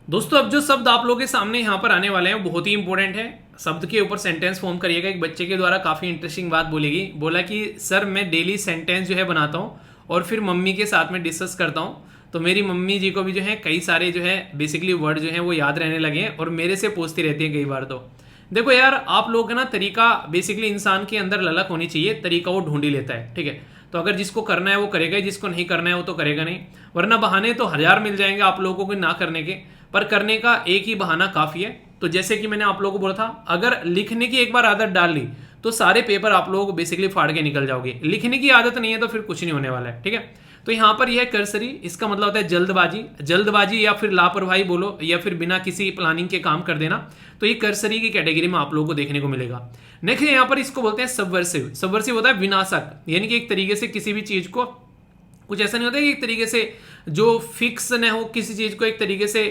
Speaker 1: दोस्तों, अब जो शब्द आप लोगों के सामने यहाँ पर आने वाले हैं वो बहुत ही इंपॉर्टेंट है। शब्द के ऊपर सेंटेंस फॉर्म करिएगा। एक बच्चे के द्वारा काफी इंटरेस्टिंग बात बोला कि सर मैं डेली सेंटेंस जो है बनाता हूँ और फिर मम्मी के साथ में डिस्कस करता हूँ, तो मेरी मम्मी जी को भी जो है कई सारे जो है बेसिकली वर्ड जो है वो याद रहने लगे हैं और मेरे से पूछती रहती है कई बार। तो देखो यार, आप लोग का ना तरीका, बेसिकली इंसान के अंदर ललक होनी चाहिए, तरीका वो ढूंढ ही लेता है। ठीक है, तो अगर जिसको करना है वो करेगा, जिसको नहीं करना है वो तो करेगा नहीं, वरना बहाने तो हजार मिल जाएंगे आप लोगों को ना करने के, पर करने का एक ही बहाना काफी है। तो जैसे कि मैंने आप लोगों को बोला था, अगर लिखने की एक बार आदत डाल ली तो सारे पेपर आप लोगों को बेसिकली फाड़ के निकल जाओगे। लिखने की आदत नहीं है तो फिर कुछ नहीं होने वाला है। ठीक है, तो यहां पर यह कर्सरी, इसका मतलब होता है जल्दबाजी या फिर लापरवाही बोलो, या फिर बिना किसी प्लानिंग के काम कर देना, तो ये कर्सरी की कैटेगरी में आप लोगों को देखने को मिलेगा। नेक्स्ट यहाँ पर इसको बोलते हैं सबवर्सिव होता है विनाशक, यानी कि एक तरीके से किसी भी चीज को, कुछ ऐसा नहीं होता कि एक तरीके से जो फिक्स न हो किसी चीज को, एक तरीके से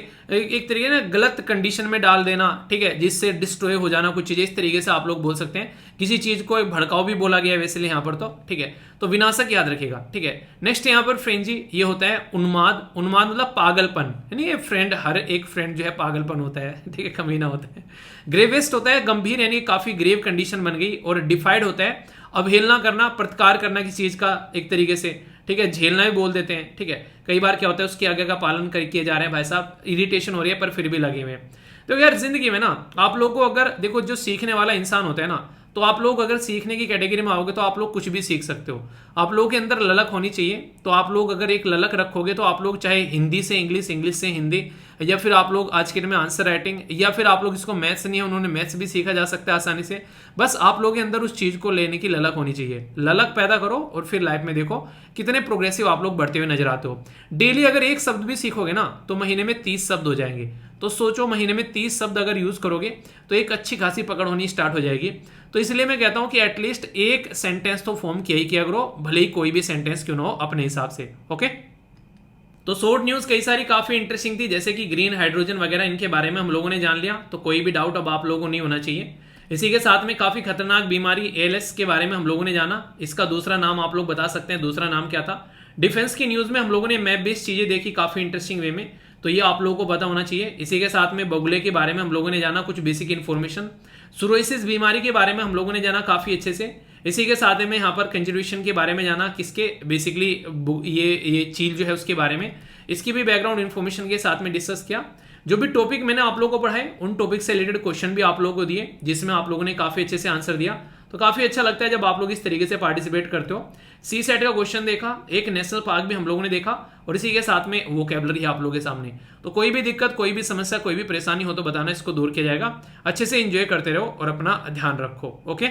Speaker 1: ना गलत कंडीशन में डाल देना। ठीक है, जिससे डिस्ट्रॉय हो जाना कुछ चीजें, इस तरीके से आप लोग बोल सकते हैं। किसी चीज को एक भड़काऊ भी बोला गया है वैसे यहाँ पर, तो ठीक है, तो विनाशक याद रखिएगा। ठीक है, नेक्स्ट यहाँ पर फ्रेंजी, ये होता है उन्माद मतलब पागलपन, यानी ये फ्रेंड, हर एक फ्रेंड जो है पागलपन होता है। ठीक है, कमीना होता है। ग्रेवेस्ट होता है गंभीर, यानी काफी ग्रेव कंडीशन बन गई। और डिफाइड होता है अवहेलना करना, प्रतिकार करना किसी चीज का एक तरीके से। ठीक है, झेलना भी बोल देते हैं। ठीक है, कई बार क्या होता है उसके आगे का पालन किए जा रहे हैं, भाई साहब इरिटेशन हो रही है पर फिर भी लगे हुए हैं। तो यार जिंदगी में ना आप लोग को अगर देखो, जो सीखने वाला इंसान होता है ना, तो आप लोग अगर सीखने की कैटेगरी में आओगे तो आप लोग कुछ भी सीख सकते हो। आप लोगों के अंदर ललक होनी चाहिए। तो आप लोग अगर एक ललक रखोगे तो आप लोग चाहे हिंदी से इंग्लिश, इंग्लिश से हिंदी, या फिर आप लोग आज के टाइम में आंसर राइटिंग, या फिर आप लोग इसको मैथ्स नहीं है उन्होंने मैथ्स भी सीखा जा सकता है आसानी से। बस आप लोगों के अंदर उस चीज को लेने की ललक होनी चाहिए। ललक पैदा करो और फिर लाइफ में देखो कितने प्रोग्रेसिव आप लोग बढ़ते हुए नजर आते हो। डेली अगर एक शब्द भी सीखोगे ना तो महीने में 30 शब्द हो जाएंगे। तो सोचो, महीने में 30 शब्द अगर यूज करोगे तो एक अच्छी खासी पकड़ होनी स्टार्ट हो जाएगी। तो इसलिए मैं कहता हूं कि एटलीस्ट एक सेंटेंस तो फॉर्म किया ही किया करो, भले ही कोई भी सेंटेंस क्यों ना हो अपने हिसाब से। ओके, तो शॉर्ट न्यूज कई सारी काफी इंटरेस्टिंग थी, जैसे कि ग्रीन हाइड्रोजन वगैरह, इनके बारे में हम लोगों ने जान लिया, तो कोई भी डाउट अब आप लोगों को नहीं होना चाहिए। इसी के साथ में काफी खतरनाक बीमारी ALS के बारे में हम लोगों ने जाना। इसका दूसरा नाम आप लोग बता सकते हैं, दूसरा नाम क्या था। डिफेंस की न्यूज में हम लोगों ने मैप बेस्ड चीजें देखी काफी इंटरेस्टिंग वे में, तो ये आप लोगों को पता होना चाहिए। इसी के साथ में बगुले के बारे में हम लोगों ने जाना कुछ बेसिक इन्फॉर्मेशन। सोरोसिस बीमारी के बारे में हम लोगों ने जाना काफी अच्छे से। इसी के साथ में यहाँ पर कंजर्वेशन के बारे में जाना, किसके बेसिकली ये चील जो है उसके बारे में, इसकी भी बैकग्राउंड इन्फॉर्मेशन के साथ में डिस्कस किया। जो भी टॉपिक मैंने आप लोगों को पढ़ाए उन टॉपिक से रिलेटेड क्वेश्चन भी आप लोगों को दिए, जिसमें आप लोगों ने काफी अच्छे से आंसर दिया। तो काफी अच्छा लगता है जब आप लोग इस तरीके से पार्टिसिपेट करते हो। CSAT का क्वेश्चन देखा, एक नेशनल पार्क भी हम लोगों ने देखा, और इसी के साथ में वोकैबुलरी है आप लोगों के सामने। तो कोई भी दिक्कत, कोई भी समस्या, कोई भी परेशानी हो तो बताना, इसको दूर किया जाएगा। अच्छे से एंजॉय करते रहो और अपना ध्यान रखो। ओके,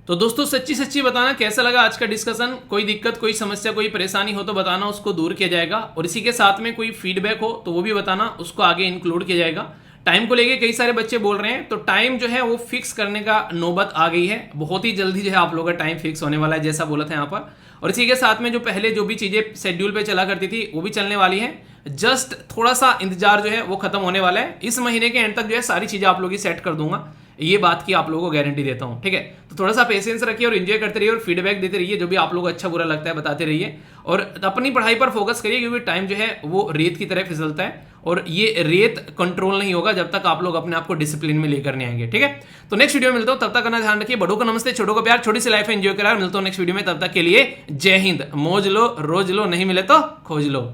Speaker 1: तो दोस्तों सच्ची बताना कैसा लगा आज का डिस्कशन। कोई दिक्कत, कोई समस्या, कोई परेशानी हो तो बताना, उसको दूर किया जाएगा। और इसी के साथ में कोई फीडबैक हो तो वो भी बताना, उसको आगे इंक्लूड किया जाएगा। टाइम को लेके कई सारे बच्चे बोल रहे हैं, तो टाइम जो है वो फिक्स करने का नौबत आ गई है। बहुत ही जल्दी जो है आप लोगों का टाइम फिक्स होने वाला है, जैसा बोला था यहाँ पर। और इसी के साथ में जो पहले जो भी चीजें शेड्यूल पे चला करती थी वो भी चलने वाली है। जस्ट थोड़ा सा इंतजार जो है वो खत्म होने वाला है। इस महीने के एंड तक जो है सारी चीजें आप लोगों की सेट कर दूंगा, ये बात की आप लोगों को गारंटी देता हूं। ठीक है, तो थोड़ा सा पेशेंस रखिए और एंजॉय करते रहिए और फीडबैक देते रहिए। जो भी आप लोगों को अच्छा बुरा लगता है बताते रहिए, और अपनी पढ़ाई पर फोकस करिए, क्योंकि टाइम जो है वो रेत की तरह फिसलता है और ये रेत कंट्रोल नहीं होगा जब तक आप लोग अपने आप को डिसिप्लिन में लेकर नहीं आएंगे। ठीक है, तो नेक्स्ट वीडियो में मिलता हूं, तब तक अपना ध्यान रखिए। बड़ों को नमस्ते, छोटों को प्यार, छोटी सी लाइफ एंजॉय करा। मिलता हूं नेक्स्ट वीडियो में, तब तक के लिए जय हिंद। मौज लो, रोज लो, नहीं मिले तो खोज लो।